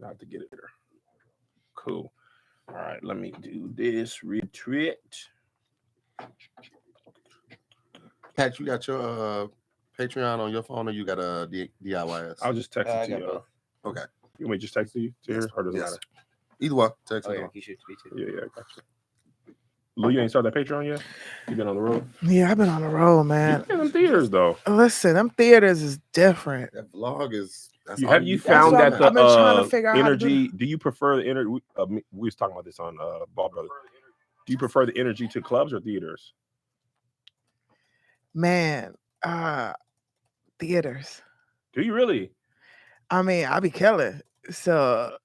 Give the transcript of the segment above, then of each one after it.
Not to get it there. Cool. All right, let me do this retreat. Pat, you got your Patreon on your phone, or you got a DIYS? I'll just text it to you. Okay. You want me to just text it to you? To Yes. here, or does it Yes. matter? Either one. Text it. Yeah, you should be too. Yeah, I got you. Lou, you ain't started that Patreon yet? You been on the road? Yeah, I've been on the road, man. You been in theaters though. Listen, them theaters is different. That vlog is. Have you found That's that what I've been trying to the figure out how to do. energy? Do you prefer the energy? We was talking about this on Ball Brothers. Do you prefer the energy to clubs or theaters? Man, theaters. Do you really? I mean, I be killing. So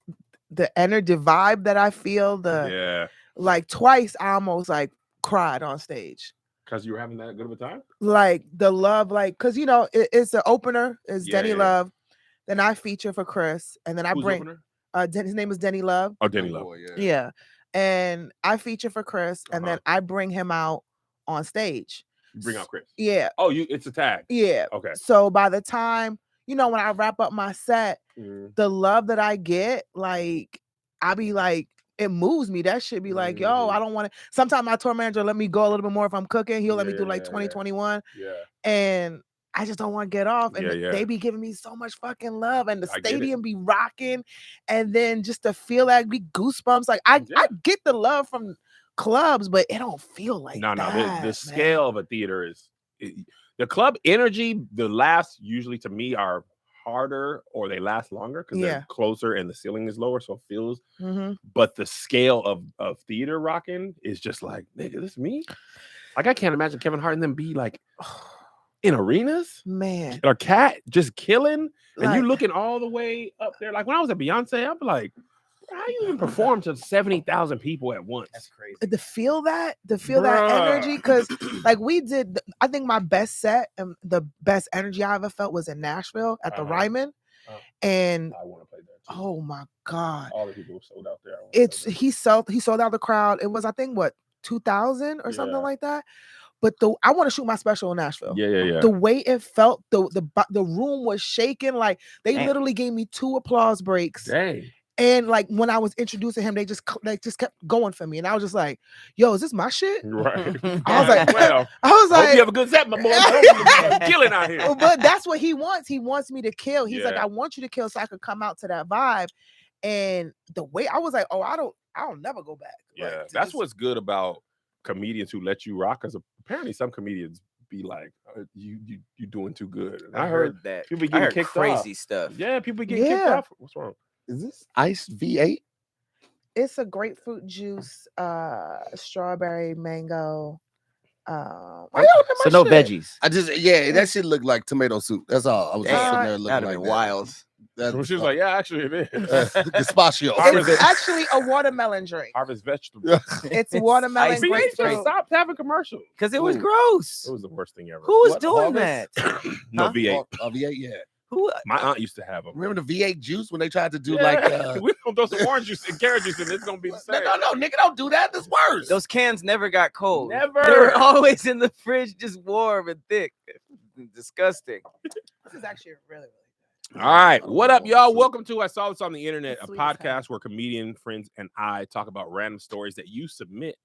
the energy vibe that I feel, like twice I almost like cried on stage. Because you were having that good of a time? Like the love, like, because you know, it's the opener is Denny Yeah. Love. Then I feature for Chris, and then I Who's bring opener? his name is Denny Love. Oh, Denny Love. Yeah. And I feature for Chris, and then I bring him out on stage. You bring out Chris. Yeah. Oh, it's a tag. Yeah. Okay. So by the time, you know, when I wrap up my set, the love that I get, like, I be like, it moves me. That should be like, yo, I don't want to. Sometimes my tour manager let me go a little bit more if I'm cooking. He'll let me do like 2021. Yeah. And I just don't want to get off. And they be giving me so much fucking love. And the stadium be rocking. And then just to feel that be goosebumps. Like I get the love from clubs, but it don't feel like that. The scale of a theater is the club energy. The laughs usually to me are harder or they last longer because they're closer and the ceiling is lower, so it feels. But the scale of theater rocking is just like, nigga, this me. Like I can't imagine Kevin Hart and them be like in arenas, man, or Cat just killing, and you looking all the way up there. Like when I was at Beyonce, I'm like, how you even perform to 70,000 people at once? That's crazy. To feel that energy, because like we did, I think my best set and the best energy I ever felt was in Nashville at the Ryman, and I want to play there too. Oh my God, all the people sold out there. He sold out the crowd. It was, I think, what, 2,000 or something like that. But I want to shoot my special in Nashville. Yeah. The way it felt, the room was shaking. Like they literally gave me 2 applause breaks. Dang. And like when I was introducing him, they just kept going for me, and I was just like, "Yo, is this my shit?" Right. I was like, "Well, I was like, hope you have a good set, my boy. I'm killing out here." But that's what he wants. He wants me to kill. He's like, "I want you to kill, so I could come out to that vibe." And the way I was like, "Oh, I'll never go back." Yeah, like, that's what's good about comedians who let you rock. Because apparently, some comedians be like, "You doing too good." And I heard that. People be getting kicked crazy off. stuff. Yeah, people getting kicked off. What's wrong? Is this iced V8? It's a grapefruit juice, strawberry, mango. So no veggies. I just that shit looked like tomato soup. That's all. I was just sitting there looking like wild. She was like, "Yeah, actually, it is." Gazpacho. It's actually a watermelon drink. Harvest vegetable. It's watermelon grapefruit. Stop having commercials because it was gross. It was the worst thing ever. Who was doing that? No, V8. V8, yeah. Who? My aunt used to have them. Remember the V8 juice when they tried to do we gonna throw some orange juice and carrot juice, and it's gonna be the same. No, nigga, don't do that. That's worse. Those cans never got cold. Never. They were always in the fridge, just warm and thick. Disgusting. This is actually really good. All right, what up, y'all? Welcome to I Saw This on the Internet, a podcast where comedian friends and I talk about random stories that you submit.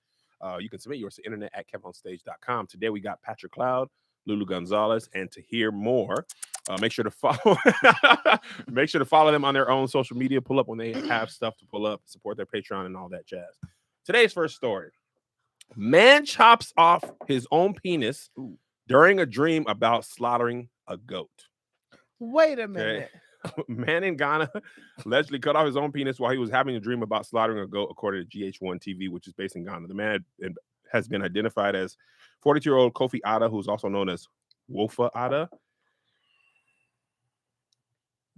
You can submit yours to internet at kevonstage.com. Today we got Patrick Cloud, Lulu Gonzalez, and to hear more, make sure to follow. Make sure to follow them on their own social media. Pull up when they have stuff to pull up. Support their Patreon and all that jazz. Today's first story: man chops off his own penis during a dream about slaughtering a goat. Wait a minute. Okay. Man in Ghana allegedly cut off his own penis while he was having a dream about slaughtering a goat, according to GH1 TV, which is based in Ghana. The man has been identified as 42-year-old Kofi Ada, who's also known as Wofa Ada.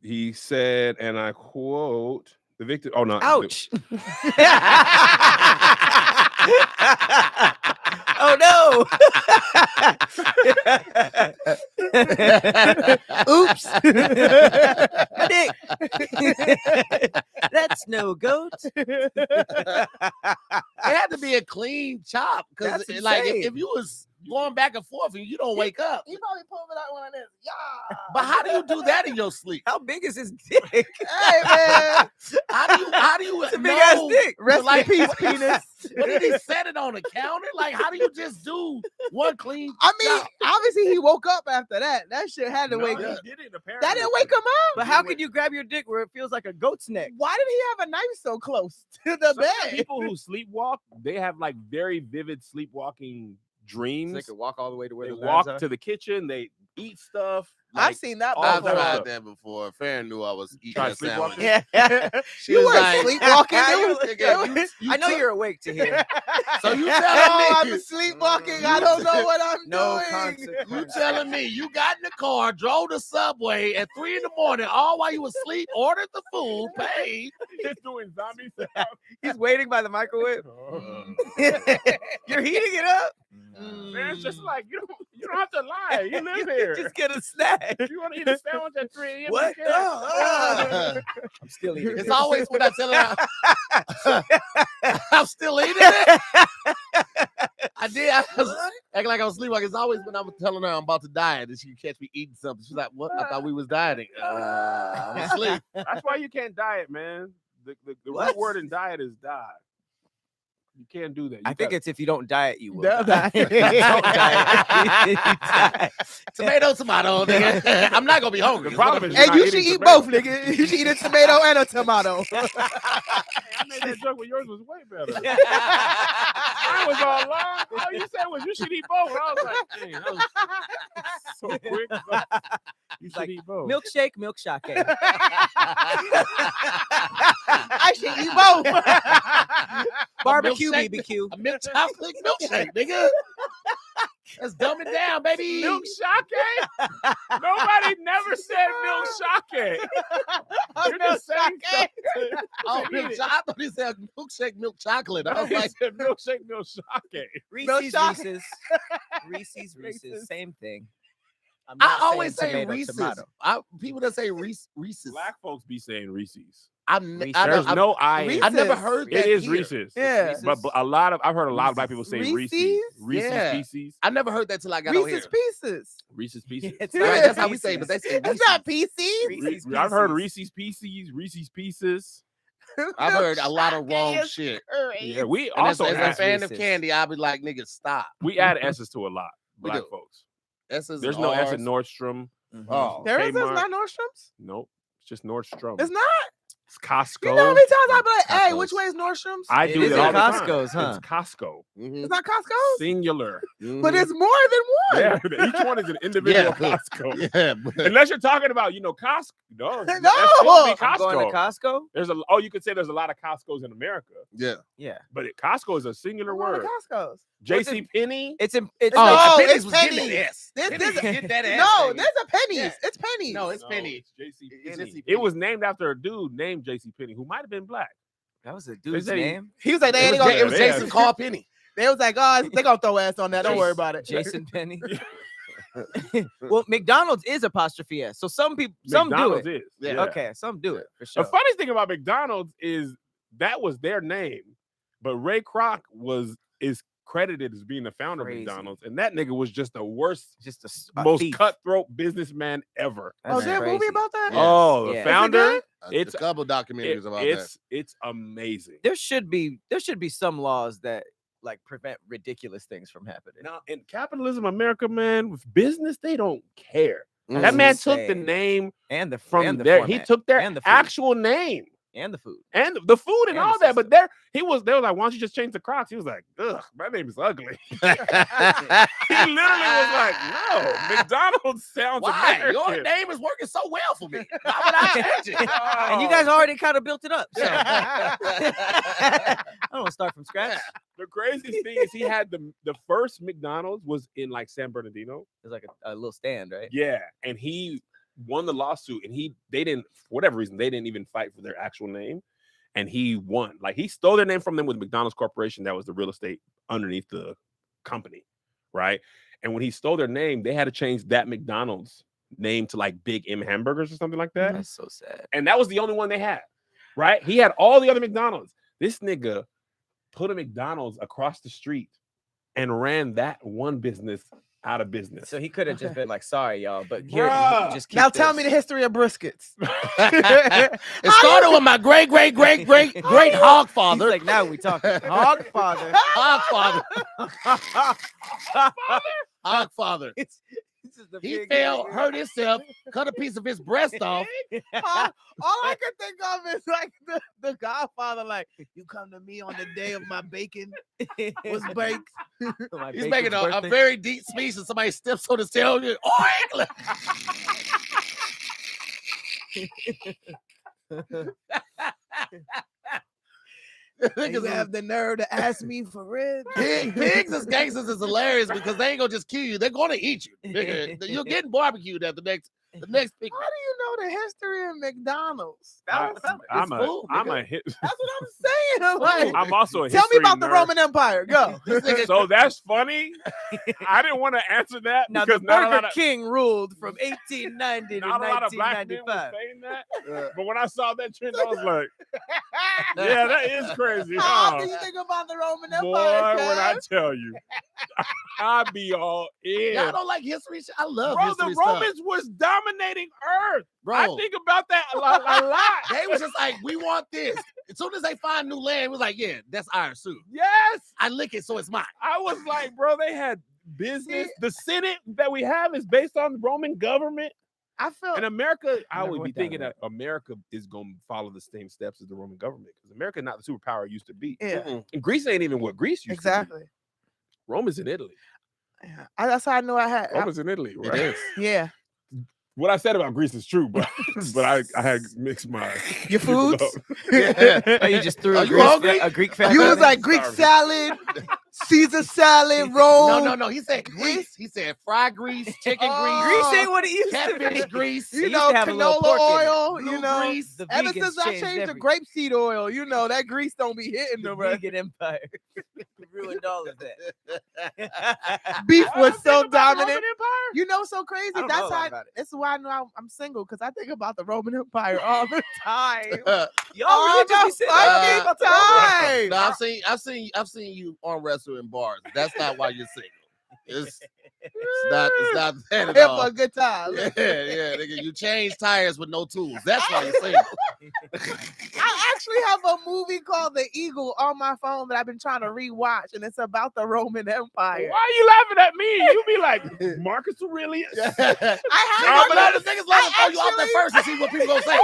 He said, and I quote, the victim. Oh, no. Ouch. Oh, no. Oops. My dick. That's no goat. It had to be a clean chop because, like, if you was going back and forth and you don't wake up, he probably pulled it out one of this. Yeah. But how do you do that in your sleep? How big is his dick? Hey, man. Rest in peace, penis. But did he set it on the counter? Like, how do you just do one clean? I mean, chop? obviously he woke up after that. That shit had to wake he up. did it, apparently. That didn't wake him up. But how could you grab your dick where it feels like a goat's neck? Why did he have a knife so close to the Some bed? people who sleepwalk, they have like very vivid sleepwalking dreams. They could walk all the way to where They the labs walk are. to the kitchen, they eat stuff. I've like, seen that all I've that before. tried stuff. that before. Farron knew I was eating Tried a sandwich. sleepwalking? Yeah. She You was weren't like, sleepwalking. I know you're awake to hear. So you Oh, telling me? I'm sleepwalking. I don't know what I'm No doing. consequence. You telling me you got in the car, drove the subway at 3 a.m, all while you was asleep, ordered the food, paid. He's doing zombie stuff. He's waiting by the microwave. You're heating it up. Man, it's just like you don't have to lie. You live here. Just get a snack. If you want to eat a sandwich at 3 a.m. What? you can. I'm still eating. It's always when I tell her I'm still eating it. I did. I was acting like I was sleepwalking. It's always when I was telling her I'm about to diet and she catch me eating something. She's like, "What? I thought we was dieting." I'm asleep. That's why you can't diet, man. The root What? word in diet is die. You can't do that. You I think gotta- it's if you don't diet, you will. Don't die. die. Don't diet. You die. Tomato, nigga. I'm not gonna be hungry. The problem is And not you eating should eat tomato. both, nigga. You should eat a tomato and a tomato. I made that joke, but yours was way better. Mine was all long. All you said was you should eat both. I was like, dang, that was so quick. You should like, eat both. Milkshake, milk shake. I should eat both. Barbecue, milkshake. BBQ. A milk chocolate milkshake, nigga. Let's dumb it down, baby. Milk shake? Nobody never said milk shake. You're just saying something. Oh, milk chocolate. I thought he said milkshake, milk chocolate. I was He like, said milkshake, milk shake. Reese's, chocolate. Reese's, Reese's, same thing. I'm I not always saying say tomato, Reese's. tomato. People that say Reese's. Black folks be saying Reese's. Reese's. There's no I. in Reese's. it. I never heard that. It is here. Reese's. Yeah. Reese's. But I've heard a lot of black people say Reese's. Reese's? Reese's Yeah. Pieces. I never heard that till I got on here. Reese's Pieces. Reese's Pieces. It's Yeah, Right, not that's how we say it, but they say It's Reese's. not PCs. Reese's I've heard Pieces. Reese's Pieces, Reese's Pieces. I've heard a lot of wrong Yes. shit. Yeah, we And as also a add, fan of Reese's. candy, I'll be like, nigga, stop. we add S's to a lot. We Black do. folks. S's There's and no S R's. at Nordstrom. Mhm. Oh, There is Kmart. not Nordstrom's. Nope. It's just Nordstrom. It's not. It's Costco. You know how many times I be like, "Hey, Costco's. which way is Nordstrom's?" I It do is that at all the time. Costco's, huh? It's Costco. mhm, It's not Costco's, Singular. but mhm. it's more than one. Yeah, each one is an individual Yeah. Costco. yeah. But Unless you're talking about, Costco. No, No. that's supposed to be I'm going Costco. to Costco. There's you could say there's a lot of Costco's in America, yeah. Yeah, but Costco is a singular I'm going to word. Costco's. J.C. Penney. it's No, Oh, it's Penny's was getting pennies. that S. This- Penny's this- getting that ass. No, baby. there's a pennies. Yeah. It's pennies. No, it's Penny. J.C. It's Penney. J.C. It was named after a dude named J.C. Penney who might have been black. that was a dude's say- name. He was like, they It ain't was, gonna. it was Yeah. Jason Carl Penny. They was like, oh, they gonna throw ass on that. Don't worry about it. Jason Penny. Well, McDonald's is apostrophe S, so some people, some McDonald's do it. is. Yeah. Okay, some do it for The sure. funny thing about McDonald's is that was their name, but Ray Kroc is credited as being the founder Crazy. of McDonald's, and that nigga was just the worst, Just a most thief. cutthroat businessman ever. Oh, That's there's a movie crazy. about that? Yeah. Oh, the Yeah. Is it founder. good? It's- a couple documentaries about that. It's amazing. There should be some laws that like prevent ridiculous things from happening. Now in capitalism, America, man, with business, they don't care. Mhm. That man took the insane. name And the from and the there. He format, took their and the food. actual name and the food. and the food and And the all that. But system. they was like, why don't you just change the Crocs? He was like, ugh, my name is ugly. He literally was like, no, McDonald's sounds Why? American. Your name is working so well for me. Why would I change it? And you guys already kind of built it up. So. I don't want to start from scratch. The craziest thing is he had the first McDonald's was in like San Bernardino. It's like a little stand, right? Yeah, and he won the lawsuit, and they didn't, for whatever reason, they didn't even fight for their actual name, and he won. Like he stole their name from them with McDonald's Corporation, that was the real estate underneath the company, right? And when he stole their name, they had to change that McDonald's name to like Big M Hamburgers or something like that, That's so sad. and that was the only one they had, right? He had all the other McDonald's. This nigga put a McDonald's across the street and ran that one business out of business. So he could have just Okay. been like, "Sorry, y'all, but here, Bruh. just keep Now tell this." me the history of briskets. It started with my great hog He's father. like, "Now we talking." Hog father. Hog father. It's just a He big fell, nigga. hurt himself, cut a piece of his breast off. All I could think of is like the Godfather, like, you come to me on the day of my bacon was baked. My He's bacon's making a birthday. very deep speech, and somebody steps on his tail. Niggas have the nerve to ask me for ribs. Pigs as gangsters is hilarious because they ain't gonna just kill you; they're gonna eat you. Nigga. You're getting barbecued at the next pig. How do you know the history of McDonald's? I'm food, a hit. That's what I'm saying. Like, I'm also a tell me history about the nerd. Roman Empire. Go. So that's funny. I didn't want to answer that Now because the not a Burger lot of King ruled from 1890 to not a lot of black men were 1995. saying that. But when I saw that trend, I was like, yeah, that is crazy. How Huh? often you think about the Roman Boy, Empire? when I cuz? tell you, I be all in. Y'all don't like history? I love Bro, history the stuff. Romans was dominating Earth. Bro, I think about that a lot. they was just like, we want this. As soon as they find new land, it was like, yeah, that's ours too. Yes. I lick it, so it's mine. I was like, bro, they had business. The Senate that we have is based on the Roman government. I feel In America, I never would be went down thinking that that America is going to follow the same steps as the Roman government because America is not the superpower it used to be. yeah, And Greece ain't even what Greece used to exactly. be. Rome is in Italy. Yeah. That's how I knew I had. Rome is in Italy, right? is. Yeah. What I said about Greece is true, but I had mixed my Your foods? Oh, you just threw Are a you Greek, hungry? a Greek fact. You on was it? like Greek Starving. salad, Caesar salad, roll. No. He said grease. He said fried grease, chicken Oh, Greece ain't what it used to grease, catfish be. grease. It You used know, to have a little canola pork in it. oil. blue You know, grease. The ever vegans since I changed to everything. grapeseed oil, you know that grease don't be hitting The them. Right? vegan empire ruined all of that. Beef I was don't so think about the dominant. Roman Empire. You know, so crazy. I don't know That's a lot how. about it. That's why I know I'm single because I think about the Roman Empire all the time. Y'all all really the just be sitting fucking about the Roman time. No, I've seen you arm wrestle in bars. That's not why you're single. It's not that at Here all. for a good time. Yeah, nigga, you change tires with no tools. That's why you're single. I actually have a movie called The Eagle on my phone that I've been trying to rewatch, and it's about the Roman Why Empire. are you laughing at me? You be like Marcus Aurelius. I Niggas have love the niggas love to throw you out there actually- first and see what people gonna say.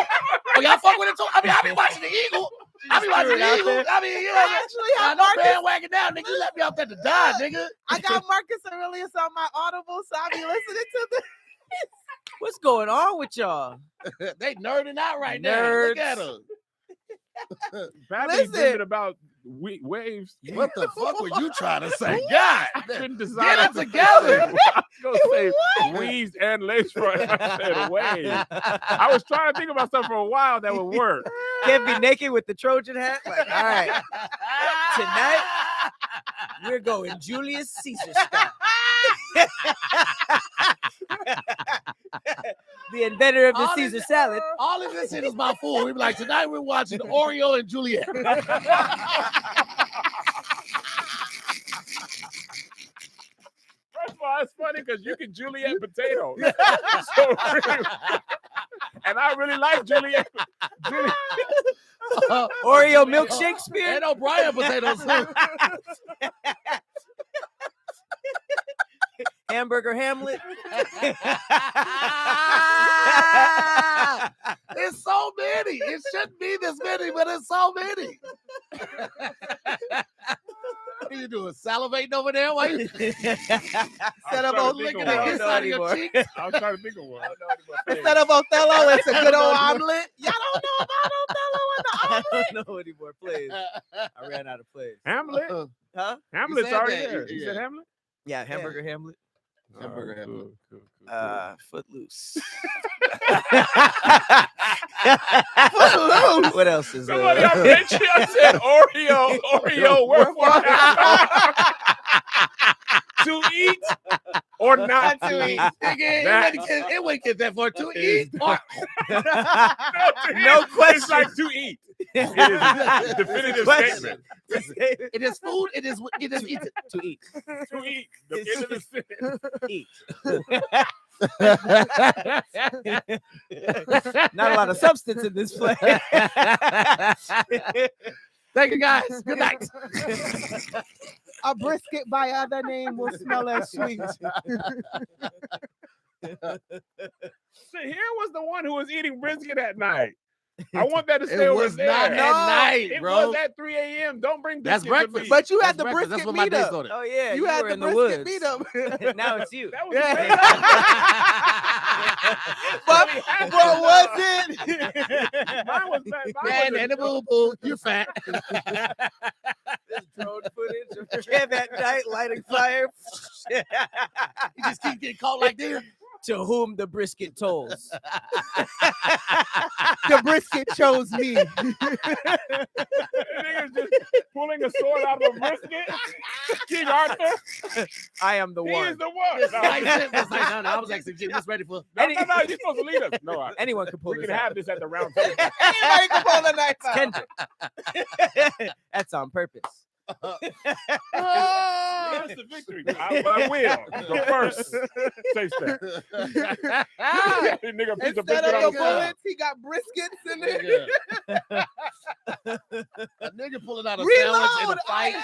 Oh, y'all fuck with it too? I mean, I be watching the Eagle. I be watching the Eagle. I mean, you know, I actually I have know Marcus. bandwagon down, nigga. You let me out there to die, nigga. I got Marcus Aurelius on my Audible, so I be listening to the. What's going on with y'all? They nerding out right now. Look at Nerds. them. Badly Listen. dreaming about waves. What the fuck were you trying to say? God, I couldn't decide. it together. I was gonna say weaves and lace front. I said waves. I was trying to think about something for a while that would work. Can't be naked with the Trojan hat. Like, all right, tonight we're going Julius Caesar style. The inventor of the All Caesar this- salad. All of this shit is my fool. We be like, tonight we're watching Oreo and Juliet. First of all, it's funny because you can Juliet potatoes. So really- and I really like Juliet. Oreo milk Shakespeare. And O'Brien potatoes too. Hamburger Hamlet. It's so many. It shouldn't be this many, but it's so many. What are you doing? Salivating over there? Why you Instead of trying to think licking of the one. inside of your anymore. cheeks? I was trying to think of one. Instead of Othello, it's a good old omelet. Y'all don't know about Othello and the I omelet. don't know anymore plays. I ran out of plays. Hamlet. Huh? Hamlet's said already that. there. You said Yeah. Hamlet? Yeah, Hamburger Hamlet. Hamburger Oh, Hamlet. cool. Footloose. What else is Somebody I bet you I said Oreo, wherefore to eat or not to eat. Nigga, it wouldn't get that far to eat. No It's question. like to eat. It is a definitive statement. It is food. It is eaten. To eat. To eat. The end of the sentence. Not a lot of substance in this play. Thank you, guys. Good night. A brisket by other name will smell as sweet. See, here was the one who was eating brisket at night. I want that to stay It over was there. not at night, It bro. was at 3 a.m. Don't bring That's biscuit to breakfast. me. But you had That's the breakfast. That's brisket what my day meetup. started. Oh yeah, You had were the in the brisket woods. meetup. Now it's you. That was Yeah. great. What was it? Mine was bad. Man, and the boo boo, you fat. This drone footage of Kev at night lighting fire. You just keep getting caught like this. To whom the brisket tolls. The brisket chose me. Niggas just pulling a sword out of a brisket. King Arthur. I am the He one. is the one. It's No, like, no, I was actually getting this ready for. no, you're supposed to lead us. No, Anyone can pull we this can out. have this at the round table. Anybody can pull the knife out. Kendrick. That's on purpose. Lead us to victory. I will. Go first. Taste that. Nigga, piece of Instead biscuit of on the the floor. bullets, he got briskets in there. A nigga pulling out a sandwich in Reload. a fight. I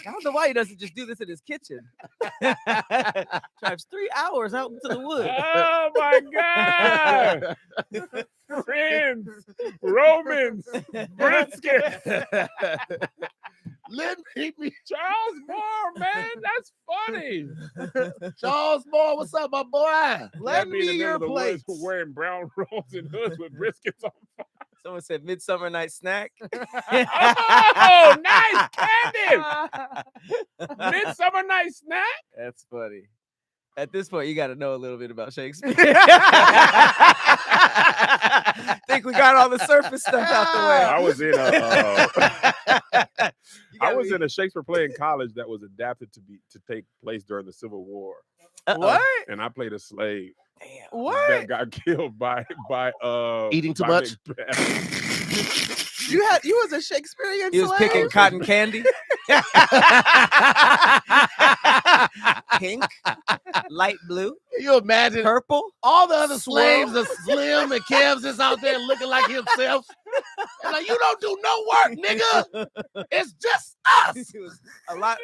I don't know why he doesn't just do this in his kitchen. Drives 3 hours out into the woods. Oh my God. Friends, Romans, brisket. Let me Charles Moore, man, that's funny. Charles Moore, what's up, my boy? Lend Be in the me middle your of the woods plates. wearing brown robes and hoods with briskets on. Someone said Midsummer Night Snack. Oh, nice, Candace. Midsummer Night Snack. That's funny. At this point, you got to know a little bit about Shakespeare. Think we got all the surface stuff out the way. I was in You I gotta was be- in a Shakespeare play in college that was adapted to take place during the Civil War, Uh-oh. and I played a slave Damn. What? that got killed by Eating too by much? Macbeth. You was a Shakespearean He was slave? picking cotton candy. Pink, light blue, You imagine purple. all the other Swirl. slaves are slim and Kev's just out there looking like himself. And like, you don't do no work, nigga. It's just us. It was a lot.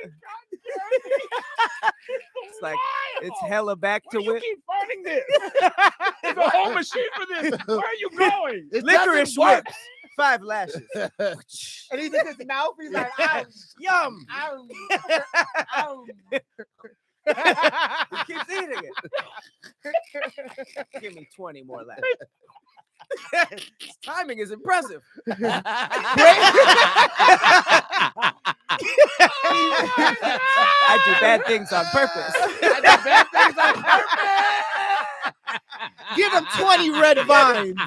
It's like it's hella back Why to do you wit. keep finding this? There's a whole machine for this. Where are you going? It Licorice doesn't work. whip. 5 lashes. And he's in his mouth. He's like, ouch, Yum. ouch, ouch. He keeps eating it. Give me 20 more lashes. His timing is impressive. I do bad things on purpose. I do bad things on purpose. Give him 20 red vines.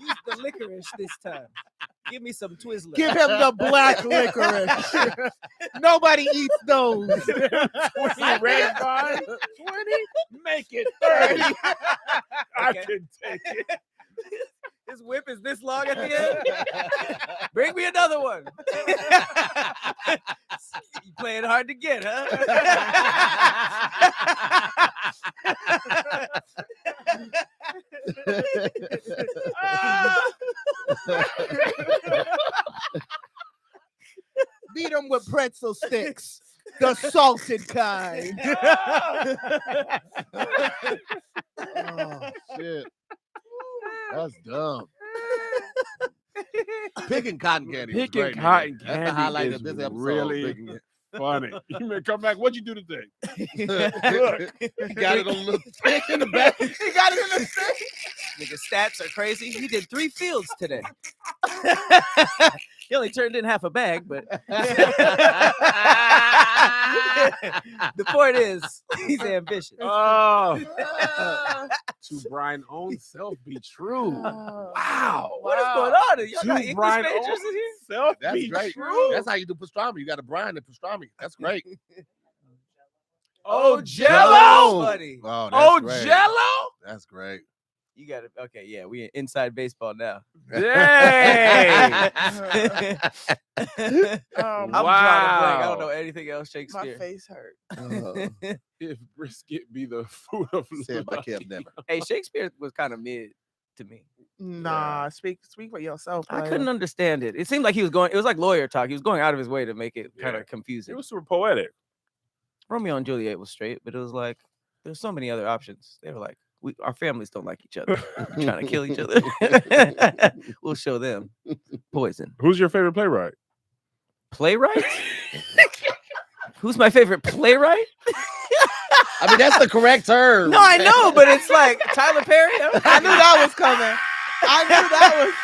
Use the licorice this time. Give me some Twizzlers. Give him the black licorice. Nobody eats those. 20 red vines. 20? Make it 30. I Okay. can take it. His whip is this long at the end. Bring me another one. You playing hard to get, huh? Beat him with pretzel sticks. The salted kind. Oh, shit. That's dumb. Picking cotton candy. was Picking great, man. cotton That's the candy highlight is of this episode. really picking it. Funny. You may come back. What'd you do today? He got it on the stick in the back. He got it in the stick. Nigga, stats are crazy. He did 3 fields today. He only turned in half a bag, but the point is, he's ambitious. Oh, to Brian's own self be true. Wow, what is going on? Y'all got To English Brian's majors own in here? self That's be great. true. That's how you do pastrami. You got a brine and pastrami. That's great. Oh, Jell-O, Jell-O. buddy. Oh, that's Oh, great. Jell-O. That's great. You got it. Okay, yeah, we inside baseball now. Dang. I'm drawing a blank. I don't know anything else My Shakespeare. face hurt. If brisket be the food of Said by life. Kev Never. Hey, Shakespeare was kind of mid to me. Nah, speak for yourself. I player. couldn't understand it. It seemed like he was going. It was like lawyer talk. He was going out of his way to make it kind Yeah. of confusing. It was super poetic. Romeo and Juliet was straight, but it was like there's so many other options. They were like, our families don't like each other. We're trying to kill each other. We'll show them poison. Who's your favorite playwright? Playwright? Who's my favorite playwright? I mean, that's the correct term. No, I know, but it's like Tyler Perry. I knew that was coming. I knew that was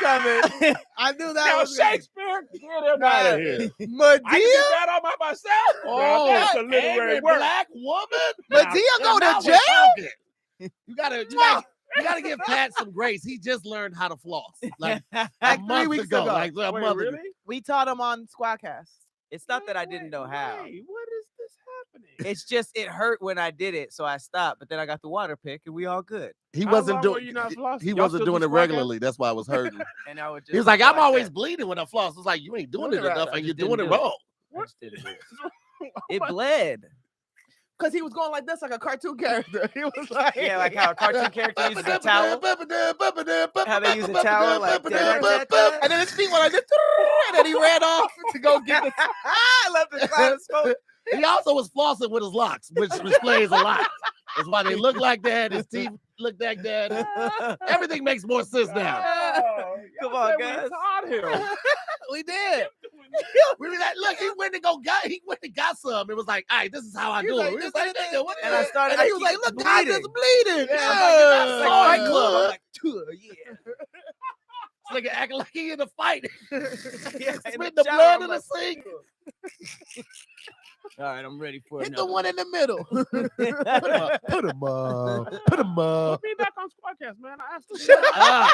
coming. I knew that Now was coming. Shakespeare, get him out of here. I can Medea? do that all by myself. Oh, that's a literary angry work. black woman. Medea go Now to we're jail? talking. You gotta give Pat some grace. He just learned how to floss like a Like 3 month weeks ago. ago. Like a Wait, month really? ago. We taught him on Squadcast. It's not that I didn't know how. Wait, what is this happening? It's just it hurt when I did it, so I stopped. But then I got the water pick, and we all good. He How wasn't long were doing. you not flossing? He Y'all wasn't still doing do it Squadcast? regularly. That's why I was hurting. And I would just He was like, go "I'm always that. bleeding when I floss." It's like you ain't doing it Right, enough, I and you're just doing didn't it do it. wrong. I just didn't do it. Oh It my- bled. Because he was going like this, like a cartoon character. He was like, Yeah, like how a cartoon character uses a towel. How they use a towel, like, and then his feet went like this, and then he ran off to go get the. I love the cloud of smoke. He also was flossing with his locks, which explains a lot. That's why they look like that. His teeth look like that. Everything makes more sense now. Oh, Come y'all on, said we guys. taught him. We did. We were like, look, he went and got some. It was like, all right, this is how I He do was it. like, We was this like, is nigga, what And I the- started. And I he was like, keep look, guys, bleeding. it's bleeding. Yeah, I'm like, you're not It's like Oh, Fight good. Club. I'm like, yeah. This nigga acting like he in a fight. Yeah, in Spit the the shower, blood I'm in the like, sink. All right, I'm ready for Hit another. the one in the middle. Put him up. Put him up. Put me back on Squadcast, man. I asked him. Shut up, I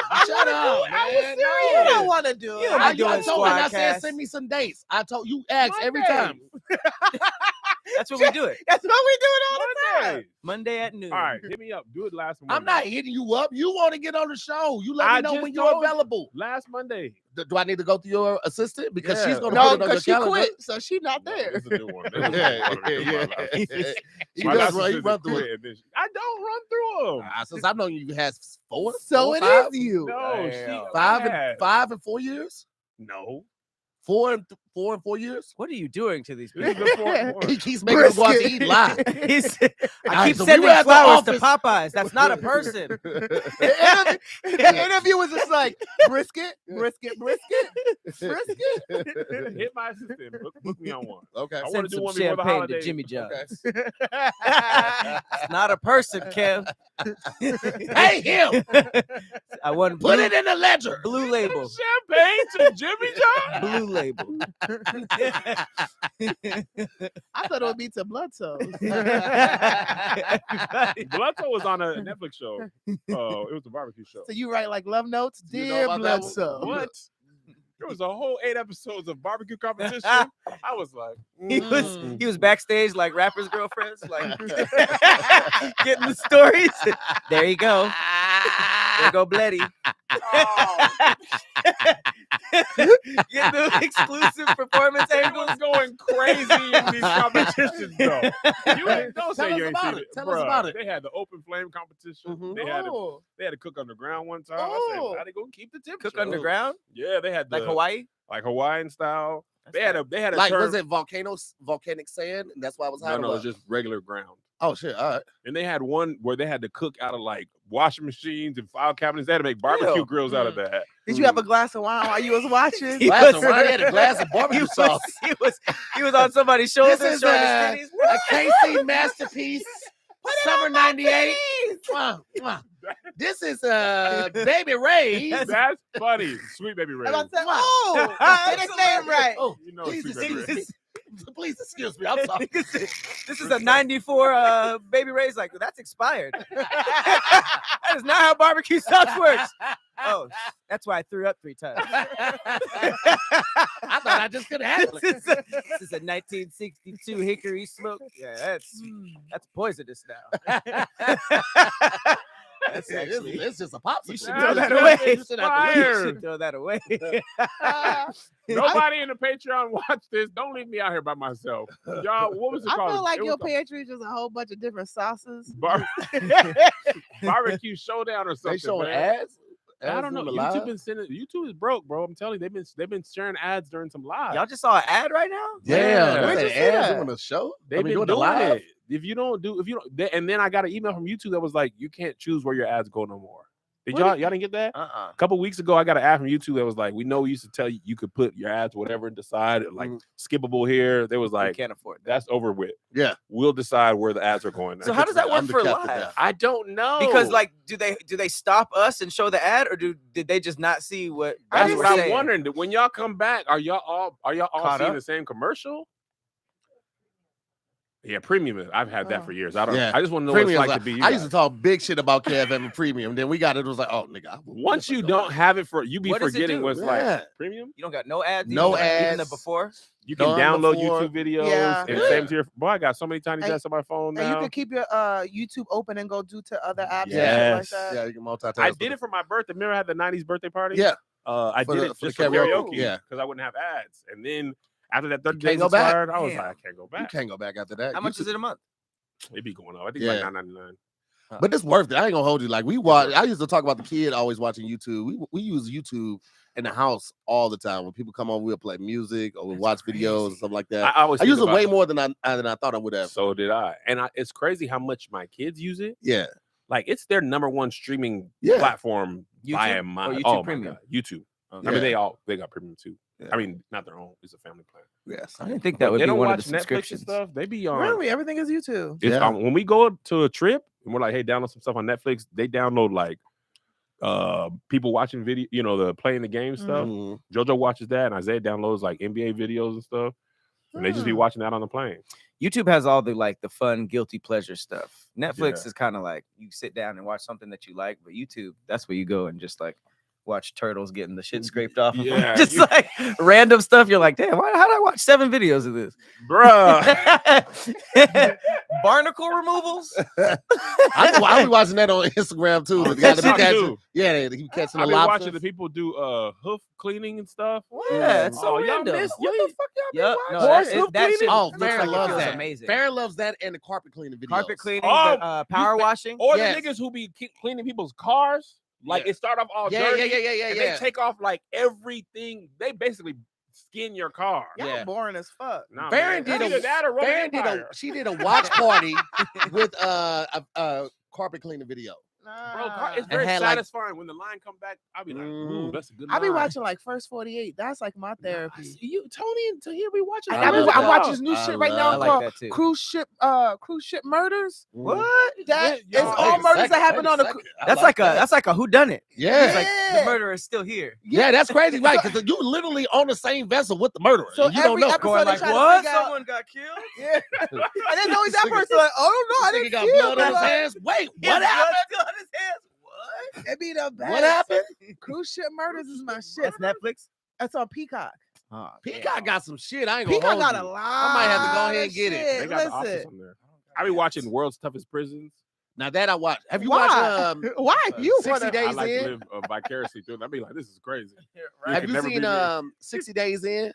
was man. serious. You don't want to do You it. don't I, be doing I told him, I said, Squadcast. send me some dates. I told you, ask every Monday. time. That's what we do it. That's what we do it all the time. Monday. Monday at noon. All right, hit me up. Do it last Monday. I'm not hitting you up. You want to get on the show. You let I me know just when you're told you. available. Last Monday. Do I need to go through your assistant? Because Yeah. she's going to No, put it on your because she calendar. quit, so she's not there. This is a new one. This is a new Yeah, one. This is my last- He my does last run, he assistant run through it. quit, and then I don't run through them. Since I've known you has four, So four, it five, is you. No, Damn. she five and 4 years. No. 4 and 4 years. What are you doing to these This is people? the fourth one. He keeps making us go out to Brisket. eat live. I Alright, keep so we sending were at the flowers to office. Popeyes. That's not a person. The interview was just like brisket, brisket, brisket, brisket. Hit my assistant. Book me on one. Okay. I want Send to do some one before the champagne to holidays. Jimmy John's. Okay. It's not a person, Kev. Pay him. I want Put blue, it in the ledger. blue label. Champagne to Jimmy John. Blue label. I thought it would be to Bloodsoul. Blunto was on a Netflix show. It was a barbecue show. So you write like love notes, You know dear about that one? Bloodsoul. What? There was a whole 8 episodes of barbecue competition. I was like, He was backstage like rappers' girlfriends, like getting the stories. There you go. There go Bletty. oh, Get the exclusive performance it angles. was going crazy in these competitions, though. You ain't, don't say Tell you us ain't about seen it. it. Tell us Bruh, about it. They had the open flame competition. Mhm. They had to cook underground one time. I Oh. said, how they gonna keep the temperature? Cook underground, Yeah, they had like the, Hawaii. like Hawaiian style. They had a Like, term. was it volcanic sand? And that's why it was hot. No, or it was what? just regular ground. Oh shit! All right. And they had one where they had to cook out of like washing machines and file cabinets. They had to make barbecue Ew. grills out of that. Did you have a glass of wine while you was watching? He Glass was- of wine, he had a glass of He barbecue was, sauce. he was on somebody's shoulders, This is showing his a titties. KC masterpiece, summer '98. This is Baby Ray. That's funny. Sweet Baby Ray. And I said, Wow. oh, I didn't say it right. Oh, You know please, Sweet Baby Ray. please excuse me. I'm sorry. This is a 94 Baby Ray's like, that's expired. That is not how barbecue sauce works. Oh, that's why I threw up 3 times. I thought I just could handle it. This is a 1962 Hickory smoke. Yeah, that's poisonous now. That's actually- it's just a popsicle. You should Nah, throw that it's away. it's You fire. should throw that away. Nobody in the Patreon watch this. Don't leave me out here by myself. Y'all, what was it I called? feel like It your was called pantry is just a whole bunch of different sauces. Barbecue Showdown or something. They showing man. ads. I don't know. doing the live? YouTube is broke, bro. I'm telling you, they've been sharing ads during some lives. Y'all just saw an ad right now? Yeah, Yeah. Where'd they you see ads that? doing the show. They've been doing doing the live. it. And then I got an email from YouTube that was like, you can't choose where your ads go no more. Did What y'all didn't get that? Uh-uh. A couple weeks ago, I got an ad from YouTube that was like, we know we used to tell you you could put your ads whatever and decide like skippable here. They was We like, can't afford that. that's over with. Yeah. We'll decide where the ads are going. So how does that I'm work the for captain live? now. I don't know. Because like, do they stop us and show the ad, or did they just not see what? that's we what were I'm saying? wondering. When y'all come back, are y'all all Caught seeing up? the same commercial? Yeah, premium. I've had that Oh. for years. I don't. Yeah. I just want to know Premium. what it's like to be. You I used to guys. talk big shit about Kev having premium. Then we got it. It was like, oh nigga. Once you don't have it for, you be What does it forgetting do? what's Yeah. like premium. You don't got no ads. No even the ads. before. You can Done download before. YouTube videos Yeah. and Yeah. save them to your. Boy, I got so many tiny And- desks on my phone And you now. can keep your YouTube open and go do to other apps Yes. and shit like that. Yeah, you can multitask. I did it for my birthday. Remember, I had the '90s birthday party. Yeah. I For did the- it for the just for karaoke. karaoke. Yeah. because I wouldn't have ads. And then after that 30 can't days go back. expired, I was Damn. like, I can't go You back. can't go back after that. How much is it a month? It'd be going on. I think Yeah. it's like $9.99. But it's worth it. I ain't gonna hold you. Like we watch. I used to talk about the kid always watching YouTube. We use YouTube in the house all the time. When people come on, we'll play music or we'll watch videos and stuff like that. I always I think use it about way more than I thought I would have. So did I. And it's crazy how much my kids use it. Yeah, Like it's their number one streaming Yeah. platform by a YouTube mile. or YouTube Oh my Premium? God, YouTube. Okay. I mean, Yeah. they got premium too. Yeah. I mean, not their own. It's a family plan. yes. I didn't think that But would they be don't one of watch the Netflix and subscriptions. stuff. They be on. Really, everything is YouTube. It's, Yeah. when we go to a trip and we're like, hey, download some stuff on Netflix. They download like people watching video, the playing the game stuff. Mhm. JoJo watches that, and Isaiah downloads like NBA videos and stuff. And they just be Hmm. watching that on the plane. YouTube has all the fun guilty pleasure stuff. Netflix Yeah. is kind of like you sit down and watch something that you like, but YouTube, that's where you go and just like watch turtles getting the shit scraped off. Of them. Yeah, just you- like random stuff. You're like, damn, how did I watch 7 videos of this? Bruh. Barnacle removals. I be watching that on Instagram too. The guy that be TikTok, catching, too. yeah, they keep catching the I've been lobsters. watching the people do hoof cleaning and stuff. Yeah, it's so Oh, y'all random. miss- What y'all the fuck y'all Yep, been no, watching? that, Horse it, hoof that shit cleaning? Oh, looks Farron like it loves feels that. amazing. Farron loves that and the carpet cleaning videos. Carpet cleaning, Oh, the, power washing. Or Yes. the niggas who be cleaning people's cars. Like Yeah. it start off all Yeah, dirty. yeah. And they take off like everything. They basically skin your car. Y'all Yeah. boring as fuck. Nah, Farron man. did Either that or Roman Farron Empire. she did a watch party with a carpet cleaning video. Bro, it's And very had, like- satisfying when the line come back. I'll be like, ooh, that's a good I be line. watching like First 48. That's like my Nah, therapy. you, Tony, and Tahir be watching. I I love watch that. this new I shit right love now I like called that too. Cruise Ship Murders. What? That Yeah, it's y'all- all wait a murders that happen on the. That's like a whodunit. Yeah. It's like the Yeah. murderer is still here. Yeah, that's crazy, right? Because you literally on the same vessel with the murderer. So and you don't every know. episode Going they like, try to what? figure out- Someone got killed? Yeah. And then always that This nigga- person like, oh no, I This nigga didn't got kill blood on his him. hands. Wait, His what blood happened? still on his hands. What? It be the best. What happened? Cruise Ship Murders is my shit. That's Netflix. That's on Peacock. Oh, Peacock got some shit. I ain't gonna Peacock hold got you. a lot. I might have to go ahead and get it. They Shit. got the office Listen. on there. I be watching World's Toughest Prisons. Now that I watch. Have you Why? watched Why? You 60 wanna- Days I like In? to live vicariously through it. I be like, this is crazy. Have could you never be seen me. 60 Days In?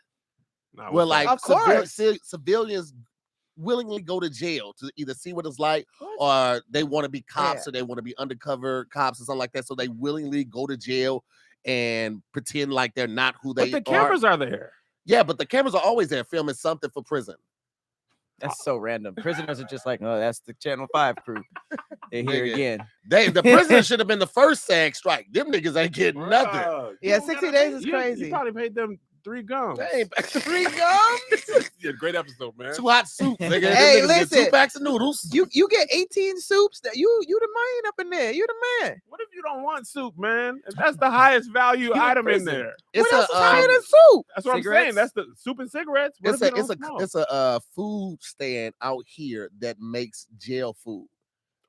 Nah, Where what's like that? Of course. civilians willingly go to jail to either see what it's like or they want to be cops or they want to be undercover cops or something like that. So they willingly go to jail and pretend like they're not who they But the are. cameras are there. Yeah, but the cameras are always there filming something for prison. That's so random. Prisoners are just like, oh, that's the Channel 5 crew. They're here Nigga. again. The prison should have been the first SAG strike. Them niggas ain't getting nothing. Bruh, Yeah, you don't 60 gotta days pay- is you- crazy. You probably paid them 3 gums. They ain't Free gum? Yeah, great episode, man. 2 hot soup, nigga. Them Hey, niggas get 2 listen. packs of noodles. You get 18 soups. That you the man up in there. You the man. What if you don't want soup, man? If that's the highest value in item in prison. there. It's What else is a higher than soup? That's what I'm Cigarettes? saying. That's the soup and cigarettes. What it's if a you it's a don't smoke? it's a food stand out here that makes jail food.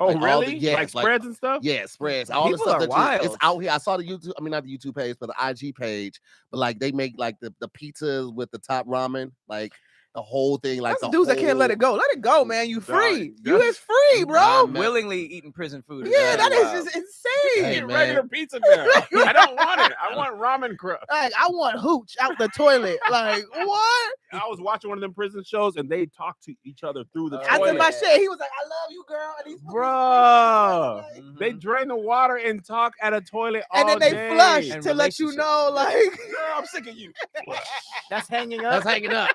Oh, like all the- really? yes, like like- spreads and stuff? Yeah, spreads. All the People stuff are that it's wild. out here. I saw the YouTube. I mean, not the YouTube page, but the IG page. But like they make like the pizzas with the top ramen. Like the whole thing. Like That's the dudes that can't let whole- it go. Let it go, man. You free. You that's- is free, bro. man. Willingly eating prison food. Yeah, that is wild. just You insane. Hey, get man. regular pizza now. I don't want it. I want ramen crust. Like, I want hooch out the toilet. Like, what? I was watching one of them prison shows and they talk to each other through the Oh, I toilet. did my shit. He was like, I love you, girl. And he's Bruh. Mhm. They drain the water and talk at a toilet and all then they day. flush And to let you relationship. know, like, Girl, I'm sick of you. That's hanging up. That's hanging up.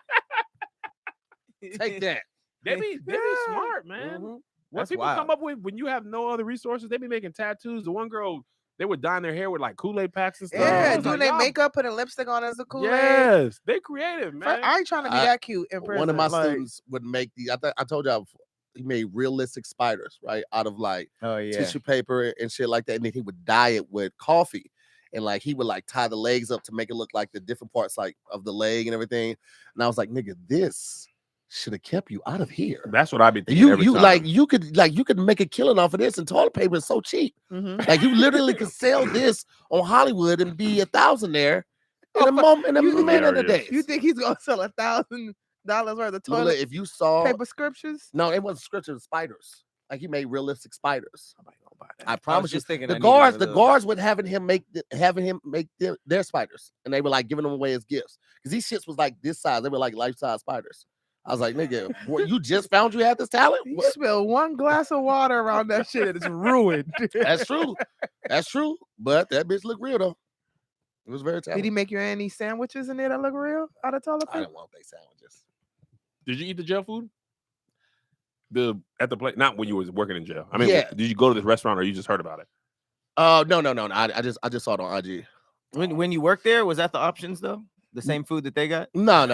Take that. They be Yeah. smart, man. Mhm. What That's people wild. come up with when you have no other resources, they be making tattoos. The one girl, they would dye their hair with like Kool-Aid packs and stuff. yeah, It's doing like, their y'all- makeup, putting lipstick on as a Kool-Aid. Yes, they creative, man. I ain't trying to be I- that cute in prison. One of my like, students would make the. I told y'all before, he made realistic spiders, right, out of like Oh yeah. tissue paper and shit like that, and then he would dye it with coffee, and like he would like tie the legs up to make it look like the different parts like of the leg and everything. And I was like, nigga, this should have kept you out of here. That's what I be thinking. every time. You could make a killing off of this, and toilet paper is so cheap. mhm. Like you literally could sell this on Hollywood and be $1,000 there in a moment, in a You- minute a Hilarious. day. You think he's gonna sell $1,000 worth of Lula, toilet if you saw paper scriptures? no, it wasn't scripture, spiders. Like he made realistic spiders. Somebody gonna buy that. I I was promise you. just thinking The I needed a little- guards would having him make their spiders, and they were like giving them away as gifts because these shits was like this size. They were like life size spiders. I was like, nigga, what, you just found you had this talent? You What? spill one glass of water around that shit, and it's ruined. That's true. That's true. But that bitch looked real though. It was very Did he talented. make you any sandwiches in there that look real out of toilet I paper? didn't want they sandwiches. Did you eat the jail food? At the place, not when you was working in jail. I mean, Yeah. did you go to this restaurant or you just heard about it? Oh no. I just saw it on IG. When you worked there, was that the options though? The same food that they got? No.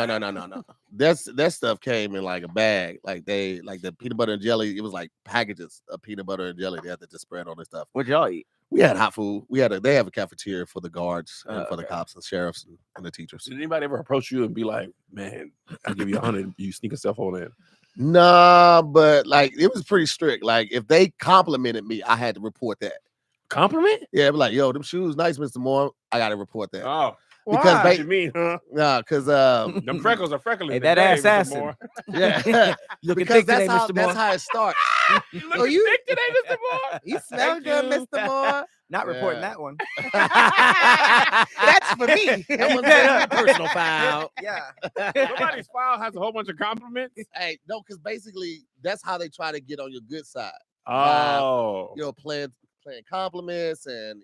That stuff came in like a bag. Like the peanut butter and jelly. It was like packages of peanut butter and jelly. They had to just spread on this stuff. What'd y'all eat? We had hot food. They have a cafeteria for the guards and Oh, for the okay. cops and sheriffs and the teachers. Did anybody ever approach you and be like, "Man, I'll give you 100, you sneak a cell phone in"? Nah, but like it was pretty strict. Like if they complimented me, I had to report that. Compliment? Yeah, be like, yo, them shoes nice, Mr. Moore. I gotta report that. Oh, Because Why? what you mean, huh? Nah, because Them freckles are freckling. Hey, that today, ass Mr. assing. Moore. yeah, Looking because thick today, that's Mr. Moore. how it starts. You Oh, looking you- thick today, Mr. Moore? You smell Thank good, you. Mr. Moore. Not reporting Yeah. that one. That's for me. That was my personal file. Yeah. Somebody's file has a whole bunch of compliments. Hey, no, because basically that's how they try to get on your good side. Oh, You know, playing compliments and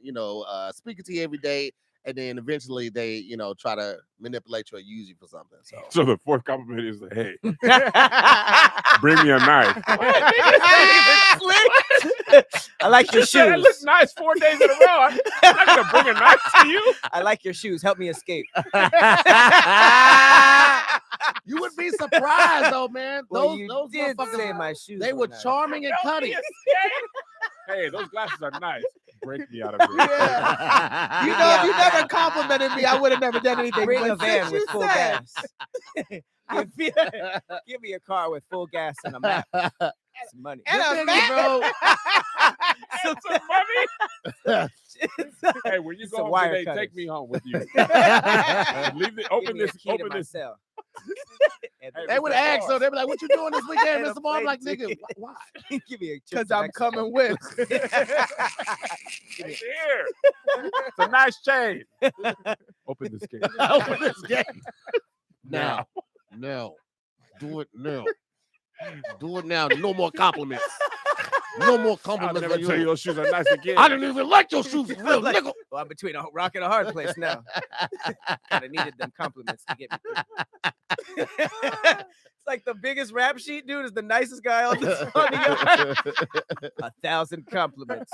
speaking to you every day, and then eventually they try to manipulate you or use you for something. So so the fourth compliment is, "Hey, bring me a knife." I like your You said it looks shoes. nice 4 days in a row. I'm not gonna bring a knife to you. I like your shoes. Help me escape. you would be surprised though, man. Well, Those you those did motherfuckers, say my shoes. they were nice. charming and Help me cunning. escape. Hey, those glasses are nice. Break me out of here. Yeah. You know, if you never complimented me, I would have never done anything. Bring but a van since with you full said- gas. Give me a car with full gas and a map. Some money. And Good a thing, map. bro. And some money. Hey, when you It's go a home wire today, cutters. take me home with you. Leave it. Give Open me a this. key to Open my this. cell. Hey, They would Mr. ask, Moore. so they'd be like, "What you doing this weekend, And a Mr. Moore?" I'm like, plane "Nigga, ticket. why?" Give me a trip Because to I'm Mexico. coming with. It's here. It's a nice chain. Open this case. Open this game. Now. No. Do it now. Do it now. No more compliments. No more I'll compliments. never for tell you those shoes are nice again. I didn't even like your shoes, for real, Like- nigga. Well, I'm between a rock and a hard place now. Kind of needed them compliments to get me through. It's like the biggest rap sheet, dude, is the nicest guy on the yard. 1,000 compliments.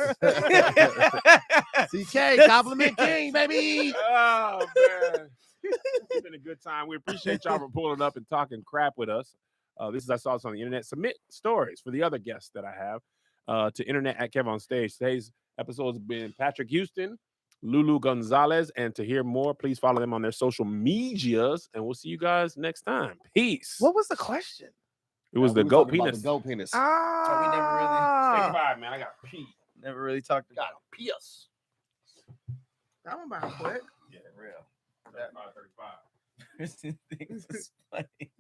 CK, compliment king, baby. Oh man, it's been a good time. We appreciate y'all for pulling up and talking crap with us. This is I Saw This on the Internet. Submit stories for the other guests that I have to internet at Kev on Stage. Today's episode has been Patrick Houston, Lulu Gonzalez, and to hear more, please follow them on their social medias, and we'll see you guys next time. Peace. What was the question? It was the We goat talking about penis. The goat penis. Ah, we never really- Say goodbye, man. I got pee. Never really talked about Got a piss. That one about quick. Yeah, real. 35. Person thinks it's funny.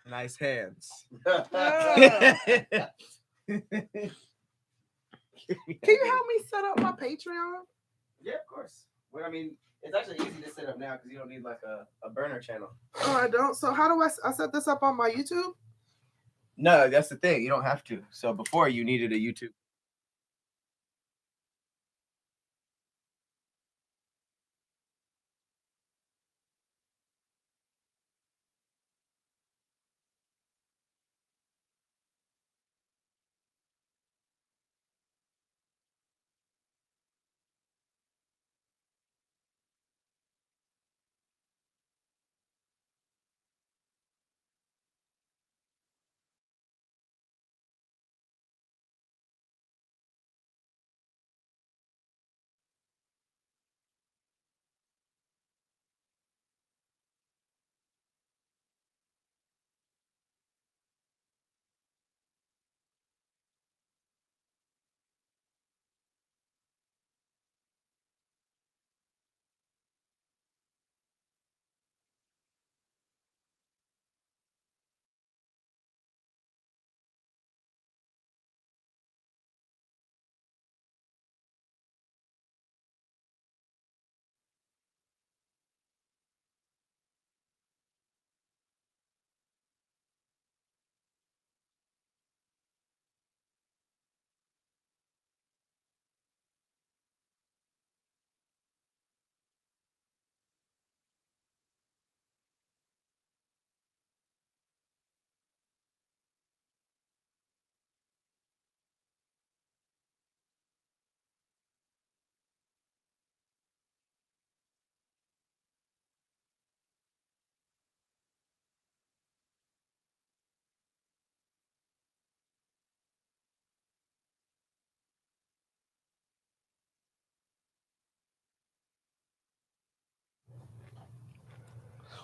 Nice hands. Can you help me set up my Patreon? Yeah, of course. Well, I mean, it's actually easy to set up now because you don't need like a burner channel. Oh, I don't. So how do I set this up on my YouTube? No, that's the thing. You don't have to. So before you needed a YouTube.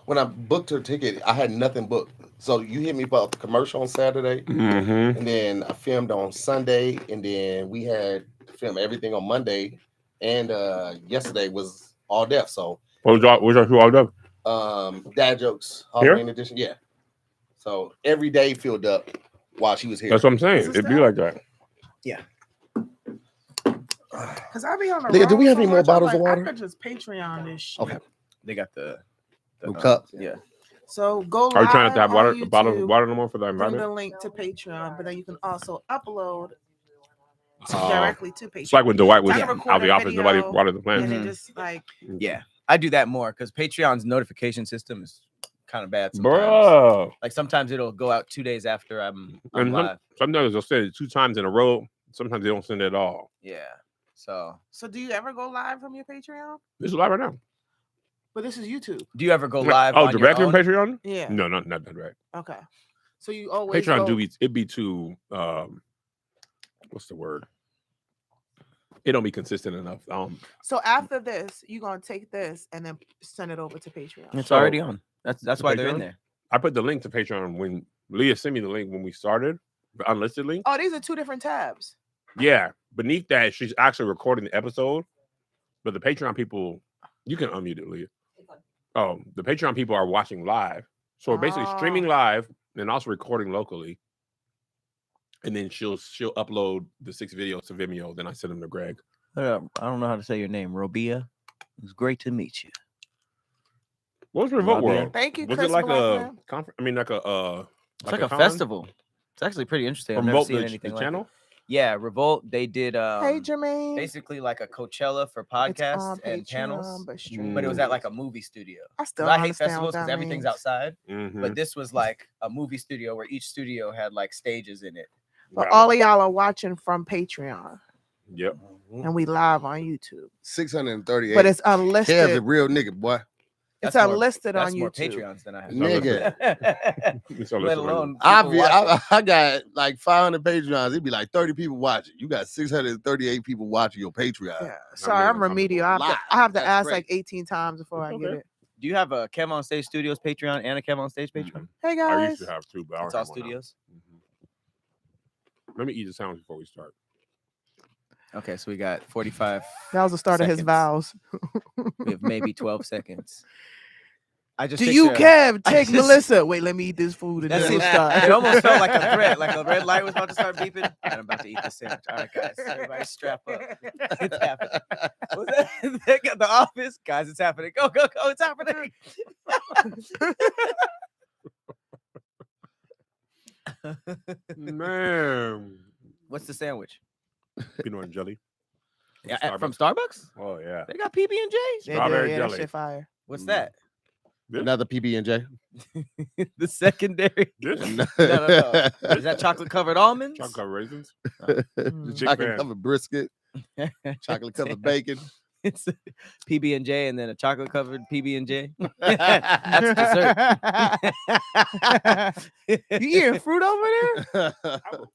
When I booked her ticket, I had nothing booked. So you hit me for a commercial on Saturday, Mm-hmm. and then I filmed on Sunday, and then we had to film everything on Monday, and yesterday was all deaf. So What's your show all up? dad jokes, Here? Halloween edition, yeah. So every day filled up while she was here. That's what I'm saying. Is this It'd be that? like that. Cause I be on the Leah, do we road have so any more much, I'm bottles of like, water? I could just Patreon this shit. Okay. They got the cup. Yeah. So go live Are you trying not to have on water, a YouTube, bottle of water no more for the bring environment? the link to Patreon, but then you can also upload Oh. directly to Patreon. It's like when Dwight was Try to out record of the a office, nobody video, watered the plant. and Mhm. it just like Yeah. I do that more because Patreon's notification system is kind of bad sometimes. Bro. Like sometimes it'll go out 2 days after I'm And live. sometimes they'll send it 2 times in a row. Sometimes they don't send it at all. Yeah. So So do you ever go live from your Patreon? This is live right now. But this is YouTube. do you ever go live Oh, on your directly own? on Patreon? Yeah. No, not direct. Okay. So you always Patreon go, it'd be too what's the word? It don't be consistent enough. So after this, you're gonna take this and then send it over to Patreon. It's So- already on. That's To why they're in Patreon? there. I put the link to Patreon when Leah sent me the link when we started, the unlisted link. Oh, these are 2 different tabs. Yeah, beneath that, she's actually recording the episode. But the Patreon people, you can unmute it, Leah. Oh, the Patreon people are watching live. So we're basically streaming live and also recording locally. And then she'll upload the 6 videos to Vimeo. Then I send them to Greg. I don't know how to say your name. Robia. It's great to meet you. What was Revolt Robbie. World? Thank you, Was Chris it like a Blackman. conference? I mean, like a It's like a con? festival. It's actually pretty interesting. I've never Revolt, seen the anything like channel? it. Yeah, Revolt. They did Hey, Jermaine. basically like a Coachella for It's on podcasts and Patreon, panels, but but stream. it was at like a movie studio. I still 'Cause I don't hate understand festivals what because that everything's means. outside, Mhm. but this was like a movie studio where each studio had like stages in it. But Right. all of y'all are watching from Patreon, Yep. and we live on YouTube. 638. But it's Kev's a unlisted. real nigga, boy. It's That's more- unlisted That's on more YouTube. Patreons than I have. Nigga. So Let listen, alone I people watching. got like 500 Patreons. It'd be like 30 people watching. You got 638 people watching your Patreon. Yeah. Sorry, I'm doing remedial. I live. have to That's ask great. like 18 times before I It's get okay. it. Do you have a Kev on Stage Studios Patreon and a Kev on Stage Patreon? Mhm. Hey I guys. used to have 2, but I don't It's all have one now. studios. Mhm. Let me eat the sandwich before we start. Okay, so we got 45. That was the start of his Seconds. vows. We have maybe 12 seconds. I just Do you, picture- Kev, I take just- Melissa? Wait, let me eat this food and That then seems, we'll start. it almost felt like a threat, like a red light was about to start beeping. And I'm about to eat the sandwich. All right, guys, everybody strap up. It's happening. Was that they got the office? Guys, it's happening. Go, go, go, it's happening. Man, What's the sandwich? peanut and jelly. Yeah, from Starbucks? Oh yeah. They got PB&J? They Strawberry did, yeah, that jelly. shit fire. What's Mm. that? Another PB&J. The secondary. This No. Is that chocolate covered almonds? chocolate raisins. Mm. Chocolate fan. covered brisket, chocolate covered bacon. It's a PB&J and then a chocolate covered PB&J. That's dessert. You eating fruit over there? Apple.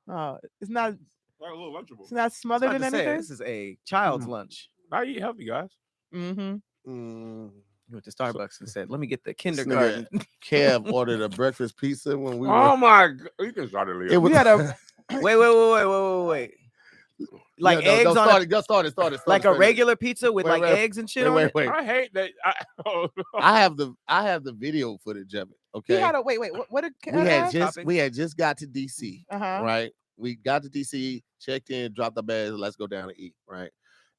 Oh, it's not. Like a little Lunchable. It's not I was smothered about in to say, anything. this is a child's lunch. I eat healthy, guys. Mm-hmm. Mm. You went to Starbucks and said, "Let me get the This kindergarten." nigga Kev ordered a breakfast pizza when we Oh were. my god. You can start it, It Leo. was. We had a Wait. Like No, eggs on start it. like a regular pizza with Wait, like wait, eggs and shit on it. Wait. I hate that. I have the video footage of it. we Okay. had a wait. What did We had just got to DC. Uh-huh. Right. We got to DC, checked in, dropped our bags. Let's go down and eat. Right.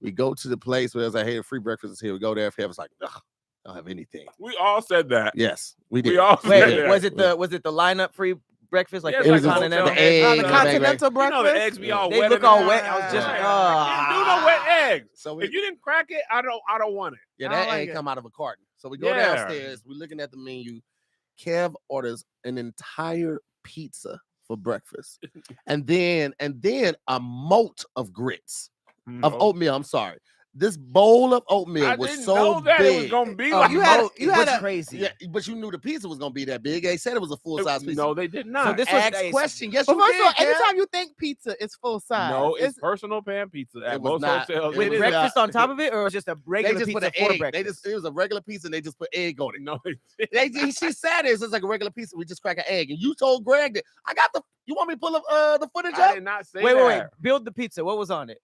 We go to the place where it's like, hey, free breakfast is here. We go there. Kevin's like, ugh, I don't have anything. We all said that. Yes, we did. We all Wait, said that. was it the lineup free breakfast like Yeah, the it's like a continental? hotel. The egg, the the continental You know breakfast. the eggs be all They wet. look and all everything. wet. I was just Yeah. ah. Can't do no wet eggs. So If you didn't crack it, I don't want it. yeah, I that don't like egg it. come out of a carton. So we go Yeah. downstairs. We're looking at the menu. Kev orders an entire pizza for breakfast, and then a moat of grits of No. oatmeal. I'm sorry. This bowl of oatmeal I was didn't so know that it was big. gonna be Oh, like you had moat, you it had was a- crazy. Yeah, but you knew the pizza was gonna be that big. They said it was a full size pizza. No, they did not. So this was Ask a- question. Yes, But you first of all, did. Kev. anytime you think pizza, it's full size. No, it's personal pan pizza at It was most not. hotels. It With was breakfast not. on top of it, or it was just a They regular just put pizza an for egg. breakfast? It was a regular pizza, and they just put egg on it. No, She said it's just like a regular pizza. We just crack an egg, and you told Greg that I got the. You want me to pull up the footage I up? did not say Wait. that. Build the pizza. What was on it?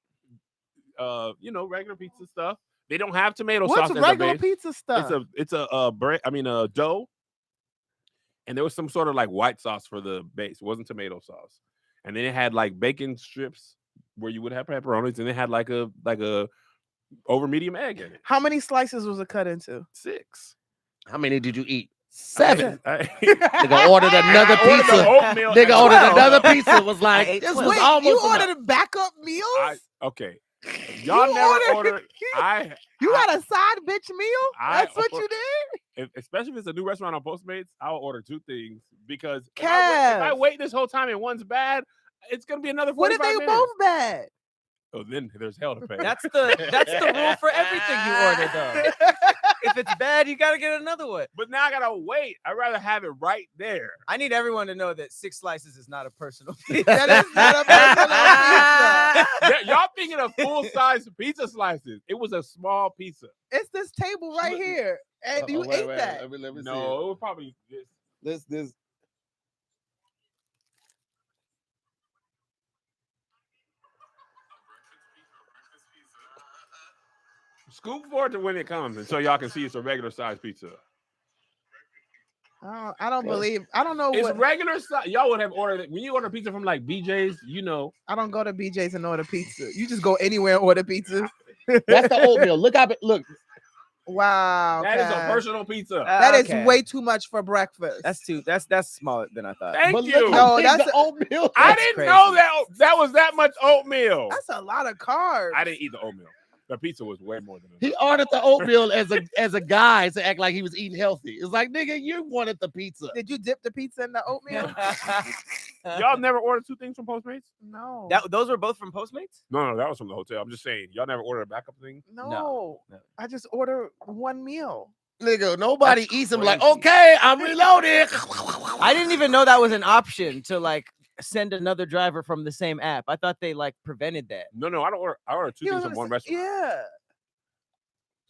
Regular pizza stuff. They don't have tomato What's sauce as a regular base. pizza stuff? It's a bread. I mean a dough, and there was some sort of like white sauce for the base. It wasn't tomato sauce, and then it had like bacon strips where you would have pepperonis, and it had like a over medium egg in it. How many slices was it cut into? 6. How many did you eat? 7. I Nigga ordered another ordered the pizza. oatmeal Nigga at ordered 12. another pizza. Was I like ate this 12. was Wait, almost you enough. ordered backup meals? Okay. Y'all You never ordered- ordered. You had a side bitch meal? I That's what or- you did? Especially if it's a new restaurant on Postmates, I'll order 2 things because if Kev. I wait this whole time and one's bad, it's gonna be another 45 What if they minutes. both bad? Oh, then there's hell to pay. That's the rule for everything you order, though. If it's bad, you gotta get another one. But now I gotta wait. I'd rather have it right there. I need everyone to know that 6 slices is not a personal pizza. That is not a personal pizza. Y'all thinking of full size pizza slices? It was a small pizza. It's this table right here, and you Wait, ate wait, that. Let me see No, it was probably this. it. This. Scoop forward to when it comes, and so y'all can see it's a regular size pizza. I don't believe. I don't know It's what. regular size. Y'all would have ordered it when you order pizza from like BJ's. You know, I don't go to BJ's and order pizza. You just go anywhere and order pizza. That's the oatmeal. Look up. Look. Wow, that is a Kev. personal pizza. That is Okay. way too much for breakfast. That's smaller than I thought. Thank But you. look No, how big that's the a- oatmeal. I That's didn't crazy. know that was that much oatmeal. That's a lot of carbs. I didn't eat the oatmeal. The pizza was way more than He enough. ordered the oatmeal as a guy to act like he was eating healthy. It's like, nigga, you wanted the pizza. Did you dip the pizza in the oatmeal? Y'all never ordered 2 things from Postmates? No. Those were both from Postmates? No, that was from the hotel. I'm just saying, y'all never ordered a backup thing. no. No. I just order one meal. Nigga, nobody That's eats them like, crazy. okay, I'm reloaded. I didn't even know that was an option to like send another driver from the same app. I thought they like prevented that. No, I don't order. I order 2 You things don't from one understand- restaurant Yeah.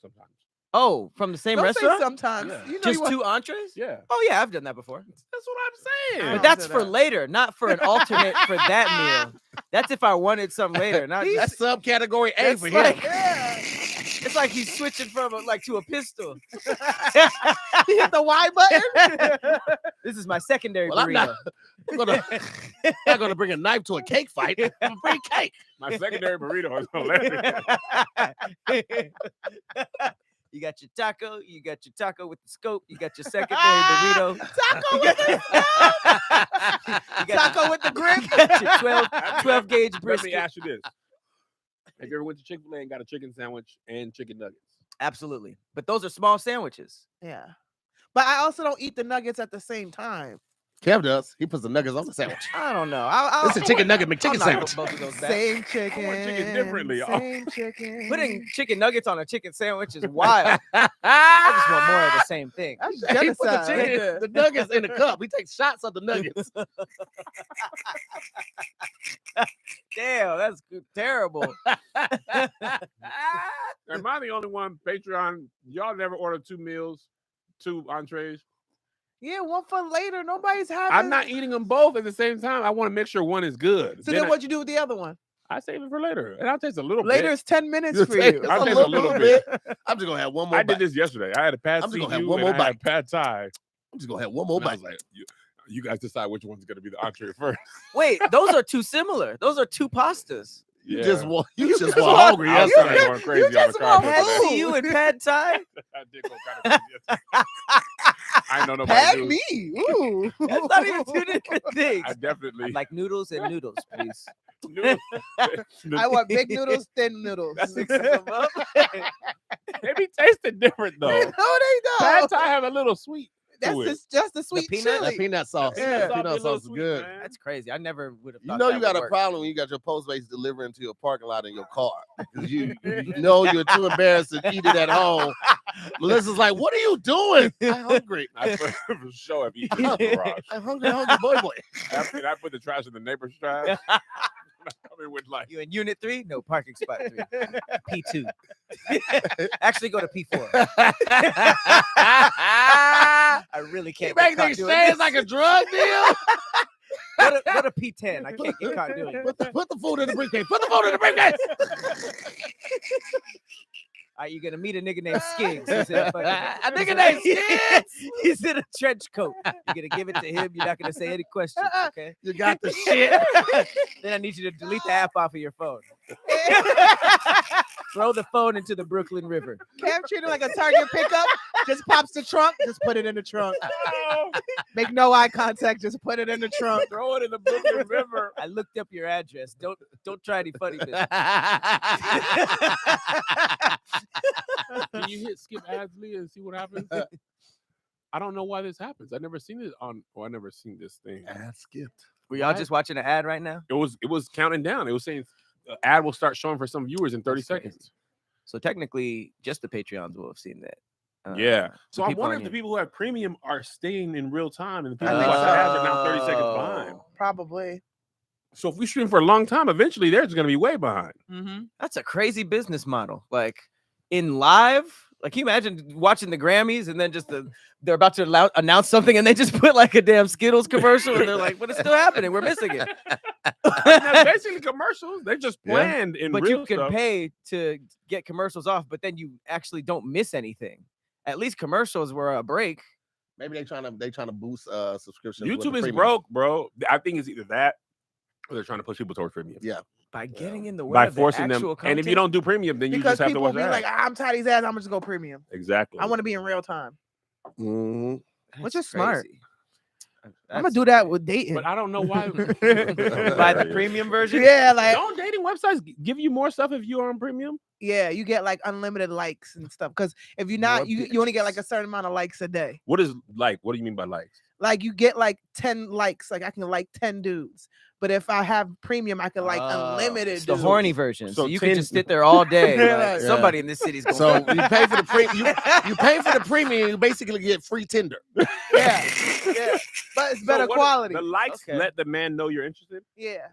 sometimes. Oh, from the same Don't say restaurant? sometimes. Yeah. You know Just you two entrees? Yeah, Oh yeah, I've done that before. that's what I'm saying. I But don't that's do for that. later, not for an alternate for that meal. That's if I wanted some later. Not That's just, subcategory A that's for like, him. Yeah. it's like he's switching from to a pistol. He hit the Y button. This is my secondary Well, I'm burrito. not gonna bring a knife to a cake fight. I'm gonna bring cake. My secondary burrito is hilarious. You got your taco, with the scope, you got your secondary burrito. Taco with the taco with the grip. You got your 12 gauge Let me brisket. ask you this: have you ever went to Chick-fil-A and got a chicken sandwich and chicken nuggets? Absolutely. But those are small sandwiches. Yeah. But I also don't eat the nuggets at the same time. Kev does. He puts the nuggets on the sandwich. I don't know. It's a chicken nugget I'll McChicken knock sandwich. both of those back. Same chicken. chicken differently, y'all. Same chicken. Putting chicken nuggets on a chicken sandwich is wild. I just want more of the same thing. That's He put the, genocide. chicken, the nuggets in the cup. He takes shots of the nuggets. Damn, that's terrible. Am I the only one? Patreon, y'all never order 2 meals, 2 entrees. Yeah, one for later. Nobody's having. I'm not eating them both at the same time. I want to make sure one is good. So then what'd you do with the other one? I save it for later, and I'll taste a little Later bit. is 10 minutes You for take- you. it's I'll a taste a little bit. I'm just gonna have one more I bite. did this yesterday. I had a pad I'm just see gonna have you one and more I had bite. pad thai. I'm just gonna have one more And I bite. was like, you guys decide which one's gonna be the entree first. Wait, those are too similar. Those are two pastas. You Yeah. just want you just just want want- hungry I was yesterday. kinda going crazy on the just carpet want Pad today. food. see you and pad thai? I did go kind of crazy yesterday. I know nobody Pad knew. me. Ooh. That's not even two different things. I definitely I'd like noodles and noodles, please. knew. I want big noodles, thin noodles. That mixes them up. They be tasting different though. No, they don't. Pad thai have a little sweet. That's to it. just the sweet peanut? chili. That peanut sauce. Yeah. Sauce be a Peanut little sauce is sweet, good. man. That's crazy. I never would have You thought know that you got would a work. problem when you got your Postmates delivering to your parking lot in your car. 'Cause you know you're too embarrassed to eat it at home. Melissa's like, "What are you doing? I'm hungry. I for sure have eaten in the garage. I'm hungry, boy. After I put the trash in the neighbor's trash. I mean, with like You in unit 3? No, parking spot 3. P2. Actually, go to P4. I really You can't. make get caught these doing stands this. like a drug deal. Go to P10. I can't get caught doing it. Put the food in the briefcase. Put the food in the briefcase. Are you gonna meet a nigga named Skiggs? He's in a, A nigga named Skiggs? He's in a trench coat. You're gonna give it to him. You're not gonna say any questions. Okay. You got the shit. Then I need you to delete the app off of your phone. Throw the phone into the Brooklyn River. Cam treated like a Target pickup. Just pops the trunk. Just put it in the trunk. Make no eye contact. Just put it in the trunk. throw it in the Brooklyn River. I looked up your address. Don't try any funny business. Can you hit skip Adsley and see what happens? I don't know why this happens. I've never seen it on. Well, I never seen this thing. Ad skipped. Were y'all just watching an ad right now? It was counting down. It was saying the ad will start showing for some viewers in 30 That's crazy. seconds. So technically, just the Patreons will have seen that. Yeah. So the I people wonder on if the here- people who have premium are staying in real time, and the people I who think watch the ads are now 30 seconds Oh. behind. Probably. So if we stream for a long time, eventually they're just going to be way behind. Mm-hmm. That's a crazy business model. Like in live, like can you imagine watching the Grammys and then just they're about to announce something and they just put like a damn Skittles commercial and they're like, "But it's still happening. We're missing it." That's basically commercials. They just Yeah. planned in But real you can stuff. pay to get commercials off, but then you actually don't miss anything. At least commercials were a break. Maybe they trying to boost subscriptions. with the YouTube is premium. broke, bro. I think it's either that or they're trying to push people towards premium. Yeah. By getting in the way By of the forcing them. actual And if you content. don't do premium, then you Because just have to people watch be that. like, I'm tired of these ads. I'm just go premium. Exactly. I want to be in real time. Mhm. Which That's is smart. crazy. I'm gonna That's do that with dating. But I don't know why. buy the premium version. Yeah, like Don't dating websites give you more stuff if you're on premium? yeah, you get like unlimited likes and stuff. Because if you're not, More you only get like a bitches. certain amount of likes a day. What is like? What do you mean by likes? Like you get like 10 likes. Like I can like 10 dudes. But if I have premium, I can like unlimited. It's the dudes. horny version. So So you 10 can just sit there all day. Yeah, like, like- somebody in this city's going. So you pay for the premium. You pay for the premium. You basically get free Tinder. Yeah, yeah. But it's better So what- quality. The likes Okay. let the man know you're interested. Yeah.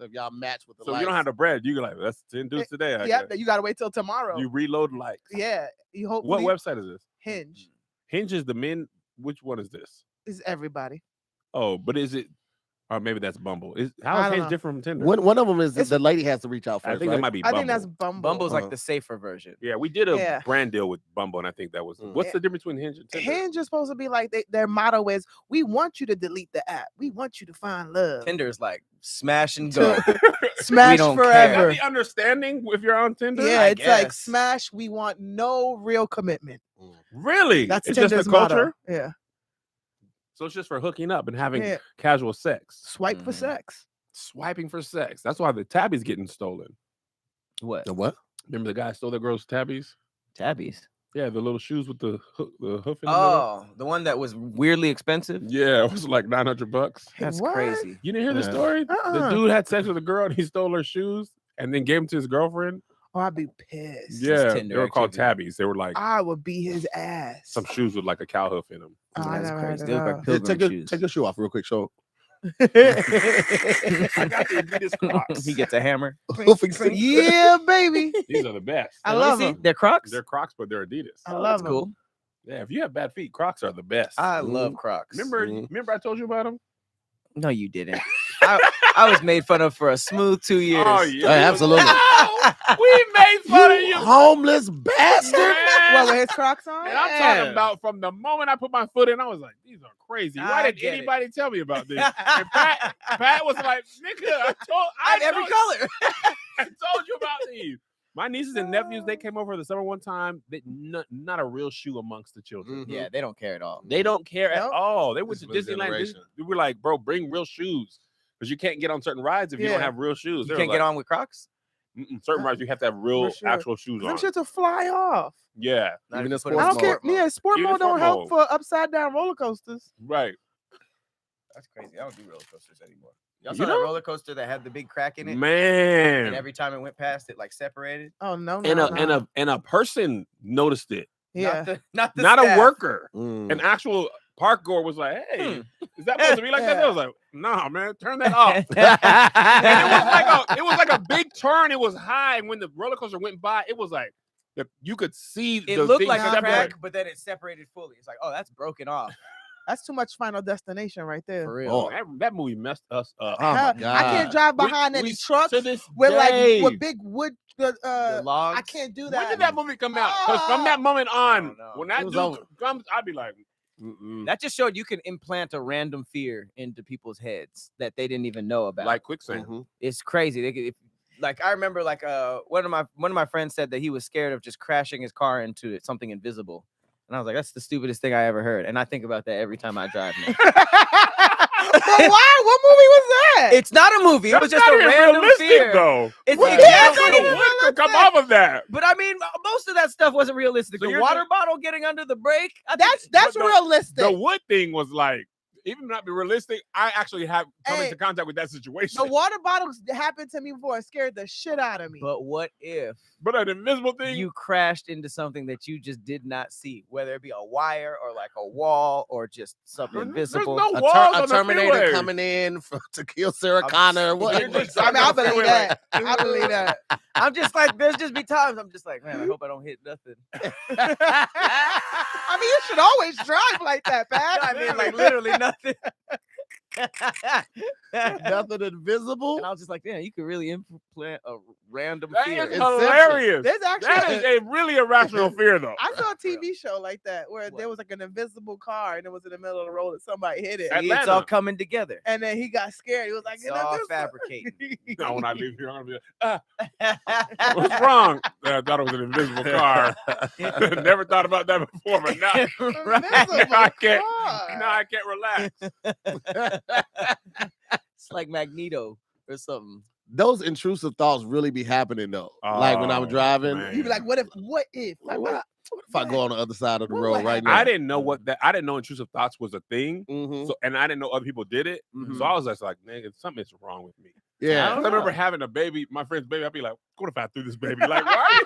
So if y'all match with the So likes, you don't have the bread. You like, that's 10 dudes today. I Yeah, guess. you gotta wait till tomorrow. You reload likes. Yeah, you hope. What website is this? Hinge Hinge is the men. Which one is this? is everybody. Oh, but is it? Or maybe that's Bumble. How I is don't Hinge know. different from Tinder? one of them is It's- the lady has to reach out first. I think right? that might be I Bumble. think that's Bumble. Bumble's like Uh-huh. the safer version. Yeah, we did a Yeah. brand deal with Bumble, and I think that was. What's the difference between Hinge and Tinder? Hinge is supposed to be like their motto is, "We want you to delete the app. We want you to find love. Tinder's like smash and go. Smash don't care. Is that forever." the understanding if you're on Tinder? Yeah, I it's like guess. smash. We want no real commitment. Really? That's it's Tinder's just the culture. motto. Yeah, So it's just for hooking up and having yeah. casual sex, Swipe for Mhm. sex. swiping for sex. That's why the tabby's getting stolen. What? The what? Remember the guy stole that girl's tabbies? Tabbies. Yeah, the little shoes with the hoof in the middle. Oh, the one that was weirdly expensive. Yeah, it was like $900. That's What? crazy. You didn't hear the Yeah. story? The Uh-uh. dude had sex with a girl and he stole her shoes and then gave them to his girlfriend. Oh, I'd be pissed. Yeah, Tinder they were called activity. tabbies. They were like I would beat his ass. some shoes with like a cow hoof in them. Oh, I That's never heard crazy. of They look like those. pilgrim Take your, shoes. take your shoe off real quick. Show. I got the Adidas Crocs. He gets a hammer. Yeah, baby. These are the best. I Let me love see. them. They're Crocs. They're Crocs, but they're Adidas. I Oh, love that's them. cool. Yeah, if you have bad feet, Crocs are the best. I love Crocs. Remember I told you about them? No, you didn't. I was made fun of for a smooth 2 years. Oh, yeah. Hey, absolutely. No, we made fun of you. homeless bastard. Man. What, with his Crocs on? And I'm talking about from the moment I put my foot in, I was like, these are crazy. Why I didn't get it. anybody tell me about this? And Pat was like, nigga, I have every color. I told you about these. My nieces and nephews, they came over for the summer one time. Not a real shoe amongst the children. Yeah, they don't care at all. They don't care at Nope. all. They went This to is the Disneyland. generation. We were like, bro, bring real shoes. Because you can't get on certain rides if you don't Yeah. have real shoes. You can't get on with Crocs. Certain rides, you have to have real For sure. actual shoes Them on. shit to fly off. Yeah, Not Even if you in put 'em I in don't care. sport mode. Yeah, sport Even mode don't sport help mode. for upside down roller coasters. right. That's crazy. I don't do roller coasters anymore. Y'all You saw that don't? roller coaster that had the big crack in it, and Man. every time it went past, it like separated. Oh no, no, And no. a person noticed it. Yeah. not the Not a staff. worker. Mm. An actual park goer was like, hey, Hmm. is that supposed to be like that? Yeah. I was like, nah, man, turn that off. And it was like a big turn. It was high. And when the roller coaster went by, it was like you could see It the looked thing like a separate. crack, but then it separated fully. It's like, oh, that's broken off That's too much Final Destination right there. for real. Oh. That movie messed us up. Oh my Hell, God. I can't drive behind any trucks to this with day. like with big wood. The logs. I can't do When that. did that movie come out? Because from that moment on, don't know. when that It was dude over. comes, I'd be like, That just showed you can implant a random fear into people's heads that they didn't even know about. like quicksand. Mhm. It's crazy. They could, like I remember, like one of my friends said that he was scared of just crashing his car into something invisible, and I was like, that's the stupidest thing I ever heard. And I think about that every time I drive now. But why? What movie was that? It's not a movie. It was That's just a not even random realistic, fear. though. It's Well, the yeah, exact it's not same. even What could come realistic. off of that? But I mean, most of that stuff wasn't realistic. So The you're water just- bottle getting under the brake. I think That's but the- realistic. The wood thing was like, even not be realistic, I actually have come Hey, into contact with that situation. The water bottles happened to me before. It scared the shit out of me. But what if But an invisible thing, you crashed into something that you just did not see, whether it be a wire or like a wall or just something There's invisible? no A, walls on a the Terminator freeway. coming in to kill Sarah Connor. What? You're just I mean, I driving believe the freeway that. I believe that. I'm just like, there's just be times I'm just like, man, I hope I don't hit nothing. I mean, you should always drive like that, Pat. I mean, like literally nothing. Nothing invisible. And I was just like, man, you could really implant a random That fear. is Inception. hilarious. There's That actually is a really irrational fear, though. I saw a TV show like that where What? there was like an invisible car and it was in the middle of the road and somebody hit it. At- See, it's all Atlanta. coming together. And then he got scared. He was like, It's all "Invisible." fabricating. Now, when I leave here, I'm gonna be like, what's wrong? I thought it was an invisible car. Never thought about that before, but now, Invisible I can't. car. now I can't relax. It's like Magneto or something. Those intrusive thoughts really be happening though. Like when I'm Oh, driving, man. You'd be like, what if? What if? like what if I go on the other side of the What road would right now? I didn't know I didn't know intrusive thoughts was a thing. Mhm. So, and I didn't know other people did it. Mhm. So I was just like, nigga, something's wrong with me. Yeah. I remember having a baby, my friend's baby. I'd be like, what if I threw this baby? Like, why?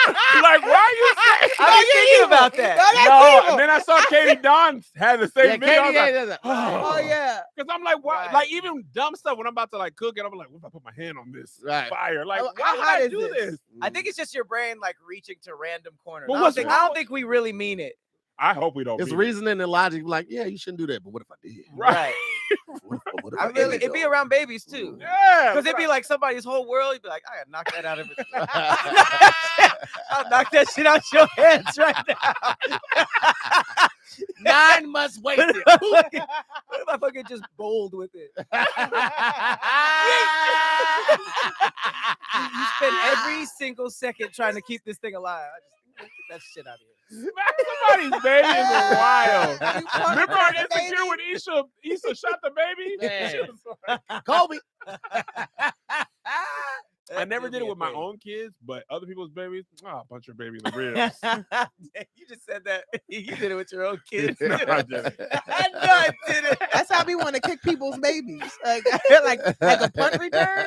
Like, why are you saying? I was thinking about that. No, and then I saw Katie Don had the same video. I was like, Oh yeah. because I'm like, why? Right. Like even dumb stuff when I'm about to like cook it, I'm like, what if I put my hand on this Right. fire? Like, Oh, why how would hot I is do this? this? I think it's just your brain like reaching to random corners. Well, I, what's don't wrong? think we really mean it. I hope we don't. It's mean it. reasoning and logic. Like, yeah, you shouldn't do that. But what if I did? Right. What if I did really, it, it'd be though? around babies too. Yeah. Because it'd be like somebody's whole world. You'd be like, I gotta knock that out of it. I'll knock that shit out your hands right now. 9 months wasted. What if I fucking just bowled with it? You spend every single second trying to keep this thing alive. I just get that shit out of here. Smack somebody's baby is wild. You Remember fucking on the Insecure baby? when Issa shot the baby? Man. She was like- Kobe. I never did it with my own kids, but other people's babies, punch your baby in the ribs. You just said that. You did it with your own kids. No, I didn't. I know I did it. That's how we want to kick people's babies. Like a punt return.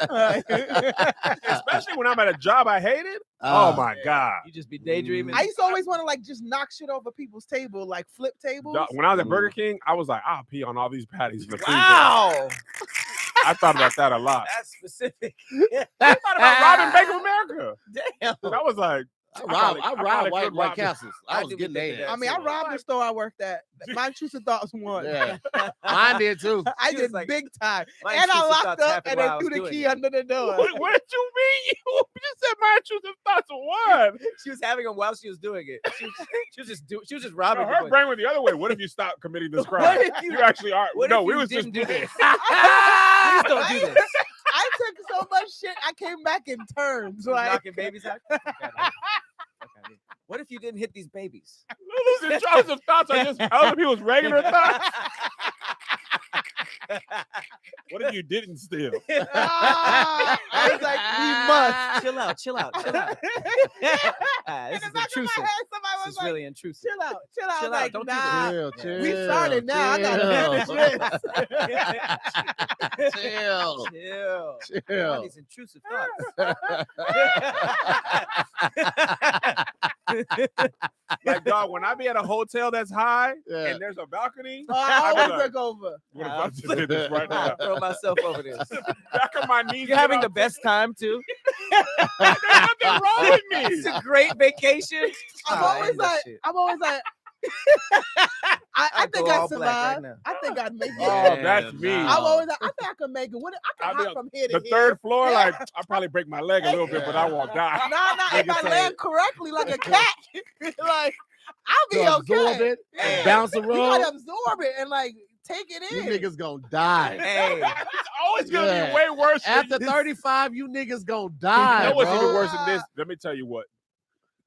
Especially when I'm at a job I hated. Oh my God. You just be daydreaming. I used to always want to like just knock shit over people's table, like flip tables. Dog, when I was at Burger King, I was like, I'll pee on all these patties in the freezer. Wow. I thought about that a lot. That's specific. I thought about robbing Bank of America. Damn. I was like, I probably robbed could White rob Castles. I I was do getting think there. that. I mean, I robbed the store I worked at. My intrusive thoughts won. Yeah, mine did too. I She was did like, big time. my And I intrusive locked thoughts up happened and while they I threw was the doing key it. under the door. what did you mean? You just said my intrusive thoughts won. She was having them while she was doing it. She was just No, robbing. her people. brain went the other way. What if you stop committing this crime? What if you- you actually are. what No, if we you was just didn't do playing. this? Please don't do this. I took so much shit, I came back in terms. Like, Knocking babies out. Fuck outta here. Fuck outta here. What if you didn't hit these babies? Those intrusive thoughts are just other people's regular thoughts. What if you didn't steal? I was like, we must. Chill out. Chill out. In This the is back of my intrusive. head, somebody This was is like, really intrusive. chill out. I Chill was out, like, don't do nah. this. We started now. I gotta manage this. Chill. Chill. Chill. All these intrusive thoughts. Like, dog, when I be at a hotel that's high Yeah. and there's a balcony, Oh, I I be always like, look over. what if I just did this right now? Throw myself over this. Back of my knees. You're having the best time too. There's nothing wrong with me. It's a great vacation. I'm Ah, I always hate that like, shit. I I'd think go I all black right survived. now. I think I'd make it. Oh, Yeah, that's me. nah. I'm always like, I think I can make it. What I I'll can be hop on from here to The here. third floor, like, I'll probably break my leg a little bit, but I won't die. No, if Nigga I say- land correctly like a cat, like I'll be To absorb okay. it Yeah. and bounce You around. gotta absorb it and like take it You in. niggas gonna die. Hey, It's always gonna Yeah. be way worse. when After you- 35, you niggas gonna You die, know what's bro. even worse than this? Let me tell you what.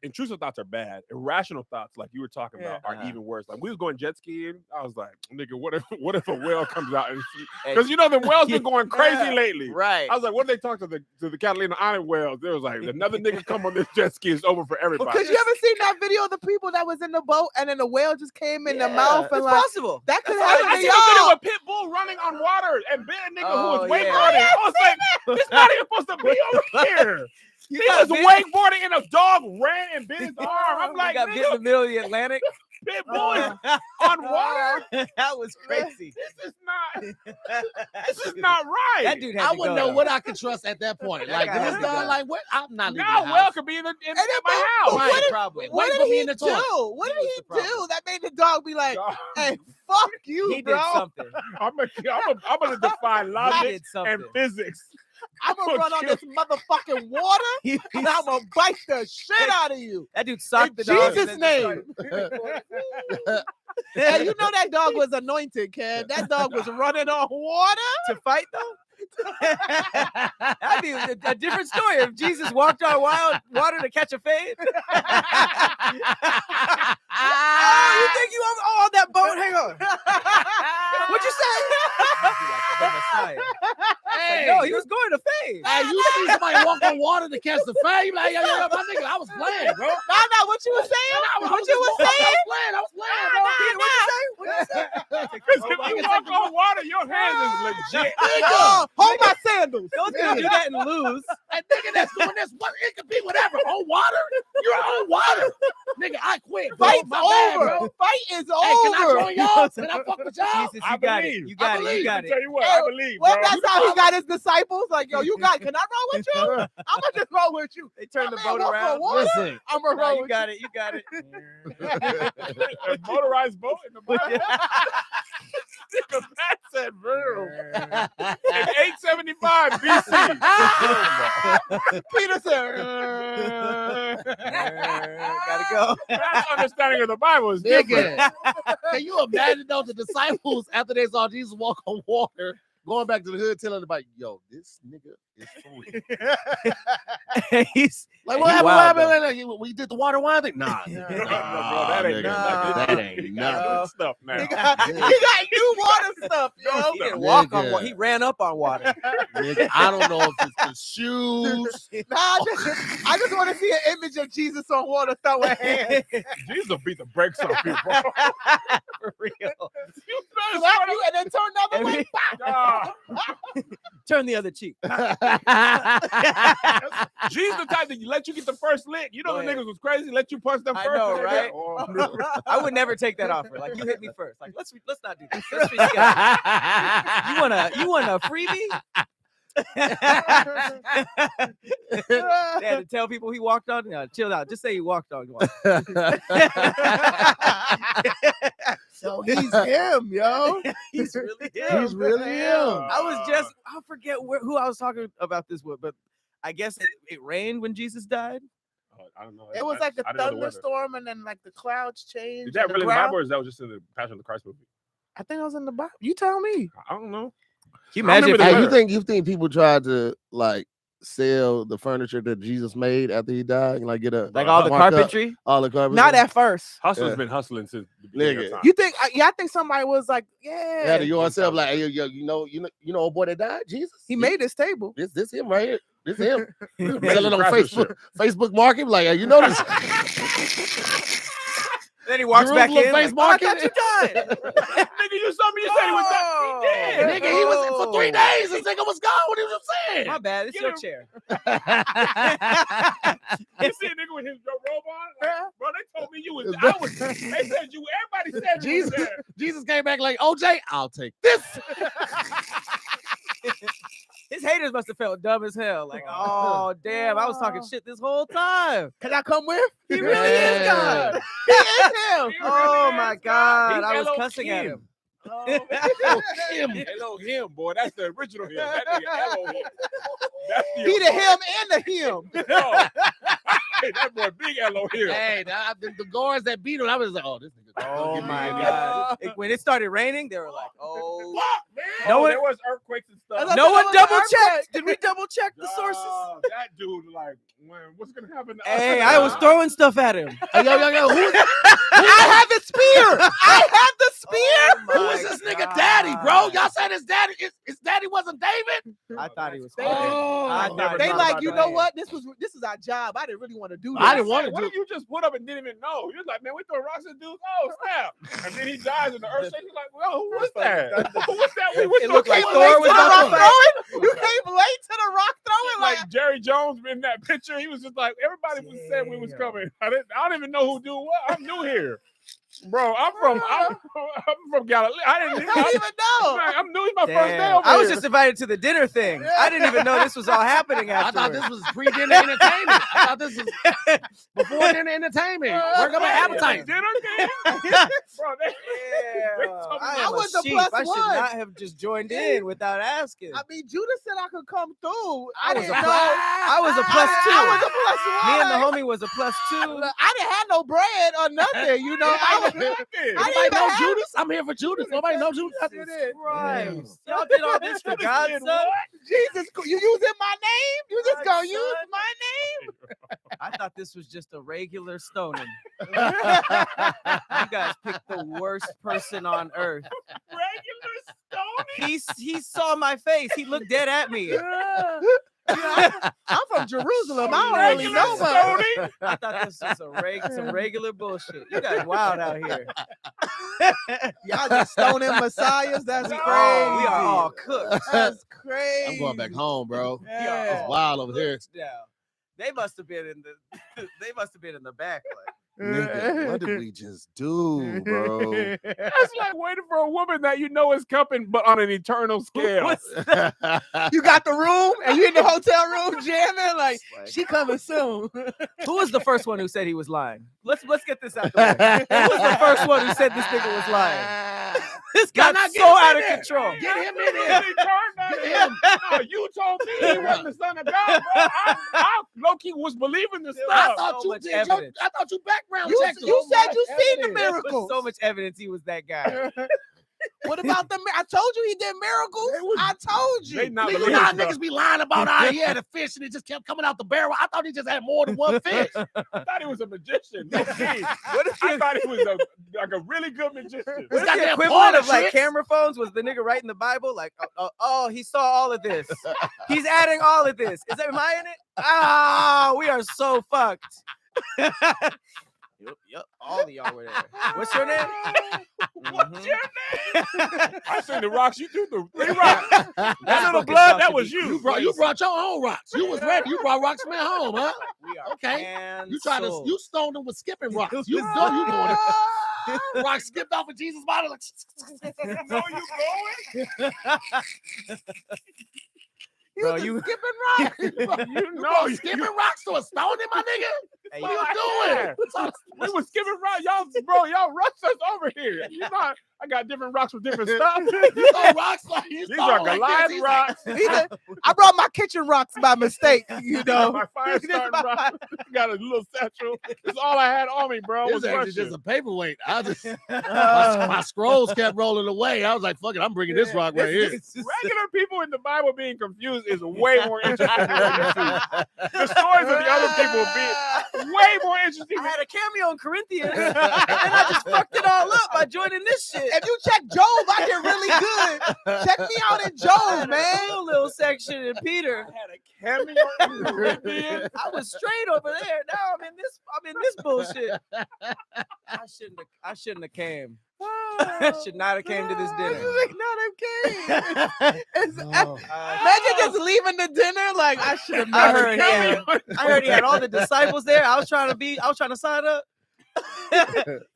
Intrusive thoughts are bad. Irrational thoughts, like you were talking about, Yeah. are even worse. Like we was going jet skiing. I was like, nigga, what if a whale comes out and Hey. because you know the whales been going crazy Yeah. lately. right. I was like, what did they talk to the Catalina Island whales? There was like another nigga come on this jet ski is over for everybody. Because you ever seen that video of the people that was in the boat and then the whale just came in the Yeah, mouth and it's like possible. that could That's happen I to seen a video y'all. of Pitbull running on water and bit a nigga Oh, who was yeah. wakeboarding. I was like, it's not even supposed to be over here. You He got was bit- wakeboarding and a dog ran and bit his arm. I'm you like, got bit in nigga, the middle of the Atlantic. Pitbull is on water. That was crazy. This is not right. That dude had I to wouldn't go. know what I could trust at that point. That Like, guy had this to guy, go. like, what? I'm not leaving Now the well house. could be in then my house. what Right, did- probably. What Wait did for me he in the do? toilet. What He did was he the problem. do that made the dog be like, Dog, hey, fuck you, He bro. did something. I'm gonna defy He logic did something. and physics. I'm gonna I'ma run on kill- this motherfucking water He- and I'm gonna bite the shit out of you. that dude socked In the dog. Jesus' and then name. Hey, you know that dog was anointed, kid. That dog was running on water. to fight though. That'd be a different story if Jesus walked on wild water to catch a fade. Oh, you think you on that boat? Hang on. What'd you say? The Messiah. Hey, No, he was going to fade. hey, you see somebody walk on water to catch the fade? You like, yo, my nigga, I was playing, bro. No, what you was saying? What you was saying? I was playing, bro. What'd you say? Because If you walk on water, your hands is legit. Nigga, hold my sandals. Don't do that and lose. A nigga that's doing this, it could be whatever. On water, you're on water. Nigga, I quit. Bro. Fight's My bad, over. bro. Fight is over. Hey, can I join y'all? Can I fuck with y'all? Jesus, I you got believe. it. You got it. You got I it. tell you what, Hey, I believe, Well, bro. that's how he got his disciples. Like, yo, you got? Can I roll with you? I'm gonna just roll with you. They turn the Man, boat walk on around. water. Listen, I'm gonna No, roll you with got it. You got it. A motorized boat in the Bible. Nigga, Pat said real. In 875 BC. Peter said, Gotta go. Pat's understanding of the Bible is different. nigga. Can you imagine though the disciples after they saw Jesus walk on water, going back to the hood, telling about, yo, this nigga is for real. He's Like, what He happened? wild, What happened? Like, we did the water wine thing. Nah, Bro, nah, that ain't nigga, nothing. that ain't He nothing. got new stuff now. he got new water stuff, yo. he didn't walk on Nigga. water. He ran up on water. Nigga, I don't know if it's the shoes. Nah, I just want to see an image of Jesus on water throwing hands. Jesus beat the brakes off you, bro. For real. You Slap you and then turn the other way. Ah, Turn the other cheek. Jesus the type that let you get the first lick. You know Go the ahead. niggas was crazy. Let you punch them I first. know, and then right? oh, I would never take that offer. Like, you hit me first. Like, let's not do this. Let's reschedule. You want a freebie? They had to tell people he walked on. No, chill out. Just say he walked on one. So he's him, yo. He's really him. He's really him. I forget who I was talking about this with, but I guess it rained when Jesus died. I don't know. It was like a I didn't know the weather. thunderstorm, and then like the clouds changed. Is that and the really in the ground- Bible, or is that just in the Passion of the Christ movie? I think it was in the Bible. You tell me. I don't know. Can you I imagine remember if the Hey, weather. you think people tried to like sell the furniture that Jesus made after he died and like get a like all the marked up carpentry? all the carpentry? Not at first. Hustler's Yeah. been hustling since the beginning Nigga. of time. You think? Yeah, I think somebody was like, yeah. Yeah, to yourself like, hey, yo, you know, old boy that died, Jesus. He made this table. this him right here. This him. Major Sell it on craftsmanship. Facebook Market. Like, hey, you know this. Then he walks back Jerusalem in. face Like, market. I thought you died. Nigga, you saw me. You said he was dead. He dead. Nigga, he was for 3 days. This nigga was gone. What he was saying? My bad. It's Get your him. chair. You see a nigga with his robe on? Like, bro, they told me you was. They said you. Everybody said you was Jesus, there. Jesus came back like, OJ, I'll take this. His haters must have felt dumb as hell. Like, oh damn, I was talking shit this whole time. Can I come with? He really is God. He is him. He Oh really my is God, He's I was Elohim. cussing at him. Elohim, boy. That's the original him. That nigga Elohim. That's the He the him and the him. No. Hey, that boy big Elohim. Hey, the guards that beat him, I was like, oh, this nigga. Oh give me my a- God. When it started raining, they were like, oh. Fuck, man. No Oh, one- there was earthquakes and stuff. No one was double an checked. earthquake. Did we double check the sources? That dude, like, man, what's gonna happen? To us? Hey, I was throwing stuff at him. Hey, yo, who I have the spear. I have the spear. who is this nigga daddy, bro? Y'all said his daddy, his daddy wasn't David? I thought he was. They- Oh, I never thought They thought like, about you that. know what? This is our job. I didn't really want to do this. I didn't want to What do if you just put up and didn't even know? You're like, man, we throwing rocks at dudes. Oh, snap. And then he dies in the earth. You're like, well, who was that? Who was that? We It looked like Came Thor late was to the about rock to fight. throwing. You came late to the rock throwing. Like, like Jerry Jones in that picture. He was just like, everybody was saying we was Damn. coming. I don't even know who do what. I'm new here. Bro, I'm from Galilee. I didn't I don't even know. I'm new. It's my first day Damn. over I was here. just invited to the dinner thing. I didn't even know this was all happening I thought afterwards. this was pre-dinner entertainment. I thought this was before dinner entertainment. Work up an appetite. Dinner thing? Bro, they told me I I am was a the sheep. plus I should one. not have just joined in without asking. I mean, Judah said I could come through. I was didn't a know. plus- I was a plus two. I was a plus one. Me and the homie was a plus 2. I didn't have no bread or nothing. You know, I was. I Nobody didn't know have- Judas? I'm here for Judas. Nobody know Judas? Christ. Y'all did all this for God's son? Jesus, you using my name? You just My gonna use son. my name? I thought this was just a regular stoning. You guys picked the worst person on earth. Regular Stony? He saw my face. He looked dead at me. I'm from Jerusalem. I don't really know much. Stony? I thought this was some regular bullshit. You guys wild out here. Y'all just stoning messiahs. That's We crazy. are all cooked. That's crazy. I'm going back home, bro. Yeah. It's wild over here. Down. They must have been in the back. Nigga, what did we just do, bro? That's like waiting for a woman that you know is coming, but on an eternal scale. You got the room and you in the hotel room jamming like she coming soon. Who was the first one who said he was lying? Let's get this out the way. Who was the first one who said this nigga was lying? This got not so get him out in of there. control. Get him in He here. turned on Get him. him. No, you told me he wasn't the son of God, bro. I low-key was believing this I stuff. thought So you much did. evidence. I thought you background You checked him. said you seen the Evidence. There was miracles. so much evidence he was that guy. What about the? I told you he did miracles. I told you. They not Nigga, you believing know how stuff. niggas be lying about how he had a fish and it just kept coming out the barrel. I thought he just had more than one fish. I thought he was a magician. No, geez. What if I thought he was like a really good magician. What's This the goddamn equivalent of porn like tricks. camera phones? Was the nigga writing the Bible? Like, oh, he saw all of this. He's adding all of this. Is that am I in it? Ah, we are so fucked. Yep, all of y'all were there. What's your name? What's your name? I seen the rocks. You threw the 3 rocks. That That That's little fucking blood, about that to was be you. You brought your own rocks. You was ready. You brought rocks man home, huh? We are Okay. You tried to canceled. you stoned him with skipping rocks. You know you doing it. Rock skipped off of Jesus' body like No, you going? Bro, you skipping rocks. You know brought you. skipping rocks to a stoning, my nigga. Hey, What you- you doing? We was skipping rocks. Y'all, bro, y'all rushed us over here. You know, I got different rocks with different stuff. You throw rocks like you These stone are like Goliath this. He's like, rocks. Either, I brought my kitchen rocks by mistake. You know. My fire starting rock. Got a little satchel. It's all I had on me, bro. This Was actually Russian. just a paperweight. I just my scrolls kept rolling away. I was like, "Fuck it, I'm bringing this rock right here." Regular people in the Bible being confused is way more interesting than what you see. The stories of the other people being way more interesting. I had a cameo in Corinthians, and I just fucked it all up by joining this shit. If you check Job, I did really good. Check me out in I Job, had a man. cool little section in Peter. I had a cameo in Corinthians. I was straight over there. Now I'm in this bullshit. I shouldn't have came. I should not have came to this dinner. Oh. Imagine just leaving the dinner like I should have I never heard, came. I heard he had all the disciples there. I was trying to sign up.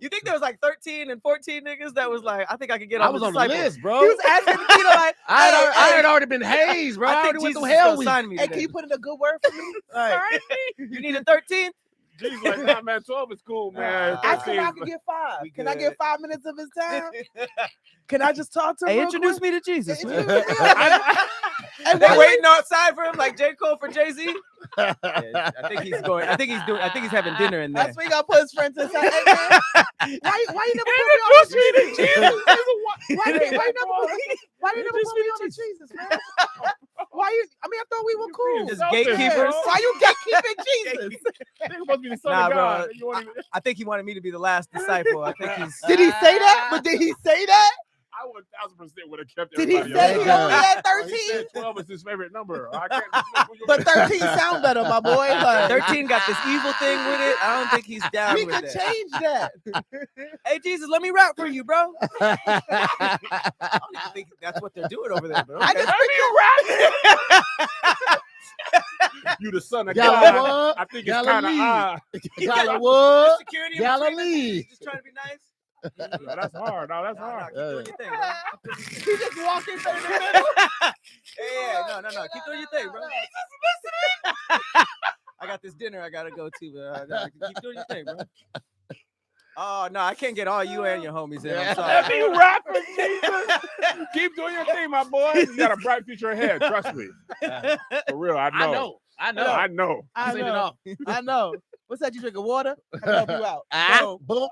You think there was like 13 and 14 niggas that was like, I think I could get I on was the on the disciples. list, bro. He was asking Peter like, I had already been hazed, bro. I I think already went Jesus through is hell gonna week. sign me "Hey, today. can you put in a good word for me?" Like, You need a 13? Jesus, like, nah, man, 12 is cool, man. ask him 13 if I is- can get 5. We Can I good. get 5 minutes of his time? Can I just talk to him? Hey, real introduce quick? me to Jesus. Introduce man. me. They And why waiting outside for him like J. Cole for Jay-Z. I think he's having dinner in there. That's why you gotta put his friends inside. Hey, man, why you never put me on Introduce the me to Jesus. Why you never put me on the Jesus, man? Why you? I mean, I thought we were cool. Just Selfish, gatekeepers. bro. Why you gatekeeping Jesus? Nigga must be the son Nah, of bro. God. You won't even- I think he wanted me to be the last disciple. I think he's. Did he say that? But did he say that? I would 1000% would have kept Did he everybody say else. he only had He 13? said 12 is his favorite number. I can't. But 13 sound better, my boy. Like, 13 got this evil thing with it. I don't think he's down we with could that. change that. Hey Jesus, let me rap for you, bro. I don't even think that's what they're doing over there, bro. I just Let me rap. You the son of God. Galilee, I think it's kind of Galilee. odd. Galilee, Security in between Galilee. us, just trying to be nice. No, that's hard. No, that's Nah, hard. keep doing your thing, bro. he just walked into the middle. Yeah, no. Keep doing your thing, bro. I got this dinner I gotta go to, but keep doing your thing, bro. Oh no, I can't get all you and your homies in. I'm Let sorry. me rap for Jesus. Keep doing your thing, my boy. You got a bright future ahead. Trust me. For real, I know. I know. I know. I Sing it know. off. I know. What's that? You drinking water? I can help you out. Ah, boom.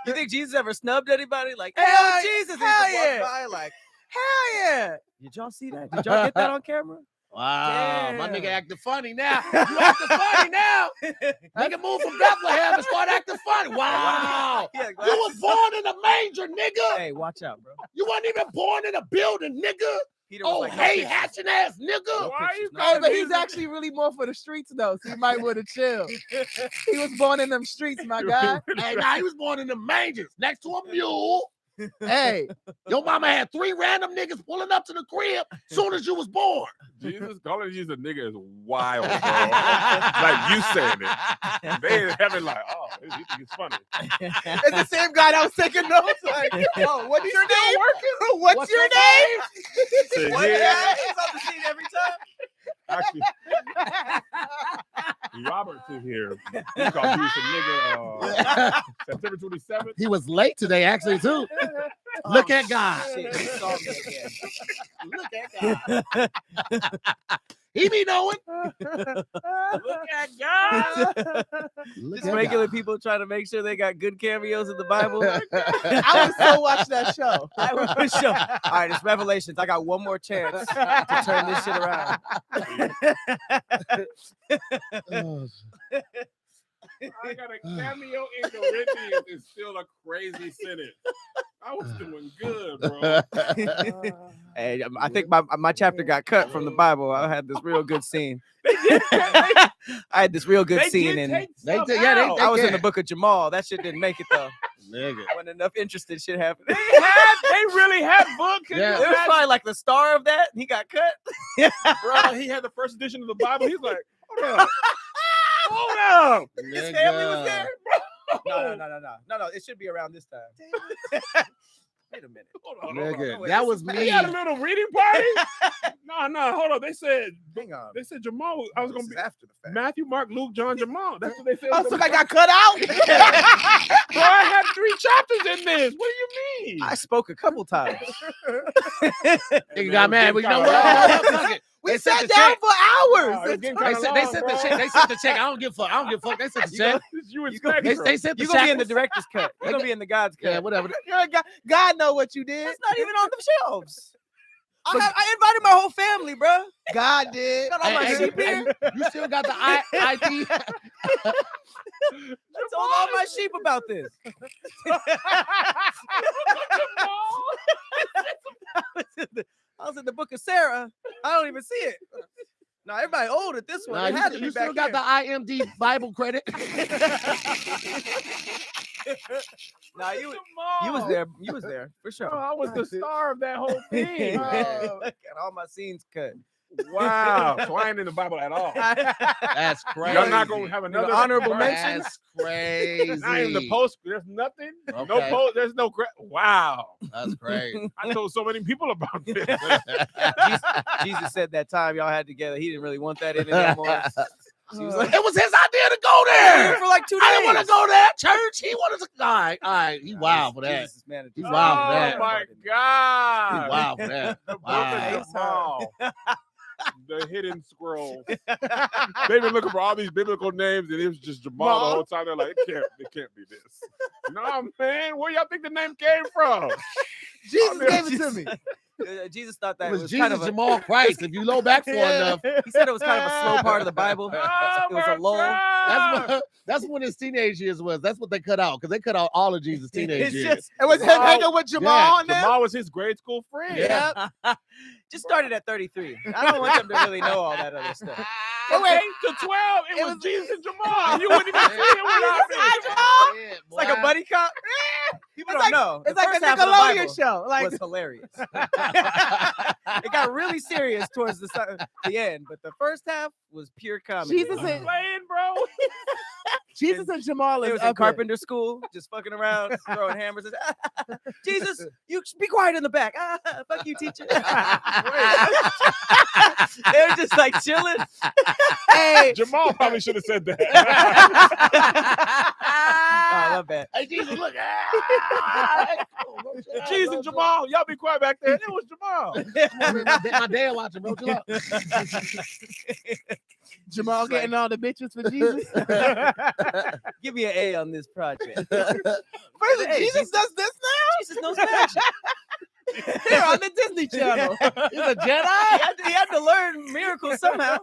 You think Jesus ever snubbed anybody? Like, Hell- hell, Jesus, he hell just walked yeah. by like, hell yeah. Did y'all see that? Did y'all get that on camera? Wow, my Damn. nigga acting funny now. You acting funny now. Nigga moved from Bethlehem and start acting funny. Wow. Yeah, You was born in a manger, nigga. Hey, watch out, bro. You wasn't even born in a building, nigga. Peter was Oh, like, hey, "No hatching ass nigga. Why are you No, Hey, calling but me he's actually really more for the streets though, so he might would have chilled. He was born in them streets, my guy. Hey, nah, he was born in the mangers next to a mule. Hey, Your mama had 3 random niggas pulling up to the crib soon as you was born. Jesus calling Jesus a nigga is wild, bro. Like you saying it. They having like, oh, you think it's funny. it's the same guy that was taking notes. Like, oh, what's your name? What's your name? Say, What? yeah, He's on the scene every time. actually, Robert's in here. He called Jesus a nigga. September 27th. He was late today, actually, too. Look at God. Shit, he saw me again. Look at God. He be knowing. Look at God. Look Just at regular God. people trying to make sure they got good cameos in the Bible. I would so watch that show. I will show. All right, it's Revelations. I got one more chance to turn this shit around. Oh, I got a cameo in Corinthians is still a crazy sentence. I was doing good, bro. Hey, I think my chapter got cut from the Bible. I had this real good scene. I I had this real good scene, and They stuff did- yeah, they- out. I was in the can't. book of Jamal. That shit didn't make it though. nigga. When enough interesting shit happened. They really had books. Can Yeah. you It was imagine? probably like the star of that. And he got cut. Bro, he had the first edition of the Bible. He's like, hold up. Hold up. His family was Nigga. there. No. It should be around this time. Wait a minute. Hold on. Nigga, wait, that this was is- me. They had a little reading party? No, hold on. They said Jamal. I was This gonna be is after the fact. Matthew, Mark, Luke, John, Jamal. That's what they said. Oh, so I got cut out. Bro, I had 3 chapters in this. What do you mean? I spoke a couple times. Nigga got mad, but you know Kinda what? long. Fuck it. We They sent sat the down check. for hours. Oh, it's getting They kinda sent, they long, sent bro. the check. They sent the check. I don't give a fuck. I don't give a fuck. They sent the check. You and You gonna- Spectrum. They sent the You're gonna be in the check. director's cut. You're gonna be in the God's cut. Yeah, whatever. God know what you did. It's not even on the shelves. I invited my whole family, bro. God did. Got all my Hey, sheep hey, here. You still got the ID. I told all my sheep about this. I was in the book of Sarah. I don't even see it. No, everybody old at this one. Nah, It had to you be still back got here. the IMD Bible credit. Nah, you was there. You was there for Bro, sure. I was the star of that whole thing. Oh. Got all my scenes cut. Wow. So I ain't in the Bible at all. That's crazy. Y'all not gonna have another honorable verse? mention? That's crazy. Not even the post. There's nothing. No Okay. post. There's no. Wow. That's crazy. I told so many people about this. Jesus said that time y'all had together, he didn't really want that in anymore. She was like, It was his idea to go there. for like 2 days. I didn't want to go there. Church. He wanted to. All right. He wild for that. Jesus is manager. He's wild for Oh that. my He God. wild for that. The book Wow. of Jamal. The hidden scroll. They've been looking for all these biblical names, and it was just Jamal the whole time. They're like, it can't be this. No, man, where y'all think the name came from? Jesus gave it to me. Jesus thought that It was was Jesus kind of a, Jamal Christ. If you low back for enough, he said it was kind of a slow part of the Bible. Oh It was my a lull. God. that's when his teenage years was. That's what they cut out because they cut out all of Jesus' teenage It's years. just, It was him Jamal- hanging with Jamal and them. Jamal was his grade school friend. Yeah. just started at 33. I don't want them to really know all that other stuff. From 8 to 12, it was Jesus and Jamal. You wouldn't even see it without this. It's like a buddy cop. People don't know. It's The like first a half of the Nickelodeon Bible show. Like was hilarious. It got really serious towards the end, but the first half was pure comedy. Jesus I'm and playing, bro. Jesus and Jamal It is was in up there. carpenter school, just fucking around, throwing hammers. Jesus, you be quiet in the back. Fuck you, teacher. They were just like chilling. Hey, Jamal probably should have said that. Oh, my bad. Hey, Jesus, look. Jesus and Jamal, y'all be quiet back there. It was Jamal. My dad watching, bro. Chill out. Jamal getting all the bitches for Jesus. Give me an A on this project. First, Hey, Jesus does this Jesus knows magic. now here on the Disney Channel. He's a Jedi. He had to learn miracles somehow.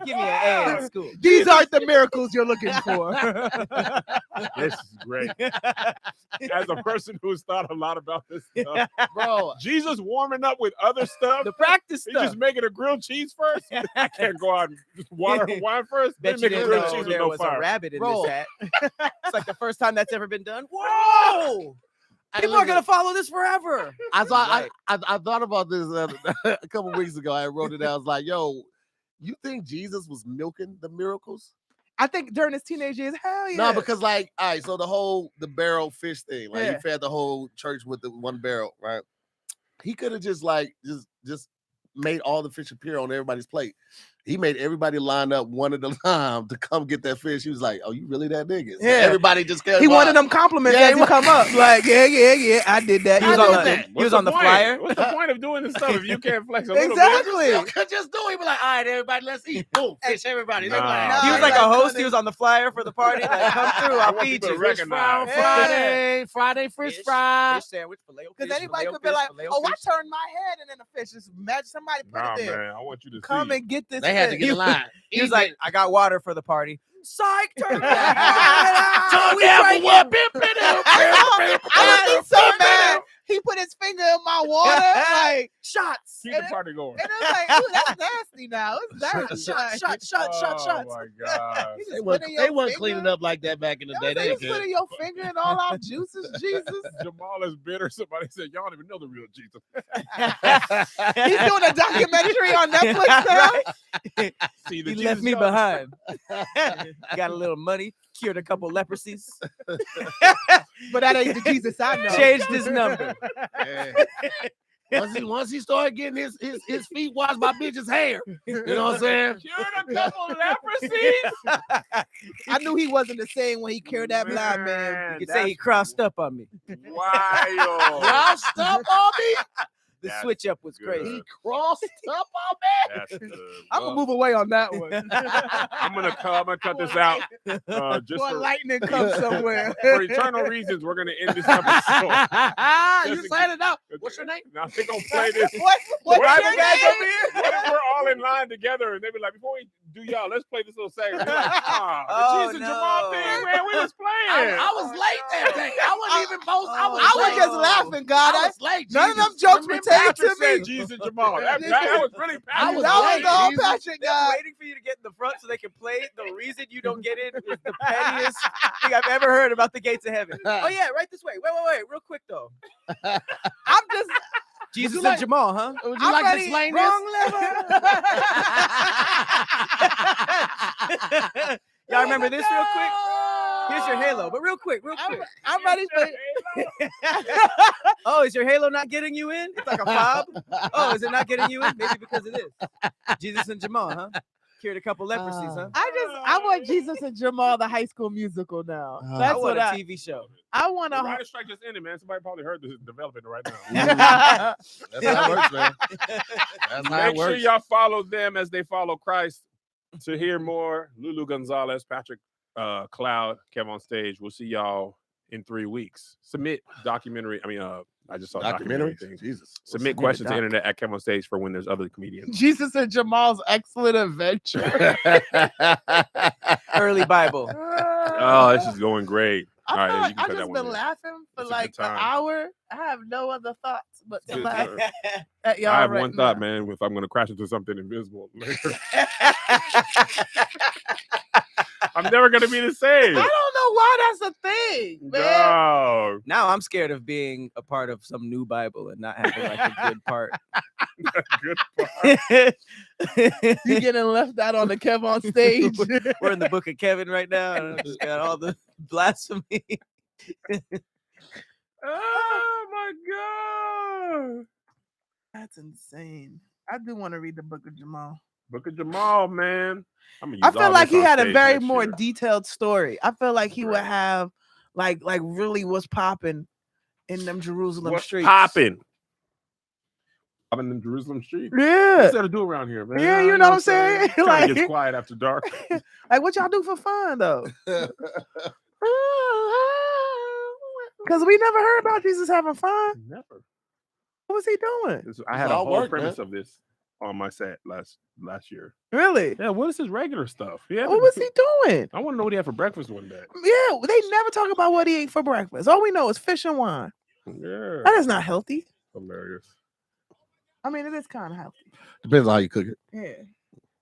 Give me an A in school. These aren't the miracles you're looking for. This is great. As a person who's thought a lot about this stuff, Bro, Jesus warming up with other stuff. The practice He's stuff. just making a grilled cheese first. I can't go out and just water wine first. Bet Then you make a didn't grilled know cheese with there no was fire. a rabbit in Bro. this hat. It's like the first time that's ever been done. Whoa! People are gonna follow this forever. I thought Right. I thought about this a couple weeks ago. I wrote it down. I was like, "Yo, you think Jesus was milking the miracles?" I think during his teenage years, hell yeah. No, because like, all right, so the barrel fish thing, like Yeah. he fed the whole church with the one barrel, right? He could have just like just made all the fish appear on everybody's plate. He made everybody line up one at a time to come get that fish. He was like, "Oh, you really that nigga?" So Yeah. everybody just came he by. wanted them compliments Yeah, as he he come up. Like, yeah, I did that. He was I on did the that. he was on the point? flyer. What's the point of doing this stuff if you can't flex a little Exactly. You could just do it. He be like, "All right, everybody, let's eat." Boom, fish everybody. Nah. He was Nah, like a like host. Tony- He was on the flyer for the party. Like, come through. I I'll want feed people you. to Fish fry on recognize. Friday, Friday fish fry. Fish sandwich, filet Because anybody could be like, oh, I turned my head and then the fish. Just imagine somebody put Nah, it there. man, I want you to Come see. and get this. They had to fish. get in line. He was like, I got water for the party. Psych, turn Turn down. down for what? I would be so mad. He put his finger in my water, like Shots. Keep the party going. and it was like, ooh, that's nasty now. It's dirty. Shot. Oh my god. You They just wasn't, put in they your wasn't finger. cleaning up like that back in the day. You They just put in your finger and all our juices, Jesus. Jamal is bitter. Somebody said, y'all don't even know the real Jesus. He's doing a documentary on Netflix now. See, the He Jesus left me y'all- behind. Got a little money, cured a couple leprosies, But that ain't the Jesus I know. changed his number. Once he started getting his feet washed by bitches' hair, you know what I'm saying? Cured a couple leprosies. I knew he wasn't the same when he cured that blind man. Man, You could say he crossed up on me. Wild. Crossed up on me. The That's switch up was good. crazy. He crossed up on me. That's good. I'm gonna move away on that one. I'm gonna cut this out. Just Boy, for, lightning comes somewhere. for eternal reasons, we're gonna end this episode. You said it now. What's your name? Now they're gonna play this. What Rival your guys name? over here. What if we're all in line together and they be like, before we do y'all, let's play this little segment. We're like, the Oh, Jesus no. Jamal thing, man, we was playing. I was late that day. I wasn't even post. I was, I was late. just laughing, God. I was late. None of them Jesus. jokes Remember pertain Patrick to said me. Jesus Jamal. That was really I Patrick. was That was late, all Jesus. Patrick, They're God. waiting for you to get in the front so they can play it. The reason you don't get in is the pettiest thing I've ever heard about the gates of heaven. Oh yeah, right this way. Wait, real quick though. I'm just Jesus like- and Jamal, huh? Would you I'm like to ready. explain Wrong this? Y'all remember this real quick? Here's your halo, but real quick. I'm ready for Oh, is your halo not getting you in? It's like a fob. Oh, is it not getting you in? Maybe because it is. Jesus and Jamal, huh? Cured a couple leprosies, huh? I want Jesus and Jamal the High School Musical now. I That's I what want a I TV show. I want The to. writer's strike just ended, man. Somebody probably heard this is developing right now. That's how it works, man. That's how it Make sure works. y'all follow them as they follow Christ. To hear more, Lulu Gonzalez, Patrick Cloud, Kev on Stage. We'll see y'all in 3 weeks. Submit documentary. I just saw documentary things. Jesus. Submit questions to internet at Kev on Stage for when there's other comedians. Jesus and Jamal's excellent adventure. Early Bible. Oh, this is going great. All I right, feel you like can I've cut that just one been in. laughing for It's a good like an time. hour. I have no other thoughts but to Good laugh time. at y'all. I have right one thought, now. man. If I'm gonna crash into something invisible later, I'm never gonna be the same. I don't know why that's a thing, man. Dog. Now I'm scared of being a part of some new Bible and not having like a good part. Good part. You getting left out on the Kev on Stage. We're in the book of Kevin right now. And I just got all the blasphemy. Oh my god. That's insane. I do want to read the Book of Jamal. Book of Jamal, man. I feel like he had a very more detailed story. I feel like he would Right. have like really what's popping in them Jerusalem What's streets. popping? Popping in Jerusalem street. Yeah. What's there to do around here, man? Yeah, you know what I'm saying? Kind of Like- gets quiet after dark. Like what y'all do for fun though? Because we never heard about Jesus having fun. Never. What was he doing? I had a all whole work, premise man. of this. on my set last year. Really? Yeah, what is his regular stuff? Yeah, What was he doing? I want to know what he had for breakfast one day. Yeah, they never talk about what he ate for breakfast. All we know is fish and wine. Yeah, That is not healthy. hilarious. I mean, it is kind of healthy. Depends on how you cook it. Yeah.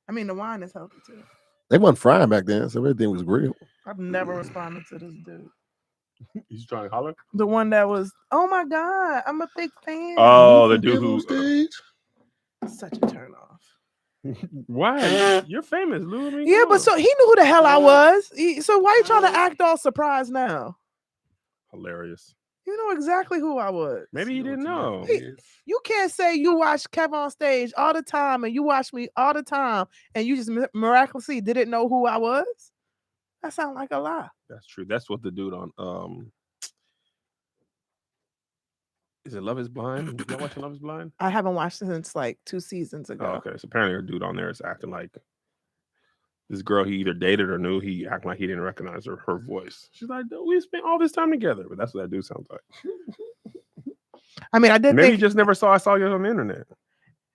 I mean, the wine is healthy too. They wasn't frying back then, so everything was grilled. I've never responded to this dude. He's trying to holler. The one that was, oh my God, I'm a big fan. Oh, the dude who. stage. Such a turn off. Why? You're famous, Lou. I mean, Yeah, come but on. so he knew who the hell I was. So why you trying to act all surprised now? Hilarious. You know exactly who I was. Maybe he didn't know. You can't say you watch Kevin on stage all the time and you watch me all the time and you just miraculously didn't know who I was. That sounds like a lie. That's true. That's what the dude on is it Love Is Blind? Did y'all watch Love Is Blind? I haven't watched it since like 2 seasons ago. Oh, okay. So apparently a dude on there is acting like this girl he either dated or knew. He acting like he didn't recognize her voice. She's like, we spent all this time together, but that's what that dude sounds like. I mean, I did Maybe think he just never saw. I saw you on the internet.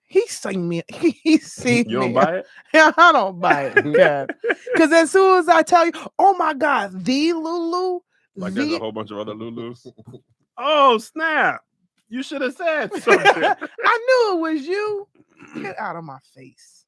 he's seen me. He's seen You don't me. buy it? Yeah, I don't buy it. Yeah. Because as soon as I tell you, oh my God, the Lulu, Like there's a whole bunch of other Lulus. Oh snap! You should have said something. I knew it was you. Get out of my face.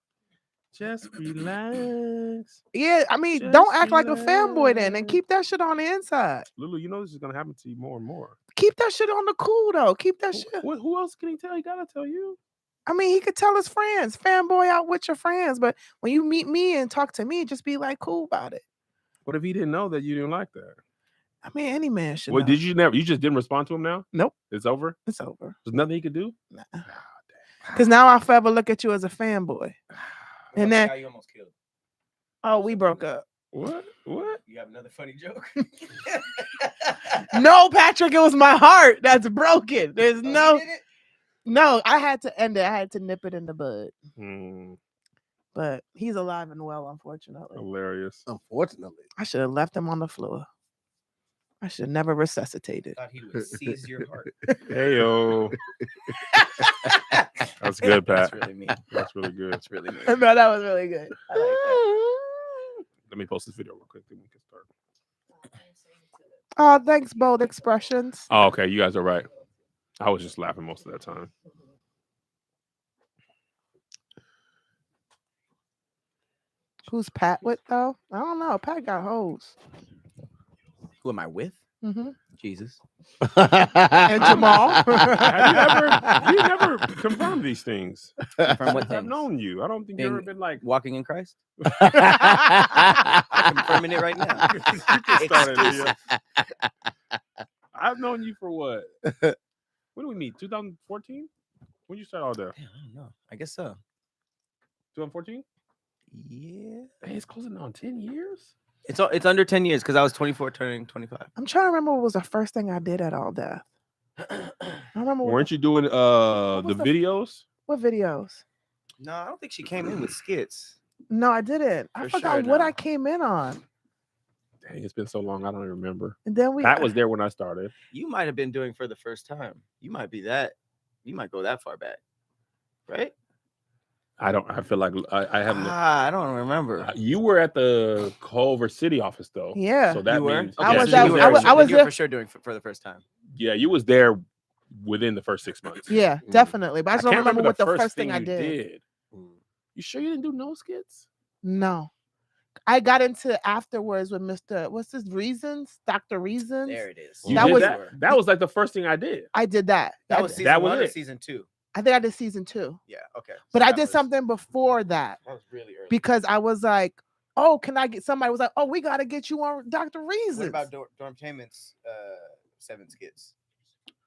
Just relax, Yeah, I mean, Just don't act like a fanboy then and relax. keep that shit on the inside. Lulu. You know this is gonna happen to you more and more. Keep that shit on the cool though. Keep that shit. Who else can he tell? He gotta tell you. I mean, he could tell his friends, fanboy out with your friends, but when you meet me and talk to me, just be like cool about it. What if he didn't know that you didn't like that? I mean, any man should Wait, know. did you never? You just didn't respond to him now? Nope. It's over. It's over. There's nothing he could do. Because now I'll forever look at you as a fanboy. And then, you almost killed. oh, we broke up. What? What? You have another funny joke? No, Patrick, it was my heart that's broken. There's no, I had to end it. I had to nip it in the bud. But he's alive and well, unfortunately. Hilarious. Unfortunately. I should have left him on the floor. I should have never resuscitated. Thought he would seize your heart. Hey yo. That's good, Pat. That's really mean. That's really good. That's really mean. No, that was really good. I like that. Let me post this video real quick. Then we can start. Oh, thanks, Bold Expressions. Oh, okay. You guys are right. I was just laughing most of that time. Who's Pat with though? I don't know. Pat got hoes. Who am I with? Mm-hmm. Jesus. And Jamal. Have you never confirmed these things? From what I've things? known you. I don't think you've Being- ever been like Walking in Christ? I'm confirming it right now. You can start it, Exclusive. I've known you for what? When did we meet? 2014? When did you start all that? Damn, I don't know. I guess so. 2014? Yeah. Hey, it's closing on 10 years. It's under 10 years because I was 24 turning 25. I'm trying to remember what was the first thing I did at All Death. I remember Weren't you doing was the the- videos? what videos. No, I don't think she came in with skits. No, I didn't. I For forgot sure, what no. I came in on. Dang, it's been so long. I don't even remember. And then we Pat was there when I started. You might have been doing for the first time. You might be that. You might go that far back. Right? I feel like I haven't. I don't remember. You were at the Culver City office though. Yeah. So that You were? means I yeah, was so at- you were I there- was- I was you were there- for sure doing for the first time. Yeah, you was there within the first 6 months. Yeah, definitely. But I just don't can't remember what the first first thing I you did. You sure you didn't do no skits? No. I got into afterwards with Mr. What's his Reasons? Dr. Reasons. There it is. You That did was- that was like the first thing I did. I did that. That was season That was 1 or it. season 2. I think I did season 2. Yeah. Okay. But So I that did was- something before that That was really early. because I was like, oh, can I get somebody was like, oh, we gotta get you on Dr. Reasons. What about Dormtainment's 7 skits?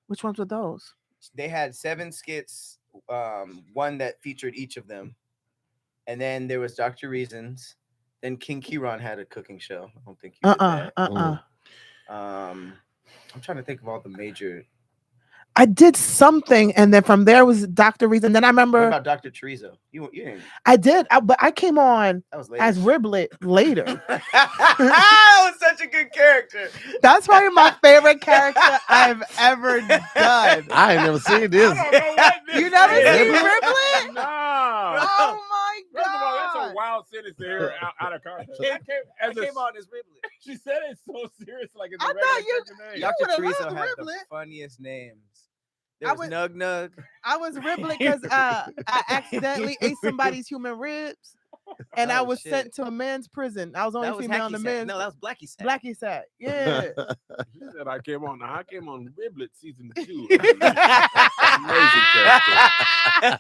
Which ones were those? They had 7 skits, one that featured each of them. And then there was Dr. Reasons. Then King Kieran had a cooking show. I don't think you did that. Uh-uh. I'm trying to think of all the major. I did something, and then from there was Dr. Reason. Then I What remember about Dr. Chorizo? You didn't. I did, but I came on That was later. as Riblet later. That was such a good character. That's probably my favorite character I've ever done. I ain't never seen this. I don't know what this You never is. seen Riblet? No. Oh my First of all, that's a god! wild sentence to hear out of context. I came on as Riblet. She said it so serious, like it's a I regular thought you- fucking name. you Dr. would've Chorizo loved had the Riblet. funniest names. There I was would- Nug Nug. I was Riblet because I accidentally ate somebody's human ribs, and I Oh, was shit. sent to a men's prison. I was the only That was female in the Hacky Sack. men's. No, that was Blackie Sack. Blackie Sack. Yeah. She said I came on. I came on Riblet season 2. Amazing character.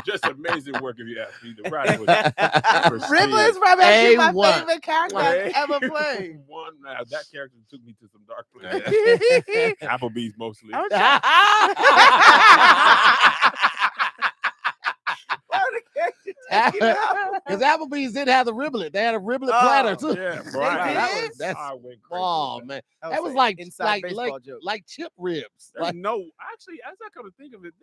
Just amazing work if you ask me. The writing was pristine. Ribbler is probably actually my A1. favorite character I've ever played. One, that character took me to some dark places. Applebee's mostly. I'm Because Applebee's did have the riblet. They had a riblet Oh, platter too. Yeah, bro. They I did? That's- I went crazy. Oh with man, That that was an like inside baseball like joke. like chip ribs. There's Like, no, actually, as I come to think of it,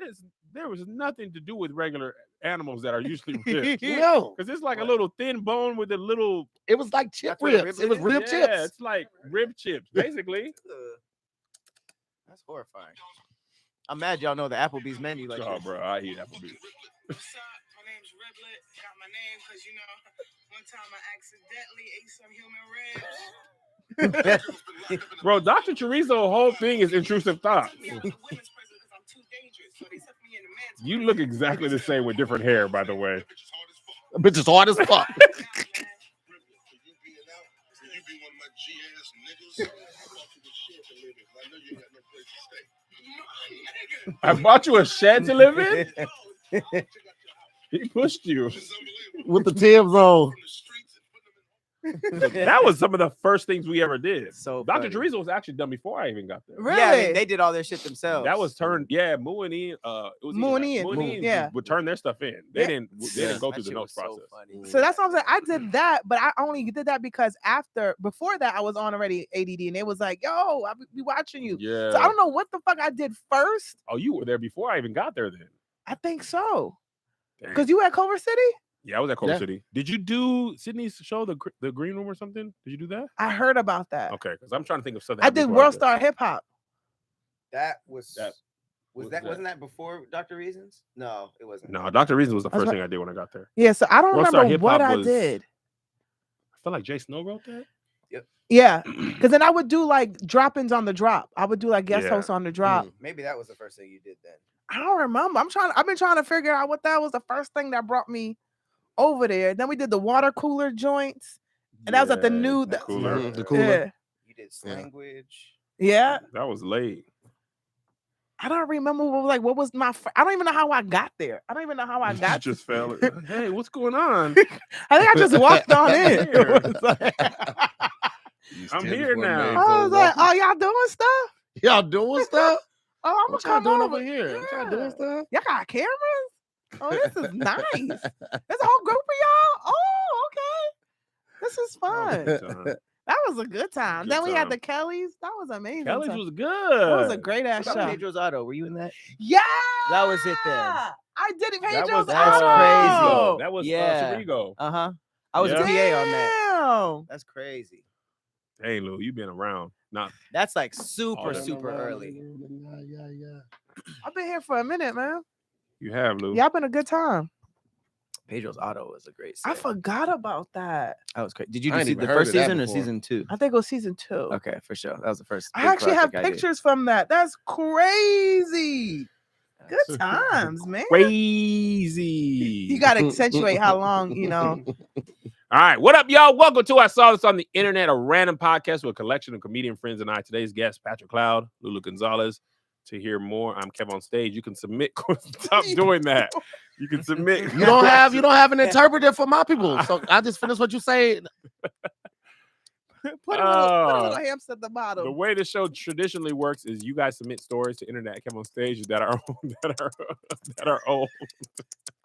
there was nothing to do with regular animals that are usually ribs. no, Because it's like a What? little thin bone with a little. it was like chip That's what a ribs. riblet It was is? rib Yeah, chips. it's like rib chips, basically. That's horrifying. I'm mad y'all know the Applebee's menu like Oh, this. bro, I eat Applebee's. What's up? My name's Riblet. Got my name because, you know, one time I accidentally ate some human ribs. Bro, Dr. Chorizo whole thing is intrusive thoughts. Took me out the women's prison because I'm too dangerous. So they took me in the men's You look exactly the same with different hair, by the way. Bitch is hard as fuck. I bought you a shed to live in? He pushed you. With the Tim's on. That was some of the first things we ever did. So Dr. funny. Chorizo was actually done before I even got there. Really? Yeah, I mean, they did all their shit themselves. That was turned, yeah. Moo and Ian, it was Moo and Ian, Ian, right? Moo and Ian yeah. would turn their stuff in. They Yeah. didn't go That through the shit notes was so process. funny. So that's what I'm saying. I did that, but I only did that because before that, I was on already ADD, and it was like, "Yo, I be watching you." Yeah. So I don't know what the fuck I did first. Oh, you were there before I even got there then. I think so, Dang. because you at Culver City. Yeah, I was at Culver Yeah. City. Did you do Sydney's show, the Green Room or something? Did you do that? I heard about that. Okay, because I'm trying to think of something. I did World Star Hip Hop. That was That- was was that that? wasn't that before Dr. Reasons? No, it wasn't. No, Dr. Reason was the I was first like- thing I did when I got there. Yeah, so I don't World Star remember Hip what Hop I was- did. I feel like Jay Snow wrote that. Yeah, because then I would do like drop-ins on the drop. I would do like guest Yeah. hosts on the drop. Maybe that was the first thing you did then. I don't remember. I've been trying to figure out what that was the first thing that brought me over there. Then we did the water cooler joints. And that was at the new- the the- cooler. Mhm, the yeah. cooler. Yeah. You did Yeah. language. Yeah. That was late. I don't remember what was my I don't even know how I got there. I don't even know how I You got just fell. Hey, what's going on? I think I just walked on in. Here. It was like- I'm here now. I was like, oh, y'all doing stuff? Y'all doing stuff? Oh, I'm gonna What y'all come doing over over here? What y'all Yeah. doing stuff? Y'all got cameras? Oh, this is nice. There's a whole group of y'all. Oh, okay. This is fun. Good time. That was a good time. Good Then we had time. the Kellys. That was amazing. Kelly's time. was good. That was a great ass What about show. Pedro's Auto? Were you in that? Yeah, That was it then. I did it. That Pedro's was that's Auto. crazy. That was Yeah. Chirigo. Uh-huh. I was Yeah. a PA on that. Damn. That's crazy. Hey, Lou, you been around. Not That's like super, that. super early. Yeah. I've been here for a minute, man. you have, Lou. Y'all been a good time. Pedro's Auto was a great I set. forgot about that. That was great. Did you I do ain't see even the heard first of that season or before. season 2? I think it was season 2. Okay, for sure. That was the first. I big actually have project I did. pictures from that. That's crazy. Good times, man. Crazy. You got to accentuate how long, you know. All right, what up, y'all? Welcome to I Saw This on the Internet, a random podcast with a collection of comedian friends and I. Today's guest, Patrick Cloud, Lulu Gonzalez. To hear more, I'm Kev on Stage. You can submit. Stop doing that. You can submit. You don't have an interpreter for my people. So I just finished what you say. Put a little hamster at the bottom. The way the show traditionally works is you guys submit stories to Internet Kev on Stage that are that are old.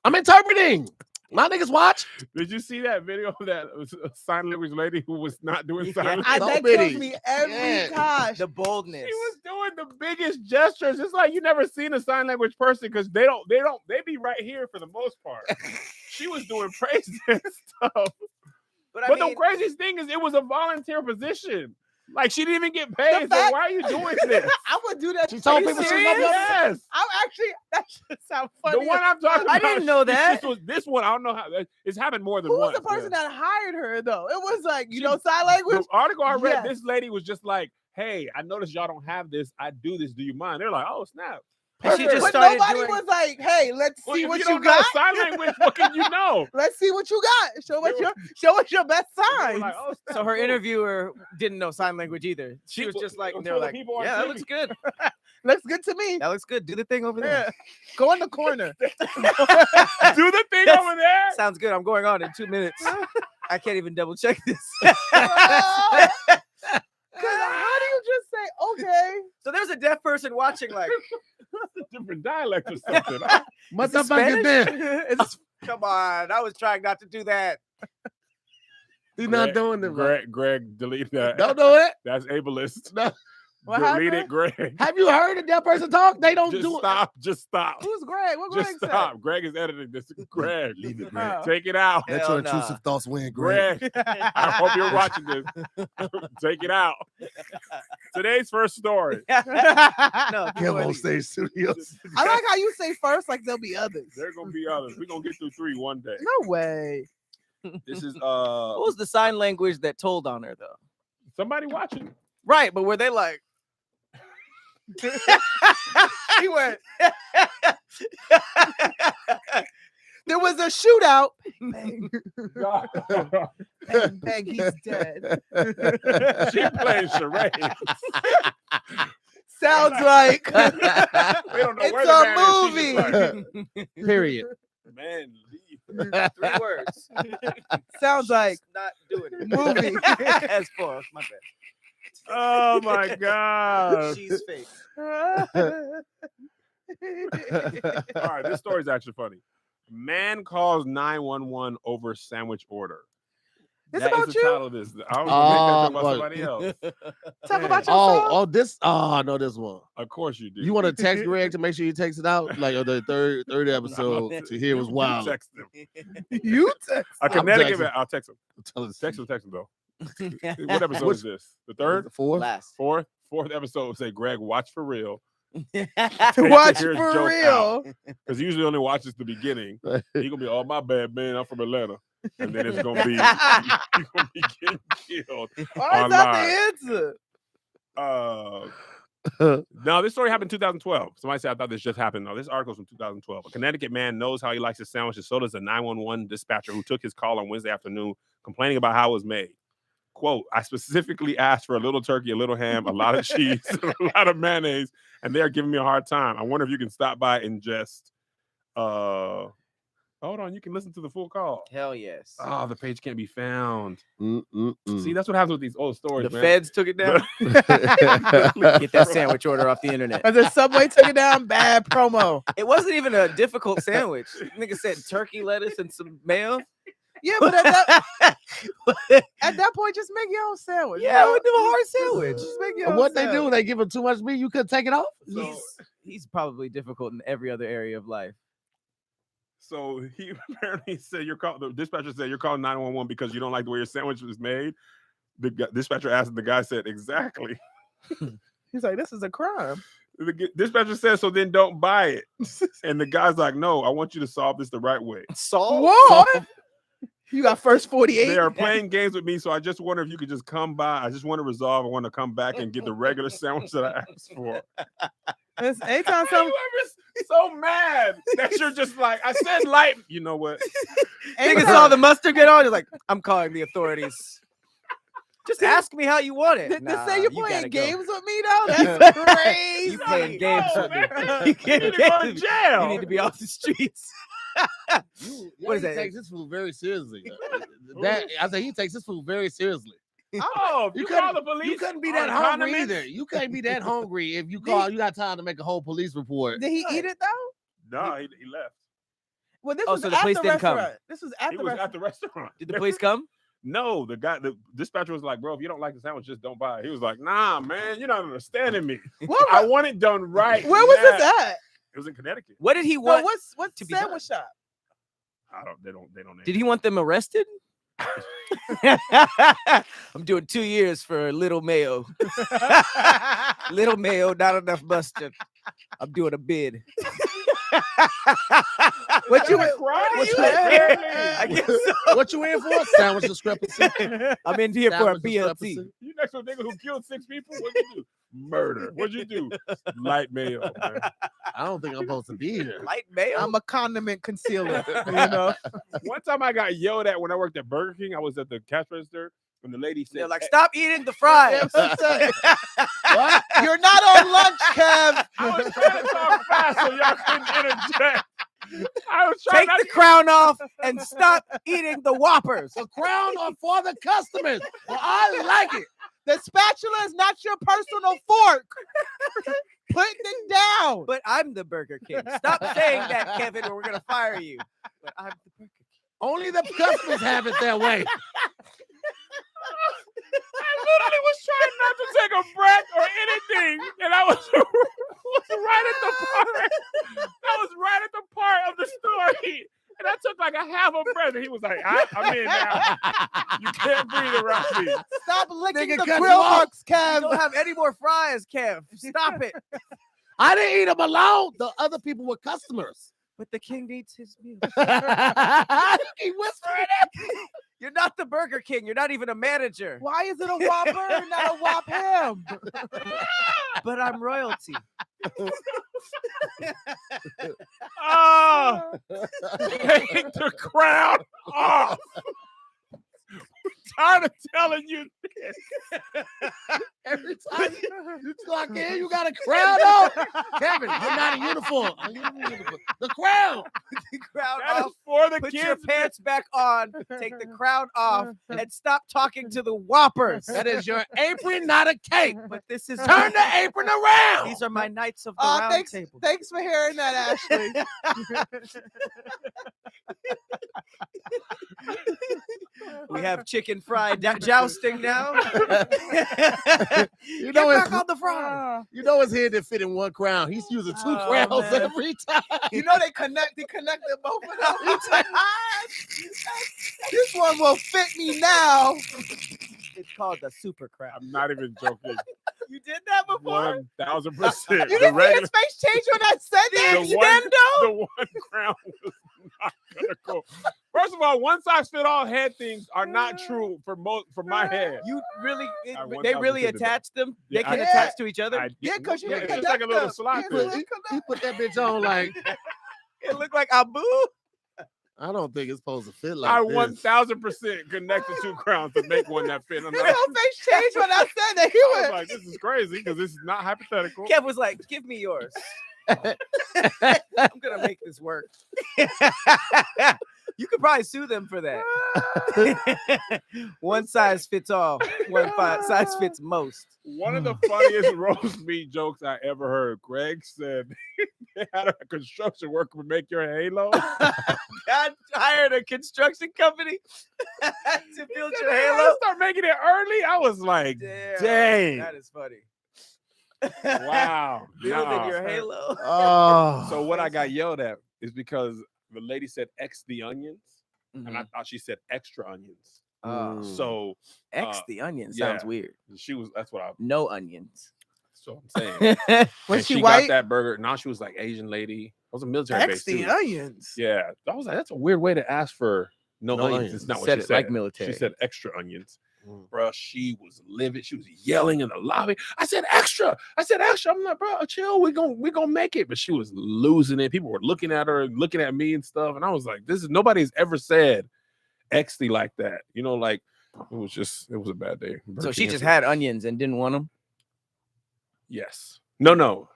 I'm interpreting. My niggas watch. Did you see that video of that sign language lady who was not doing Yeah. sign language? That Nobody. kills me every Yeah. gosh. The boldness. She was doing doing the biggest gestures. It's like you never seen a sign language person because they be right here for the most part. She was doing praise dance stuff. But I But mean, the craziest thing is it was a volunteer position. Like she didn't even get paid. So fact- why are you doing this? I would do that. She told Are you people she was serious? gonna be Yes. I'm actually that should sound funny. The one I'm talking about. I didn't know that. This one, I don't know how. It's happened more than Who was once. the person yeah. that hired her though? It was like She- sign language. The article I read, Yes. this lady was just like, "Hey, I noticed y'all don't have this. I do this. Do you mind?" They're like, "Oh snap." And she just But started nobody doing. was like, "Hey, let's Well, see if what you you don't know got. sign language, what can you know? Let's see what you got. Show us They were- your best They were signs." like, "Oh, snap, So her cool." interviewer didn't know sign language either. She was People- just like, it was they were for the like, people on yeah, that TV. looks good. Looks good to me. That looks good. Do the thing over there. Yeah. Go in the corner. Do the thing Yes. over there. Sounds good. I'm going on in 2 minutes. I can't even double check this. Cause how do you just say okay? So there's a deaf person watching, like, Different dialect or something. is What this the fuck is this? Spanish? Is this- Come on, I was trying not to do that. He's not doing it. Greg, delete that. Don't do it. That's ableist. No. What Delete it, happened? Greg. Have you heard a deaf person talk? They don't Just do stop. Just stop. Who's Greg? What Greg Just said? stop. Greg is editing this. Greg, Leave it, Greg. take it out. Let Hell your intrusive nah. thoughts win, Greg. Greg, I hope you're watching this. Take it out. Today's first story. No, Kev keep on going. Stage Studios. I like how you say first, like there'll be others. There are gonna be others. We're gonna get through 3 one day. No way. This is What was the sign language that told on her, though? somebody watching. Right, but were they like? He went. There was a shootout. Bang, bang, bang, he's dead. She playing charades. Sounds like We don't know it's where the a man is. She's just movie. Period. like, man, leave. 3 words. Sounds like Just not doing it. movie. As far, my bad. Oh my god. She's fake. All right, this story is actually funny. Man calls 911 over sandwich order. It's That is about the you. title of this. I was gonna make that talk about fuck. somebody else. Talk Man. about yourself. I know this one. Of course you do. You want to text Greg to make sure you text it out, like on the third episode to hear was wild. Text him. You text. A Connecticut texting. man. I'll text him. Tell us. Text him though. What episode is this? The third? Four. Last. Fourth episode say Greg, watch for real. Watch Here's for joke real. Because he usually only watches the beginning. He gonna be, oh my bad, man. I'm from Atlanta. And then it's gonna be he's gonna be getting killed. Why is that the answer? No, this story happened in 2012. Somebody said I thought this just happened. No, this article's from 2012. A Connecticut man knows how he likes his sandwiches. So does a 911 dispatcher who took his call on Wednesday afternoon complaining about how it was made. Quote, I specifically asked for a little turkey, a little ham, a lot of cheese, and a lot of mayonnaise, and they're giving me a hard time. I wonder if you can stop by and just hold on, you can listen to the full call. Hell yes. Oh, the page can't be found. See, See, that's what happens with these old stories, The man. feds took it down. Get that sandwich order off the internet. And the Subway took it down. Bad promo. It wasn't even a difficult sandwich. Nigga said turkey, lettuce, and some mayo. Yeah, but at that point, just make your own sandwich. Yeah, bro. we do a hard sandwich. Just make your own what they sandwich. do? They give him too much meat. You couldn't take it off. So, He's probably difficult in every other area of life. so he apparently said the dispatcher said you're calling 911 because you don't like the way your sandwich was made. The dispatcher asked, and the guy said, exactly. He's like, this is a crime. The dispatcher said, so then don't buy it. And the guy's like, no, I want you to solve this the right way. Salt? What? You got first 48. They are playing games with me, so I just wonder if you could just come by. I just want to resolve. I want to come back and get the regular sandwich that I asked for. It's anytime How some you ever so mad that you're just like, I said light. You know what? Nigga saw the mustard get on. He's like, I'm calling the authorities. Just ask me how you want it. to say you're you playing gotta go. games with me though, that's crazy. You playing games with me. man. You You need to go to jail. You need to be off the streets. What is He that? takes his food very seriously. That I say he takes his food very seriously. Oh, You you call the couldn't- police. You couldn't be on that hungry condiments? either. You can't be that hungry if you call. You got time to make a whole police report. Did he eat it though? No, he left. Well, this Oh, was so the at police the didn't come. restaurant. This was at He the was restaurant. at the restaurant. Did the police come? No, the dispatcher was like, bro, if you don't like the sandwich, just don't buy it. He was like, nah, man, you're not understanding me. What- I want it done right. Where was this now." at? It was in Connecticut. What did he No, want? what's to be sandwich shop? They don't name Did he want them arrested? I'm doing 2 years for Little Mayo. Little Mayo, not enough mustard. I'm doing a bid. What you? What you- I guess so. What you in for? Sandwich discrepancy. I'm in here for a Sandwich BLT. discrepancy. You next to a nigga who killed 6 people? What'd you do? Murder. What'd you do? Light mayo, man. I don't think I'm supposed to be here. Light mayo. I'm a condiment concealer. You know. One time I got yelled at when I worked at Burger King. I was at the cash register, and the lady said, They're like, stop eating the fries. What? You're not on lunch, Kev. I was trying to talk fast so y'all couldn't interject. I was trying Take not the to crown off and stop eating the Whoppers. The crown are for the customers. Well, I like it. The spatula is not your personal fork. Put it down. But I'm the Burger King. Stop saying that, Kevin, or we're gonna fire you. But I'm the Burger King. Only the customers have it that way. I literally was trying not to take a breath or anything, and I was right at the part. I was right at the part of the story, and I took like a half a breath, and he was like, "I'm in now. You can't breathe around me." Stop licking Nigga, the cut grill you off. marks, You Kev. don't have any more fries, Kev. Stop it. I didn't eat them alone. The other people were customers. But the king needs his meal. He whispering it. You're not the Burger King. You're not even a manager. Why is it a Whopper, not a Whop Ham? But I'm royalty. Oh, take the crown off. I'm tired of telling you this. Every time you clock in, you got a crown on. Kevin, you're not in uniform. The crown. The crown That off. is for the Put kids. your pants back on. Take the crown off and stop talking to the Whoppers. That is your apron, not a cape. But this is Turn the apron around. These are my knights of the Oh, round thanks, table. thanks for hearing that, Ashley. We have chicken fried jousting now. You Get know back it's on the fries. you know his head didn't fit in one crown. He's using two Oh, crowns man. every time. You know they connected both of them. This one will fit me now. It's called the super crown. I'm not even joking. You did that before? 1,000%. You didn't see his face change when I said that. The one crown was not gonna go. First of all, one size fit all head things are not true for my head. You really, I they really 1000% did that. attach them. Yeah, They can I- attach to each other. Yeah, 'cause you yeah, can it's just like a little connect slot them. thing. He put that bitch on like It looked like Abu. I don't think it's supposed to fit I like this. 1,000% connected two crowns to make one that fit. I'm His like, whole face changed when I said that. He I was went, like, this is crazy because this is not hypothetical. Kev was like, "Give me yours. I'm gonna make this work." You could probably sue them for that. One size fits all. One size fits most. One of the funniest roast meat jokes I ever heard. Greg said they had a construction worker make your halo. God hired a construction company to build your Halo halo. start making it early. I was like, Damn, dang. that is funny. wow. Building Nah. your halo. Oh, So what I got yelled at is because the lady said X the onions, and I thought she said extra onions. So X the onion yeah. sounds weird. she was. That's what I. No onions. So I'm saying. was And she got white? that burger. Now she was like Asian lady. It was a military X base the too. onions. Yeah, I was like, that's a weird way to ask for no, No onions. onions. It's not what Said she it said. like military. She said extra onions. Mm. Bro, she was livid. She was yelling in the lobby. I said extra. I'm like, bro, chill. We gonna make it. But she was losing it. People were looking at her, looking at me and stuff. And I was like, nobody's ever said XD like that. You know, like it was a bad day. So she just had onions and didn't want them. yes. No.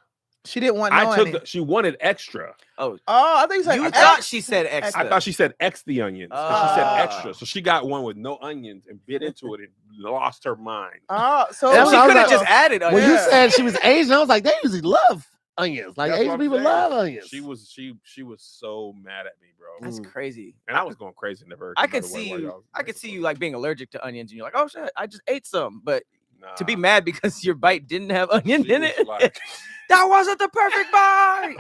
She didn't want no onion. She wanted extra. Oh, I think you said You X. thought she said extra. I thought she said X the onions. But she said Ah. extra. So she got one with no onions and bit into it and lost her mind. Oh, so That's She what I was could have like- just added when onions. you said she was Asian, I was like, they usually love onions. Like That's what Asian I'm people saying. love onions. She was so mad at me, bro. That's crazy. And I was going crazy. Never. I could see you. I could see you like being allergic to onions, and you're like, "Oh shit, I just ate some." But to be mad because your bite didn't have onion in it, Like, that wasn't the perfect bite.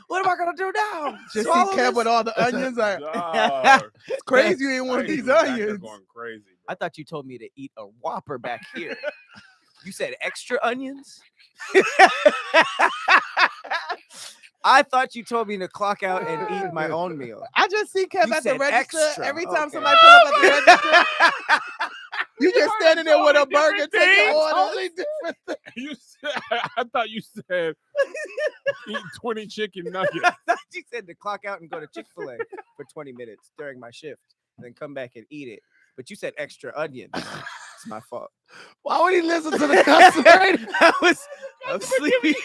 What am I gonna do now? Just Swallow see Kev this? with all the onions. Like, dog, it's crazy you ain't one of Crazy these was back there onions. Going crazy. I thought you told me to eat a Whopper back here. You said extra onions? I thought you told me to clock out and eat my own meal. I just see Kev You at the said register extra. every time Okay. somebody pull up at the register. You just standing there with a Totally burger different taking thing. orders. Totally different. You said, I thought you said eat 20 chicken nuggets. I thought you said to clock out and go to Chick-fil-A for 20 minutes during my shift, and then come back and eat it. But you said extra onions. It's my fault. Why would he listen to the customer I'm sleepy.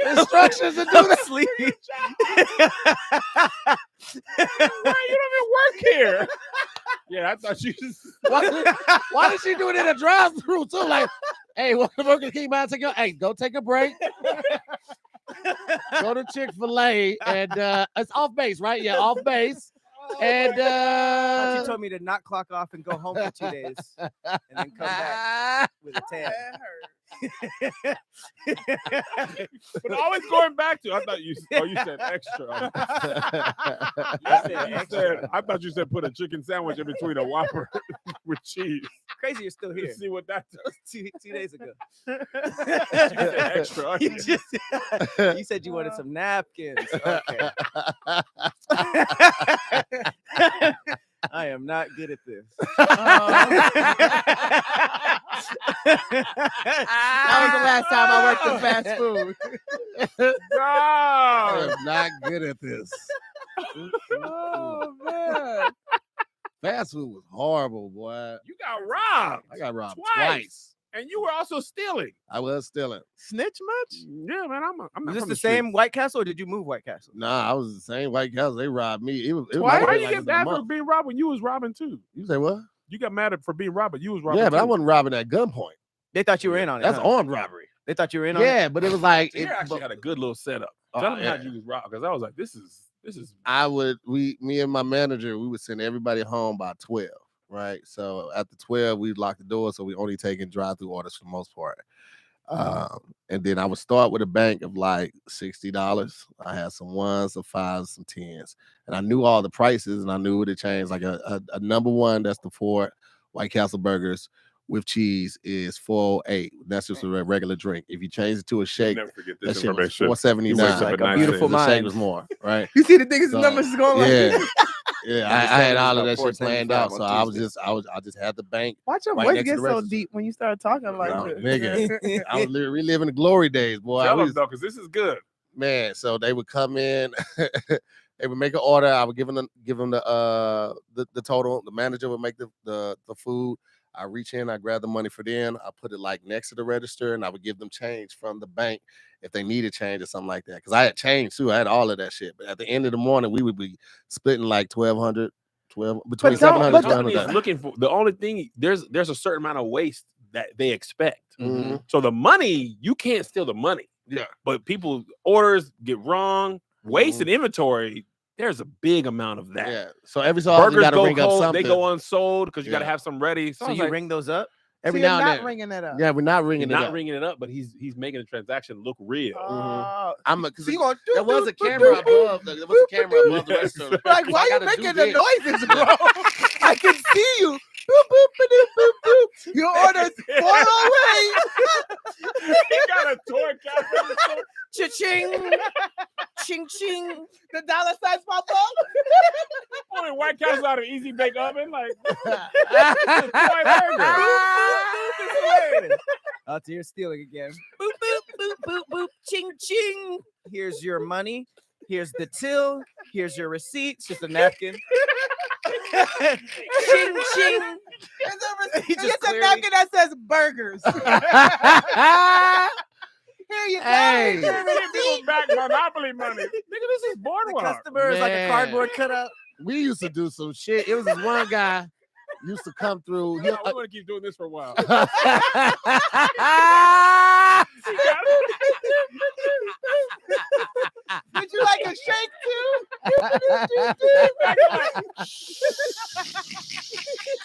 instructions to do I'm that? sleepy. Why you don't even work here? Yeah, I thought you just. Why did she do it in a drive-through too? Like, hey, welcome to Burger King. Man, hey, go take a break. Go to Chick-fil-A and it's off base, right? Yeah, off base. And I thought you told me to not clock off and go home for 2 days and then come back with a tan. But always going back to, I thought you said extra. You said, I thought you said put a chicken sandwich in between a Whopper with cheese. Crazy, you're still here. Let's see what that does. Two days ago. You said extra. You said you wanted some napkins. Okay. I am not good at this. That was the last time I worked in fast food. I No. am not good at this. Oh man. Fast food was horrible, boy. You got robbed. I got robbed Twice. twice. And you were also stealing. I was stealing. Snitch much? Yeah, man. I'm Was not this from the street. same White Castle or did you move White Castle? Nah, I was the same White Castle. They robbed me. It was Why might you be like get within a mad for month. being robbed when you was robbing too? You say what? You got mad for being robbed, but you was robbing Yeah, but I too. wasn't robbing at gunpoint. They thought you were in on it. That's huh? armed robbery. They thought you were in on it. Yeah, but it was like So you actually had a good little setup. Oh, Tell them how yeah. you was robbed, because I was like, this is me and my manager, we would send everybody home by 12, right? So after 12, we'd lock the door, so we only taking drive-through orders for the most part. And then I would start with a bank of like $60. I had some ones, some fives, some tens, and I knew all the prices, and I knew what it changed. Like a number one, that's the Ford White Castle burgers with cheese is $4.08. That's just a regular drink. If you change it to a shake, never forget that this shit was information. He wakes $4.79. up Like at a night beautiful saying, The shake mind. was more, right? You see the niggas' So, numbers is going like Yeah, this. yeah. Understand I had it's all of about that shit planned $4.75 out. So on I just had the bank. Watch your Right voice next to get the so register. deep when you start talking like No, this. nigga. I was reliving the glory days, boy. Tell I them was, though, because this is good. man, so they would come in, they would make an order. I would give them the total. The manager would make the food. I reach in, I grab the money for them. I put it like next to the register, and I would give them change from the bank if they needed change or something like that. Because I had change too. I had all of that shit. But at the end of the morning, we would be splitting like $1,200, between don't- $700 but and Company is $1,200. looking for the only thing. There's a certain amount of waste that they expect. Mhm. So the money, you can't steal the money. Yeah. But people orders get wrong, waste in inventory. There's a big amount of that. Yeah. So every so often you Burgers got to go bring up cold, something. they go unsold because you got to Yeah. have some ready. So I was you like, ring those up? every So now you're and not then. ringing it up. Yeah, we're not you're ringing it not up. ringing it up, but he's making the transaction look real. Oh. I'm a, 'cause So you gonna there was a camera above. There was a camera above the Yes. register. like, So why I you gotta do making the this. noises, bro? I can see you. Boop, boop, boop, boop, boop. Your order's 408. He got a toy camera. Cha-ching! Ching ching! The dollar signs pop up. Pulling White Castle out of Easy Bake Oven, like Out here stealing again. Boop boop boop boop boop. Ching ching. Here's your money. Here's the till. Here's your receipt. It's just a napkin. Ching ching. He just It's a clearly- napkin that says burgers. Here you go. Hey. Give people back Monopoly money. Nigga, this is The Boardwalk. customer is like a Man. cardboard cutout. We used to do some shit. It was this one guy used to come through. No, we want to keep doing this for a while. He, He got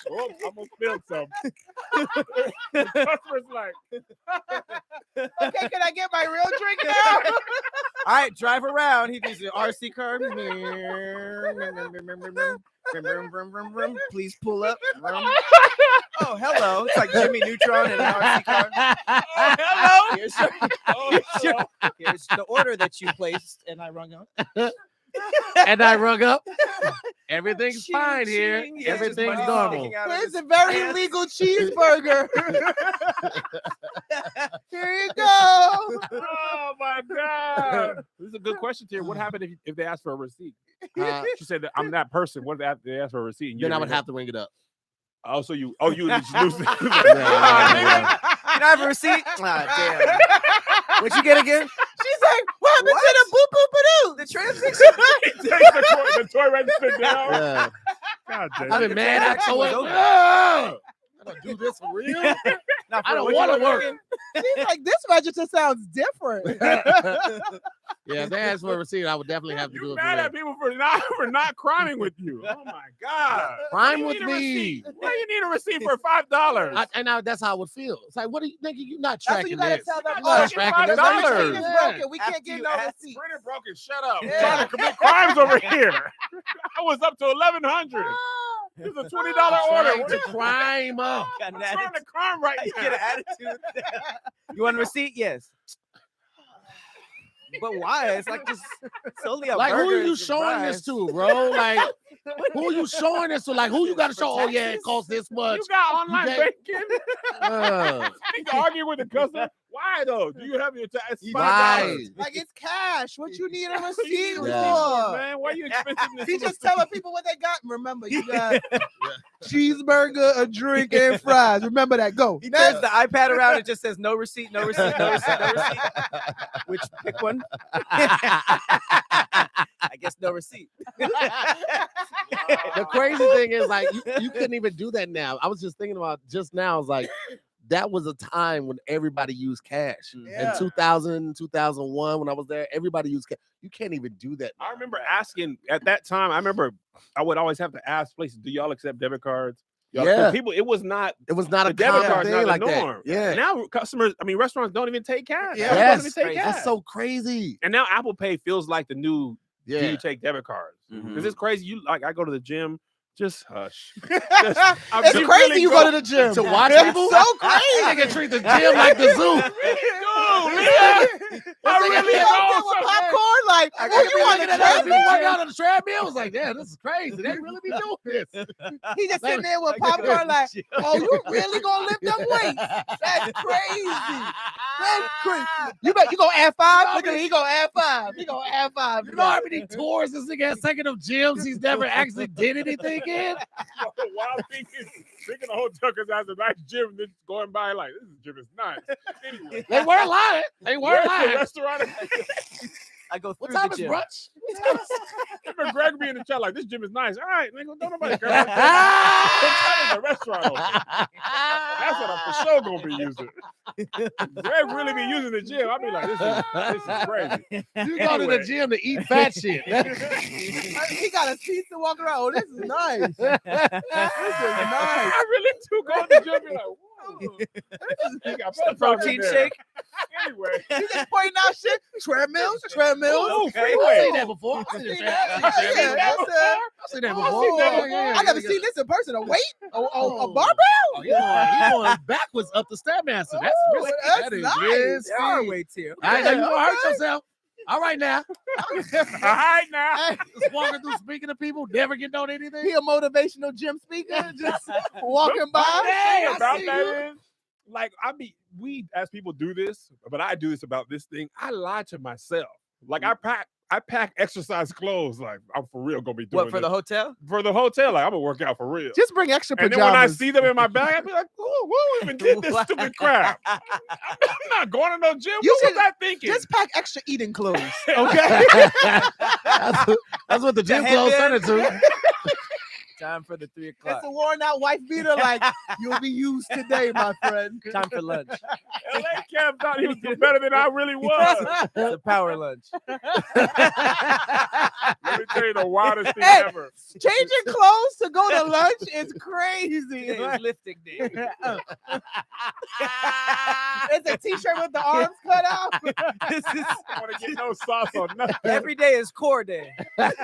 Oh, I'm gonna spill some. The customer's like, Okay, can I get my real drink now? All right, drive around. He needs the RC car. Please pull up. Oh, hello. It's like Jimmy Neutron in an RC car. oh, hello. Here's, your, Oh, hello. here's the order that you placed, and I rung up. And I rung up. Everything's Ching, fine here. ching. Yeah, just Everything's money normal. sticking out of Here's his a very pants. illegal cheeseburger. Here you go. Oh my God. This is a good question, Tier. What happened if they asked for a receipt? She said that I'm that person. What if they asked for a receipt? And you Then I didn't would ring have to ring it up. up? Oh, so you just lose it. Can I have a receipt? Ah, damn. What'd you get again? She's like, what happened to the boop boop boop? The transmission. He takes the toy register down. Yeah. God damn. I've been The mad. I transaction told was her, over. I don't do this for real. Not I don't what you want to ordered work. again? She's like, this register sounds different. Yeah, if they asked for a receipt, I would definitely have to do You it mad for at real. people for not criming with you? Oh my God! Crime You with need a me. receipt. Why you need a receipt for $5? And now that's how I would feel. It's like, what are you thinking? You're not That's what tracking you gotta this. tell them. I'm You're not not tracking this. $5. The machine is Yeah. broken. We After can't get you no ask- receipt. Printer broken. Shut up. I'm Yeah. trying to commit crimes over here. I was up to 1,100. This is a $20 order. Trying to crime up. Got I'm an trying to crime right You now. get an attitude. You want a receipt? Yes. But why? It's like just it's only a Like, who burger are you and some showing fries. this to, bro? Like, who are you showing this to? Like, who you got to show? Oh, yeah, it costs this much. You got online can't- banking? Uh, You can argue with the customer. Why though? Do you have your tax? $5. Right. Like, it's cash. What you need a What you receipt need a for? receipt for, man? Why you expensive this? He just telling people what they got. Remember, you got cheeseburger, a drink, and fries. Remember that. Go. He turns the iPad around. It just says no receipt, no receipt, no receipt, no receipt. Which pick one? I guess no receipt. the crazy thing is, like, you couldn't even do that now. I was just thinking about just now. I was like, that was a time when everybody used cash. Yeah. In 2000, 2001, when I was there, everybody used cash. You can't even do that now. I remember asking at that time. I remember I would always have to ask places, "Do y'all accept debit cards?" Y'all, 'cause Yeah. people, it was not. It was not The a debit common card's thing not like the norm. that. Yeah. Now customers, I mean, restaurants don't even take cash. Yeah. They don't Yes. even take Crazy. cash. That's so crazy. And now Apple Pay feels like the new. Do Yeah. you take debit cards? Because Mhm. it's crazy. You like, I go to the gym. Just hush. It's you crazy really you go to the gym. To watch It's people? so They crazy. can treat the gym like the zoo. Dude, Leah, I You really go know there with something. popcorn, like, I oh, gotta you be want looking to at try that People video. work out on the treadmill. I was like, damn, this is crazy. They really be doing this. He just sitting there with I gotta popcorn, go like, to the gym. oh, you really gonna lift them weights? That's crazy. That's crazy. You gonna add 5? Look at him. He gonna add 5. He gonna add 5. You know how many tours this nigga has taken of gyms he's never actually did anything in? While thinking the hotel because has a nice gym, and then going by like this gym is nice. Anyway, They weren't lying. They weren't where's the lying. restaurant? I go What through time the is gym. brunch? Remember Greg be in the chat like this gym is nice. All right, nigga, don't nobody care. What time is the restaurant open? That's what I'm for sure gonna be using. Greg really be using the gym. I'll be like, this is crazy. You go to the Anyway. gym to eat fat shit. He got a pizza walking around. Oh, this is nice. This is nice. I really do go to the gym and be like, whoa. He got The protein there. shake. Anyway. He just pointing out shit. Treadmills. Ooh, I've freeway. seen that before. I've seen that. Yeah, yeah, that's it. I've seen that I've before. seen that Yeah, before. yeah, I never yeah. seen this in person. A weight? A Oh. barbell? Oh, he going backwards up the Stairmaster. That's Oh, risky. that's That is nice. risky. There are weights here. All right, now you Yeah, gonna hurt okay. yourself. All right, now. All right now. Just walking through speaking to people, never getting on anything. He a motivational gym speaker, just walking by. Hey, I about see that you. is, like, we as people do this, but I do this about this thing. I lie to myself. Like I pack exercise clothes. Like I'm for real gonna be doing What for this. the hotel? For the hotel. Like I'm gonna work out for real. Just bring extra And pajamas. then when I see them in my bag, I be like, who even did this stupid crap? I'm not going to no gym. You What should was I thinking? just pack extra eating clothes. okay. That's what the gym clothes turn into. Time for the 3 It's o'clock. a worn out wife beater. Like you'll be used today, my friend. Time for lunch. LA Kev thought he was better than I really was. It's a power lunch. Let me tell you the wildest thing Hey. ever. Changing clothes to go to lunch is crazy. Today is lifting day. It's a t-shirt with the arms cut out. This is I want to get no sauce on nothing. every day is core day. Everything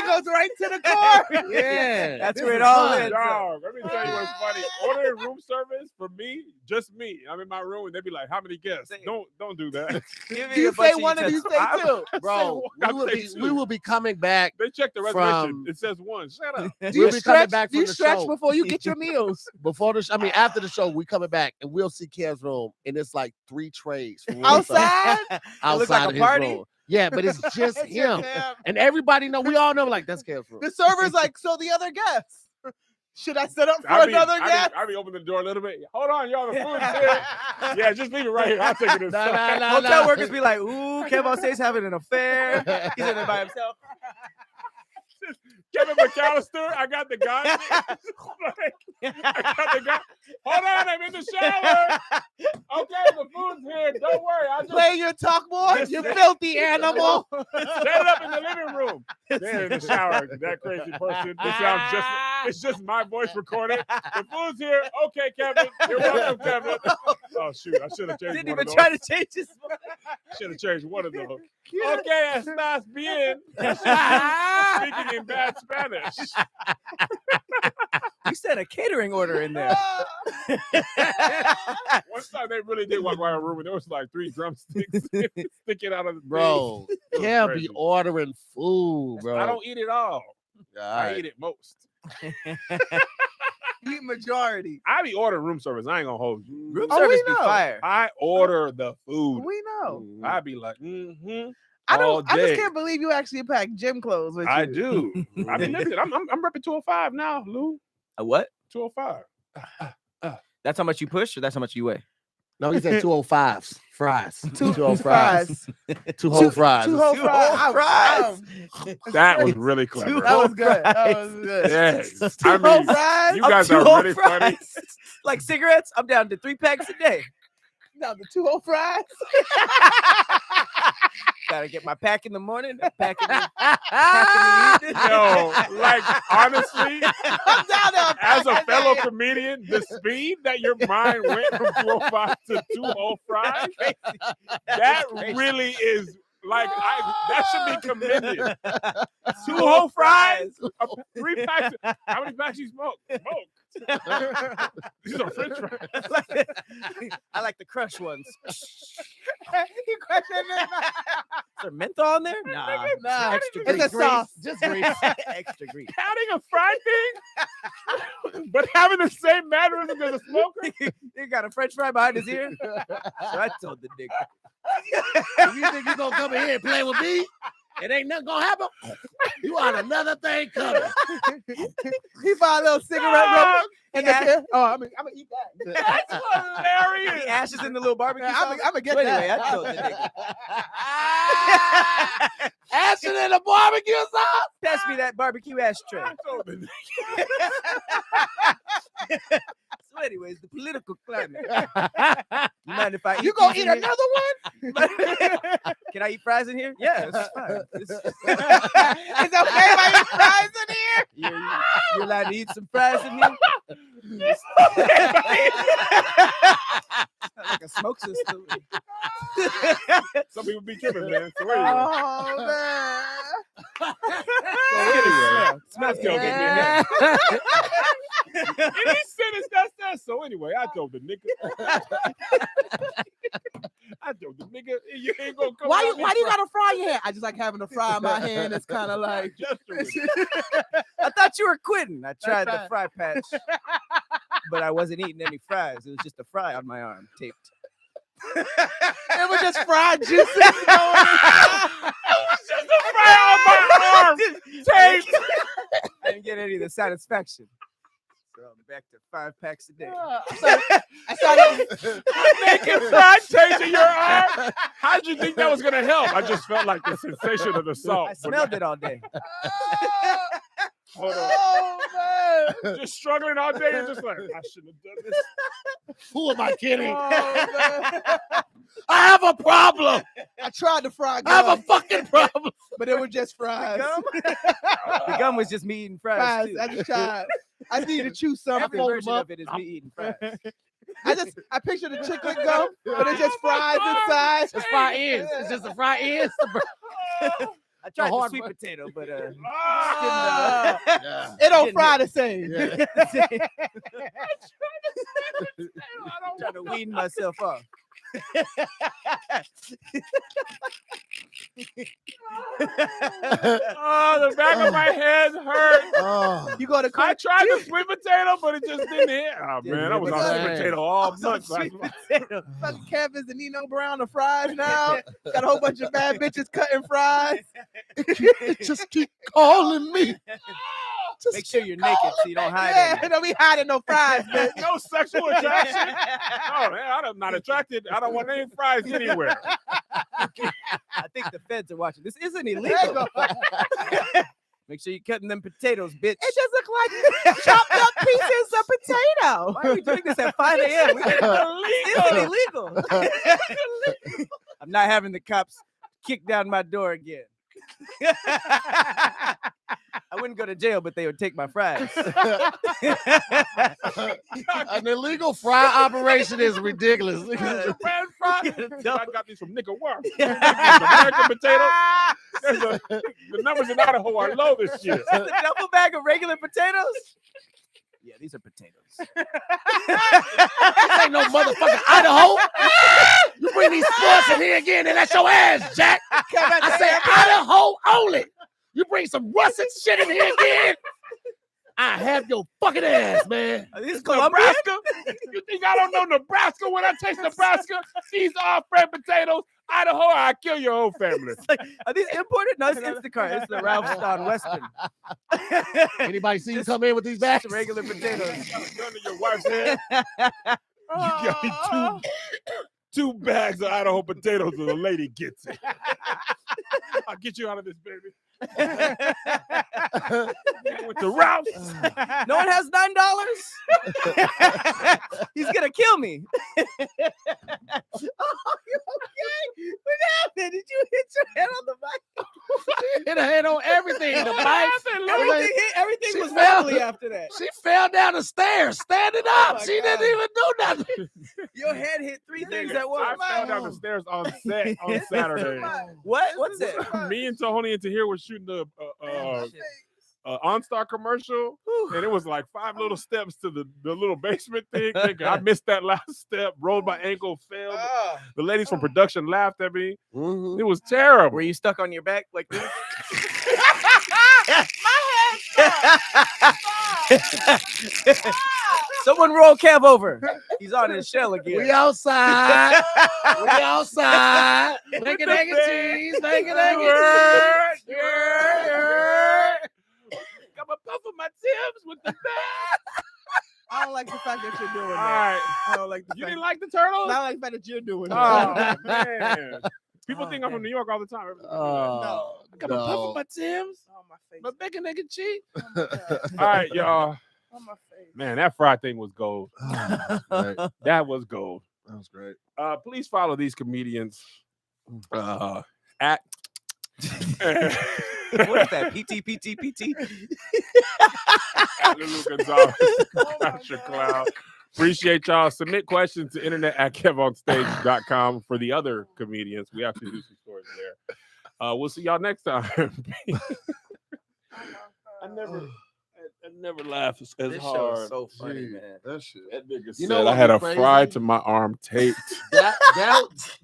goes right to the core. Yeah, That's this where it is all fun. ends. Dog, let me tell you what's funny. Ordering room service for me, just me. I'm in my room and they be like, "How many guests?" Don't do that. Give me Do you a bunch say one of these utensils. things too? Bro, I we will say be two. we will be coming back. They check the reservation. From- It says one. Shut up. Do We'll you be coming stretch? back Do you from the stretch show. before you get your meals? Before the I mean after the show, we coming back and we'll see Kev's room, and it's like 3 trays from room service Outside? outside looks like of a his party? room. Yeah, but it's just It's him, just him. and everybody know. We all know like that's Kev's room. The server's like, so the other guests. Should I set up for I another guest? be opening the door a little bit. Hold on, y'all. The food's here. Yeah, just leave it right here. I'll take it inside. Hotel workers be like, ooh, Kev on stage having an affair. He's in there by himself. Kevin McAllister, I got the guy. I got the guy. Hold on, I'm in the shower. Okay, the food's here. Don't worry. I'll just Play your talk, boy. You filthy animal. set it up in the living room. They're in the shower. That crazy person. This sounds just. It's just my voice recorded. The food's here. Okay, Kevin. You're welcome, Kevin. Oh shoot, I should have changed Didn't one even of try those. to change his Should have changed one of those. Okay, estás bien. Speaking in bad Spanish. You said a catering order in there. One time they really did walk around a room and there was like 3 drumsticks sticking out of the Bro, thing. It was Kev crazy. be ordering food, bro. I don't eat it all. All I right. eat it most. Eat majority. I be ordering room service. I ain't gonna hold you. Room Oh, service we be know. fire. I order the food. We know. I be like, mm-hmm. I all don't. I just day. can't believe you actually pack gym clothes with you. I do. I mean, listen, I'm repping 205 now, Lou. A what? 205. That's how much you push, or that's how much you weigh? No, he said 205s fries. 2 205 fries. 2 whole fries. 2 whole Two fries. whole fries. That was really clever. That was good. That was good. Yes. 2 I whole mean, fries. you guys Two are whole really funny. fries. Like cigarettes, I'm down to 3 packs a day. No, the 2 whole fries. Gotta get my pack in the morning, a pack in the, Yo, like honestly, I'm down there. as a fellow comedian, the speed that your mind went from 205 to 2 whole fries, that really is like that should be commended. 2 whole fries, 3 packs. How many packs you smoke? Smoke. These are French fries. I like the crush ones. He crushed it in. Is there menthol in there? Nah. Nah, Extra it's a grease. sauce. Just grease. Extra grease. Counting a fried thing, but having the same mannerism as a smoker. You got a French fry behind his ear? So I told the nigga. If you think you gonna come in here and play with me, it ain't nothing gonna happen. You got another thing coming. He bought a little cigarette Dog, and Yeah. the oh, I'm gonna eat that. That's hilarious. The ashes in the little barbecue I'm sauce. gonna get So anyway, that. I told the nigga. Ashing in the barbecue sauce. Pass me that barbecue ashtray. I told the nigga. So anyways, the political climate. You mind if I eat You gonna these eat in here? another one? Can I eat fries in here? Yeah, it's fine. It's okay if I eat fries in here. You're allowed to eat some fries in here? Sounds like a smoke system. Some people be tripping, man. So anyway, Oh man. Smells good. Yeah. Any sentence that's that. So anyway, I told the nigga. I told the nigga, you ain't gonna come. Why out you me why do you fry- gotta fry your hand? I just like having a fry in my hand. It's kind of like Just do it. I thought you were quitting. I tried the right. fry patch, but I wasn't eating any fries. It was just a fry on my arm taped. it was just fried juices going Just a fry on my arm. Taped. I didn't get any of the satisfaction. So I'm back to 5 packs a day. I started Making fried taste in your arm. How did you think that was gonna help? I just felt like the sensation of the salt. I smelled it all day. Hold on. Oh man. Just struggling all day and just like, I shouldn't have done this. Who am I kidding? Oh, man. I have a problem. I tried to fry I have gum, a fucking problem. but it was just fries. Gum? The gum was just me eating fries, Fries. too. I just tried. I need to chew Every something. Fold version them up. of it is me eating fries. I picture the chiclet gum, but it's just fries inside. It's fry ends. It's just a fry ends. I tried the hard sweet fry. potato, but Ah! Yeah. It don't Didn't fry the same. Yeah. trying to wean myself off. Oh, the back of my head hurt. Oh. You go to I cook. tried the sweet potato, but it just didn't hit. Oh Didn't man, I hit was the on sweet same. potato all month. Sweet potato. Fucking Kevin's and Nino Brown the fries now. Got a whole bunch of bad bitches cutting fries. Just keep calling me. Just Make sure you're naked so you don't hide. Yeah, don't be hiding no fries, bitch. No sexual attraction. Oh man, I'm not attracted. I don't want any fries anywhere. I think the feds are watching. This isn't There you illegal. go. Make sure you're cutting them potatoes, bitch. It just look like chopped up pieces of potato. Why are we doing this at 5 a.m.? It's illegal. I'm not having the cops kick down my door again. I wouldn't go to jail, but they would take my fries. An illegal fry operation is ridiculous. Pan fries. Double- I got these from Nicaragua. American potato. The numbers in Idaho are low this year. Just a double bag of regular potatoes? Yeah, these are potatoes. This ain't no motherfucking Idaho. You bring these sports in here again, and that's your ass, Jack. I say Idaho only. You bring some russet shit in here again, I have your fucking ass, man. Are these Colombian? Nebraska? You think I don't know Nebraska when I taste Nebraska? These are fried potatoes. Idaho, I kill your whole family. Are these imported? No, it's Instacart. It's the Ralph Stein Western. Anybody see you come in with these bags? Just regular potatoes. Under your wife's hand. You got me two bags of Idaho potatoes and the lady gets it. I'll get you out of this, baby. With the Ralph's. No one has $9? He's gonna kill me. Oh, you okay? What happened? Did you hit your head on the mic? Hit her head on everything. The mic. Everything She was fell. lovely after that. She fell down the stairs, standing up. my She God. didn't even do nothing. Your head hit three things Nigga, at once. I fell down the stairs on set on Saturday. What? What's that? Me and Tony and Tahir were shooting the OnStar commercial, and it was like 5 little steps to the little basement thing. Nigga, I missed that last step, rolled my ankle, fell. Ah. The ladies from production laughed at me. Mhm. It was terrible. Were you stuck on your back like this? Someone roll Kev over. He's on his shell again. We outside. We outside. Make it egg and cheese. Make it egg and cheese. Got my puff of my tips with the bag. I don't like the fact that you're doing All that. right. I don't like the You fact. didn't like the turtles? I don't like the fact that you're doing Oh, that. man. People Oh, think I'm man. from New York all the time. Oh, I got my puff of my Timbs, On my face. my bacon, egg, and cheese. Oh my God. All right, y'all. On my face. Man, that fried thing was gold. That That was gold. was great. Please follow these comedians at What is that? PT? Lulu Gonzalez, Patrick Cloud. Appreciate y'all. Submit questions to internet at kevonstage.com for the other comedians. We actually do some stories there. We'll see y'all next time. I never laugh as This show hard. is so funny, Gee, man. that shit. That nigga You said know I what had be a crazy? fry to my arm taped. These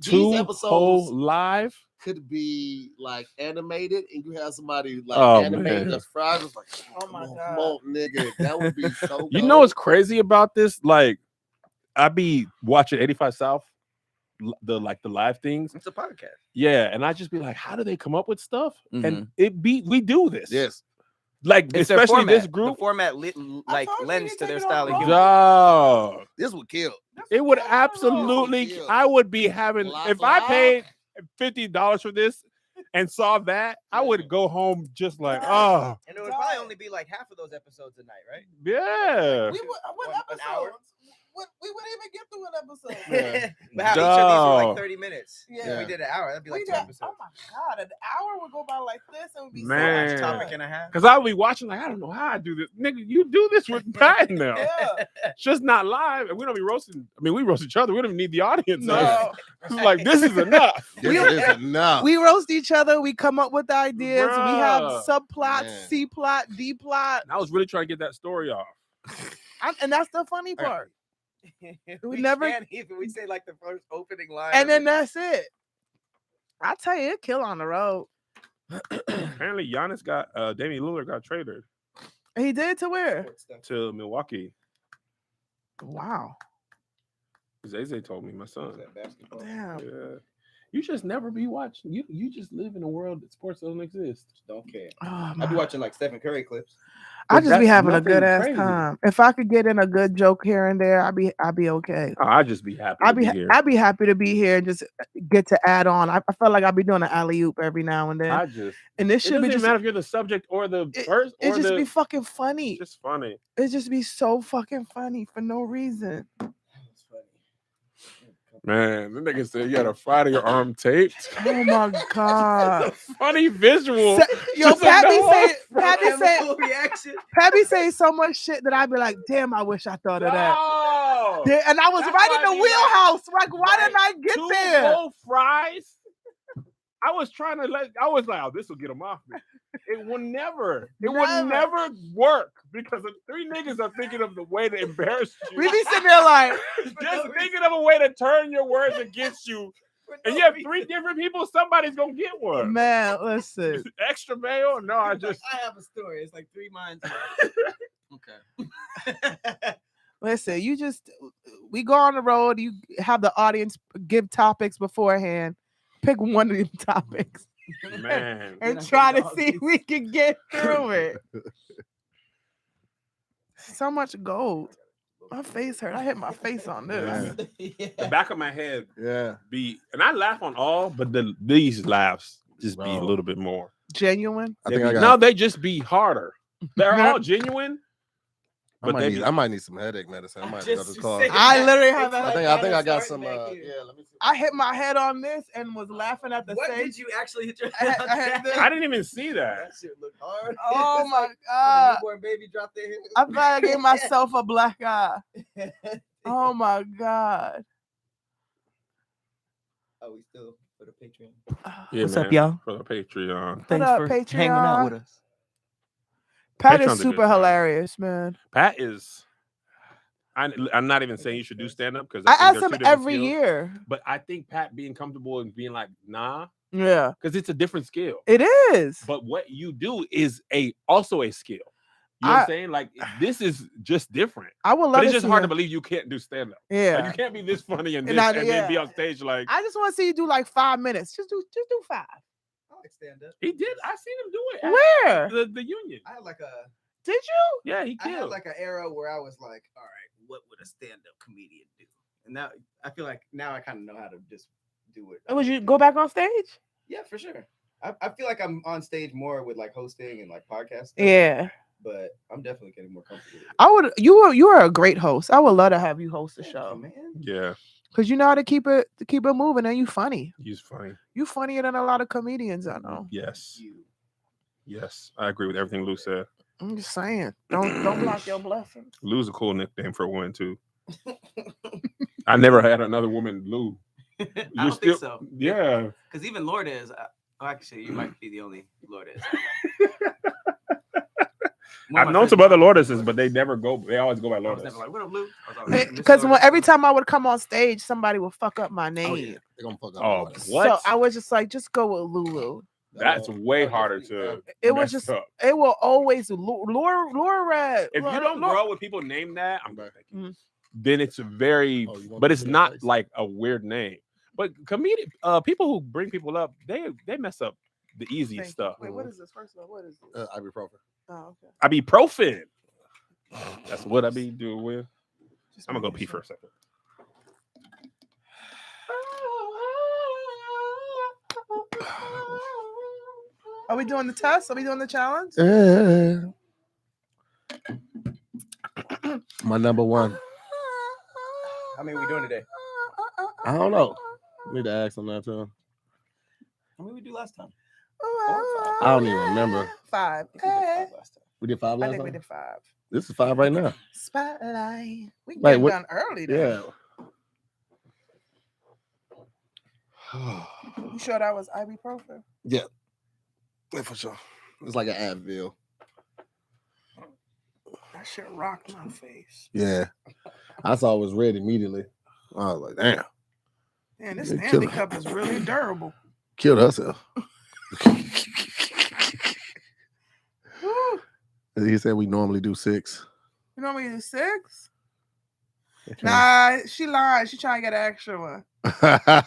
2 episodes whole live. could be like animated, and you have somebody like Oh, animated man. as fries. It's like, Oh my come God. on, nigga, that would be so. You dope. know what's crazy about this? Like, I be watching 85 South, the live things. It's a podcast. Yeah, and I just be like, how do they come up with stuff? Mhm. And we do this. Yes. Like, It's their especially format. this group. The format like told you lends you to their take it style of on humor. Dog. This would kill. It would absolutely. Yeah. I would be having Laugh if I loud. paid $50 for this and saw that, I would go home just like, oh And it would probably only be like half of those episodes a night, right? yeah. We would, what An hour? episodes? we wouldn't even get through an episode. Yeah. But how each of these were Dog. like 30 minutes. Yeah. If we did an hour, that'd be like We two got, episodes. oh my god, an hour would go by like this and would be Man. so much Topic fun. and a half. Because I'll be watching, like, I don't know how I do this. Nigga, you do this with Pat now. Yeah. It's just not live. And we don't be roasting. I mean, we roast each other. We don't even need the audience. No. It's like, this is enough. This is enough. We roast each other. We come up with ideas. We have Bruh. subplots, Man. C plot, D plot, And I was really trying to get that story off. and that's the funny part. we never- can't even. We say like the first opening line. And of then it. that's it. I tell you, it kill on the road. Apparently, Giannis got Damian Lillard got traded He did to where? Sports stuff. to Milwaukee. Wow. Zay told me, my son. That basketball. Damn. Yeah. You just never be watching. You just live in a world that sports doesn't exist. Don't care. Oh, I my- be watching like Stephen Curry clips. I just be that's having a nothing good ass crazy. time. If I could get in a good joke here and there, I'd be okay. Oh, I'd just be happy. I'd to be here. I'd be happy to be here and just get to add on. I feel like I'd be doing an alley oop every now and then. I just. And this It should doesn't be just matter if you're the subject or the It- first. it Or just the, be fucking funny. just funny. It just be so fucking funny for no reason. That's funny. Man, the nigga said you had a Friday your arm taped. Oh my god. Funny visual. Yo, Just a Pat be no saying, Pat be saying, Chemical reaction. Pat be saying so much shit that I'd be like, damn, I wish I thought of that. No. Yeah, and I was That's right why in the I be wheelhouse. Like, why Right. didn't I get 2 there? whole fries. I was trying to I was like, oh, this will get him off me. It will never. It will never work because the 3 niggas are thinking of the way to embarrass you. We be sitting there like, Just thinking of a way to turn your words against you. And you have 3 different people, somebody's gonna get one. man, listen. Extra mayo? No, I just I have a story. It's like 3 minds. Okay. Listen, we go on the road, you have the audience give topics beforehand. Pick one of them topics man. and Then I try pick to the see if we can get through it. So much gold. My face hurt. I hit my face on this. The back of my head Yeah. be, and I laugh on all, but these laughs just be a Bro. little bit more. Genuine. I They think be- I no, got. they just be harder. They're all genuine, but they be, I might need some headache medicine. I might go to the car. I literally have that. I think I got some. Yeah, let me see. I hit my head on this and was laughing at the What same. did you actually hit your I head had- on? I had this- I didn't even see that. That shit looked hard. Oh It's my like when a god! newborn baby dropped their head. I thought I gave myself a black eye. Oh my god! Oh, we still for the Patreon. Yeah, What's man, up, y'all? For the Patreon. Thanks up, for hanging out Patreon? with us. Pat Patreon's is a good super time. hilarious, man. Pat is. I'm not even saying you should do stand up because I ask him every year. But I think Pat being comfortable and being like, nah, Yeah, because it's a different skill. it is. But what you do is also a skill. You know what I'm saying? Like this is just different. I would love. But it's to just see hard to him. believe you can't do stand up. Yeah, Like, you can't be this funny and, And this, I- and then be yeah. on stage like I just want to see you do like 5 minutes. Just do 5. I like stand up. he did. I seen him do it. at Where the union? I had like a did you? Yeah, he I had killed. like an era where I was like, all right, what would a stand-up comedian do? And now I feel like now I kind of know how to just do it. Would you go back on stage? Yeah, for sure. I feel like I'm on stage more with like hosting and like podcasts. stuff, Yeah, but I'm definitely getting more comfortable. With it. I would. You are a great host. I would love to have you host the Thank show you, man. Yeah, because you know how to keep it moving, and you funny. he's funny. You funnier than a lot of comedians I know. Yes, You. yes, I agree with everything Lou said. I'm just saying. Don't block your blessings. Lou's a cool nickname for a woman too. I never had another woman, Lou. I You're don't think so. Yeah. Because even Lourdes, actually, you might be the only Lourdes. I've known some other Lourdeses, but they never go. They always go by I was Lourdes. never like, what up, Lou? I was always like, Because "Miss every Lourdes." time I would come on stage, somebody would fuck up my name. Oh yeah, they're gonna fuck up. Oh, all that. what? So I was just like, just go with Lulu. That's way Oh, harder definitely. to. It was mess just, up. it will always Laura Red. If you don't grow with people name that, Mhm. then it's a very, Oh, you want but to it's see their not face? like a weird name. But people who bring people up, they mess up the easy Thank you. stuff. Wait, what is this? First of all, what is this? Ibuprofen. Oh, okay. Ibuprofen. That's what I be doing with. Just I'm gonna go making pee sure. for a second. Are we doing the test? Are we doing the challenge? My number one. How many we doing today? I don't know. Need to ask him that too. How many we do last time? I don't even remember. 5. I think we did 5 last time. We did 5 I last think we time. did 5. This is 5 right now. Spotlight. We can Wait, get what- done early then. Yeah. You sure that was ibuprofen? Yeah, for sure. It's like an Advil. That shit rocked my face. Yeah. I saw it was red immediately. I was like, damn. Man, this They Stanley killing- Cup is really durable. Killed herself. Woo. He said we normally do 6. You know we do 6? Okay. Nah, she lied. She trying to get an extra one. I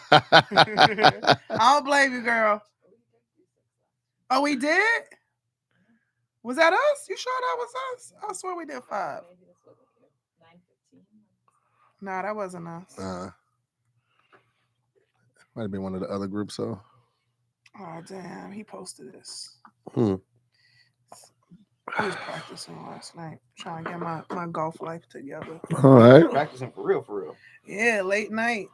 don't blame you, girl. Oh, we did? Was that us? You sure that was us? I swear we did 5. Nah, that wasn't us. Might have been one of the other groups, so. Oh, damn. He posted this. Hmm. I was practicing last night, trying to get my golf life together. All right. Practicing for real. Yeah, late night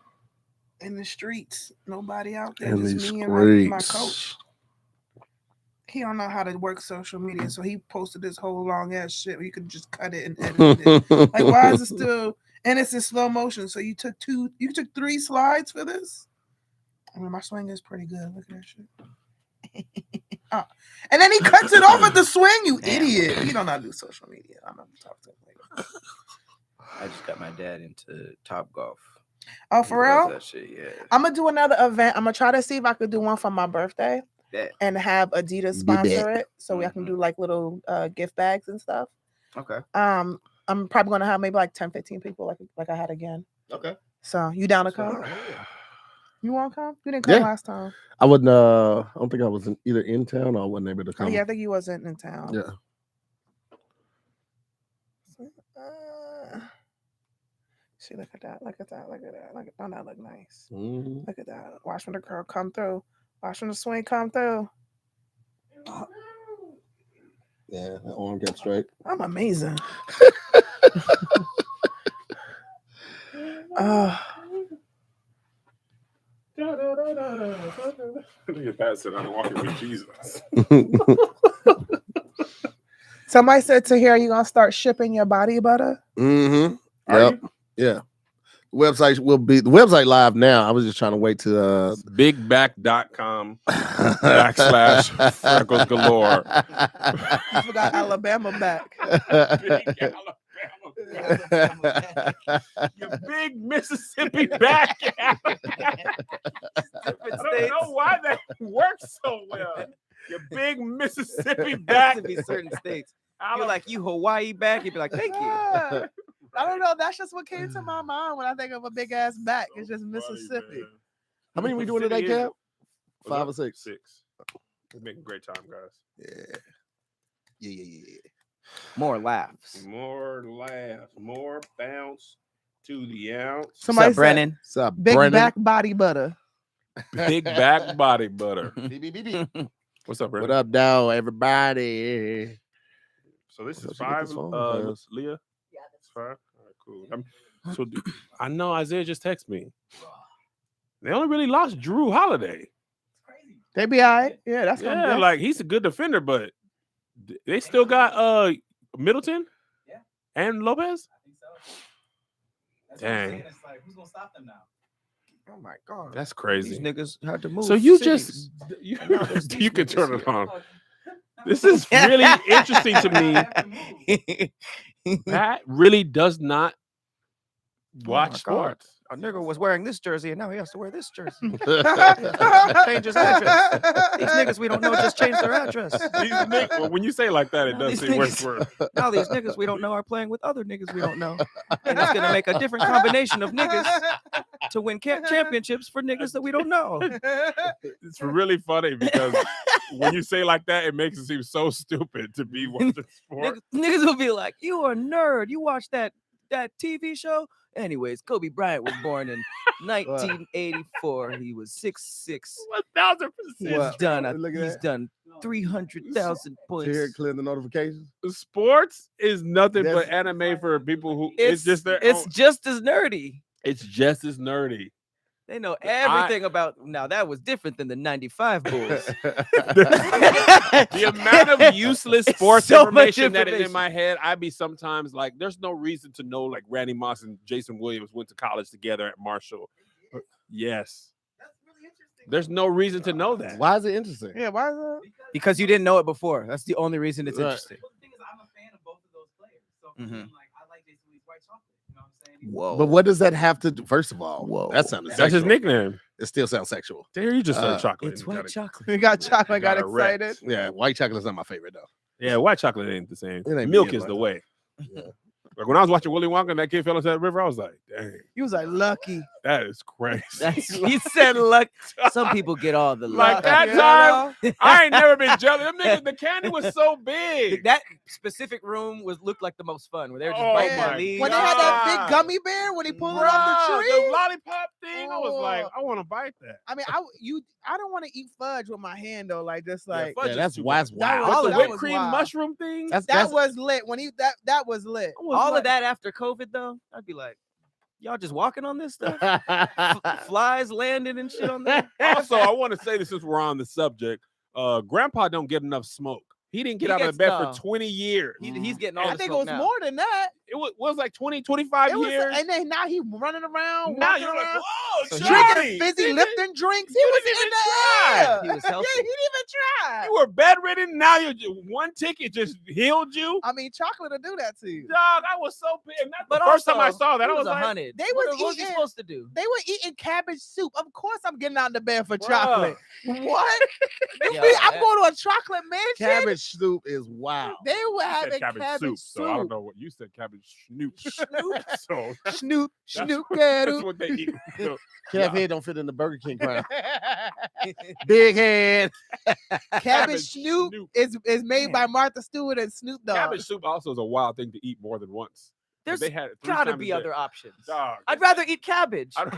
in the streets. Nobody out there, In just these me and my streets. coach. He don't know how to work social media, so he posted this whole long ass shit where you could just cut it and edit it. Like, why is it still? And it's in slow motion. So you took 3 slides for this. I mean, my swing is pretty good. Look at that shit. Oh. And then he cuts it off at the swing. You idiot! You don't know how to do social media. I'm not talking to him later. I just got my dad into Top Golf. Oh, for He loves real? That shit, yeah. I'm gonna do another event. I'm gonna try to see if I could do one for my birthday Yeah. and have Adidas sponsor it, so I can do like little gift bags and stuff. Okay. I'm probably gonna have maybe like 10, 15 people, like I had again. Okay. So you down to come? Alright. You want to come? You didn't come Yeah. last time. I wouldn't, I don't think I was either in town or I wasn't able to Oh, come. yeah, I think you wasn't in town. Yeah. See, look at that. Look at that. Look at that. Look at don't that look nice? Mhm. Look at that. Watch when the girl come through. Watch when the swing come through. Oh, Yeah, that arm kept straight. I'm amazing. Oh. Look Pat said, I'm walking with Jesus. Somebody said to here, you gonna start shipping your body butter? Mm-hmm. Are Yep. Yeah. The website live now. I was just trying to wait to Bigback.com / freckles galore. I forgot Alabama back. Big Alabama. Your big Mississippi back. I don't know why that works so well. Your big Mississippi Has back. to be certain states. You're Alabama. like, you Hawaii back. You'd be like, thank you. Yeah. I don't know. That's just what came to my mind when I think of a big ass back. It's just Mississippi. How many we doing today, City is- Cap? 5 or 6? 6. We're making great time, guys. Yeah. More laughs. More laughs, more bounce to the ounce. Somebody What's up, said, Brennan? What's up, big Brennan? back body butter. Big back body butter. Beep, beep, beep, beep. What's up, Brandon? What up, dog? Everybody. So this is How'd you get 5. this phone, Faz? Leah. Yeah, that's 5. All right, cool. So I know Isaiah just texted me. They only really lost Drew Holiday. They be all right. Yeah, that's gonna Yeah, be like he's a good defender, but they still got Middleton, and Lopez. I think so. That's Dang. what I'm saying. It's like, who's gonna stop them now? Oh my god. That's These crazy. niggas had to move. So you cities. just you, Now there's these you can niggas turn it here. on. This is really interesting to me. Pat really does not watch my God. sports. A nigga was wearing this jersey and now he has to wear this jersey. Change Change his address. These niggas we don't know just changed their address. These niggas, well, when you say it like that, it Now does these seem worse niggas- for Now these niggas we don't know are playing with other niggas we don't know. And it's gonna make a different combination of niggas to win championships for niggas that we don't know. It's really funny because when you say it like that, it makes it seem so stupid to be watching sport. Niggas will be like, you are a nerd. You watch that TV show? Anyways, Kobe Bryant was born in 1984. He was 6'6". 1000%. He's done. Look at He's that. done 300,000 points. Here, clear the notifications. Sports is nothing That's- but anime for people who it's just their It's own. just as nerdy. It's just as nerdy. They know everything about. Now that was different than the '95 Bulls. The amount of useless It's sports so much information that is in information. my head, I'd be sometimes like, there's no reason to know like Randy Moss and Jason Williams went to college together at Marshall. Yes. That's really interesting. There's no reason to know that. Why is it interesting? Yeah, why is that? Because you didn't know it before. That's the only reason it's Right. interesting. Well, the thing is, I'm a fan of both of those players. So Mhm. like, I like Jason Lee's white chocolate. You know what I'm saying? He's- Whoa. But what does that have to do? First of all, Whoa. that sounded That's his sexual. nickname. It still sounds sexual. There, you just said chocolate. It's and white got it. chocolate. We got chocolate, got Got erect. excited. Yeah, white chocolate is not my favorite though. Yeah, white chocolate ain't the same. It ain't Milk being is the white. way. Yeah. Like when I was watching Willy Wonka and that kid fell into that river, I was like, dang, You was like lucky. that is crazy. He said luck. Some people get all the Like luck. that You time, know? I ain't never been jealous. Them niggas, the candy was so big. That specific room looked like the most fun, where they were just Oh biting my their leaves. When they had that God. big gummy bear when he pulled it off the Bruh, tree. the lollipop thing, I was like, Oh. I want to bite that. I mean, I don't want to eat fudge with my hand though. Like just Yeah, like fudge is that's too wise. much. That Wow. was- But the that whipped was cream wild. mushroom thing, that was lit. When he that was lit. I was All like, of that after COVID, though, I'd be like, y'all just walking on this stuff? Flies landing and shit on there? Also, I want to say this since we're on the subject. Grandpa don't get enough smoke. He didn't get He out of gets- bed no. for 20 years. He's getting all I the think it smoke was now. more than that. It was like 20, 25 It was, years. and then now he running around, Now walking you're like, around, whoa, So he- Charlie, drinking fizzy you lifting drinks. He you was didn't in even the try. air. He was healthy. Yeah, he didn't even try. You were bedridden. Now one ticket just healed you. I mean, chocolate will do that to you. Dog, I was so pissed. That's the But first time I also, saw that. he I was a like, hundred. They What was was he eating- supposed to do? They were eating cabbage soup. Of course, I'm getting out of the bed for Bruh. chocolate. What? Yo, I'm that- going to a chocolate mansion. Cabbage soup is wild. They were you having said cabbage soup, so I don't know what you said. Cabbage snoop. Snoop. So Snoop, That's- Snoop, that's Cabbage. what they eat. So, Kev Yeah. head don't fit in the Burger King crowd. Big head. Cabbage Snoop is made by Martha Stewart and Snoop Dogg. cabbage soup also is a wild thing to eat more than once. There's they had it 3 gotta times be a day. other options. Dog, I'd rather eat cabbage. I don't-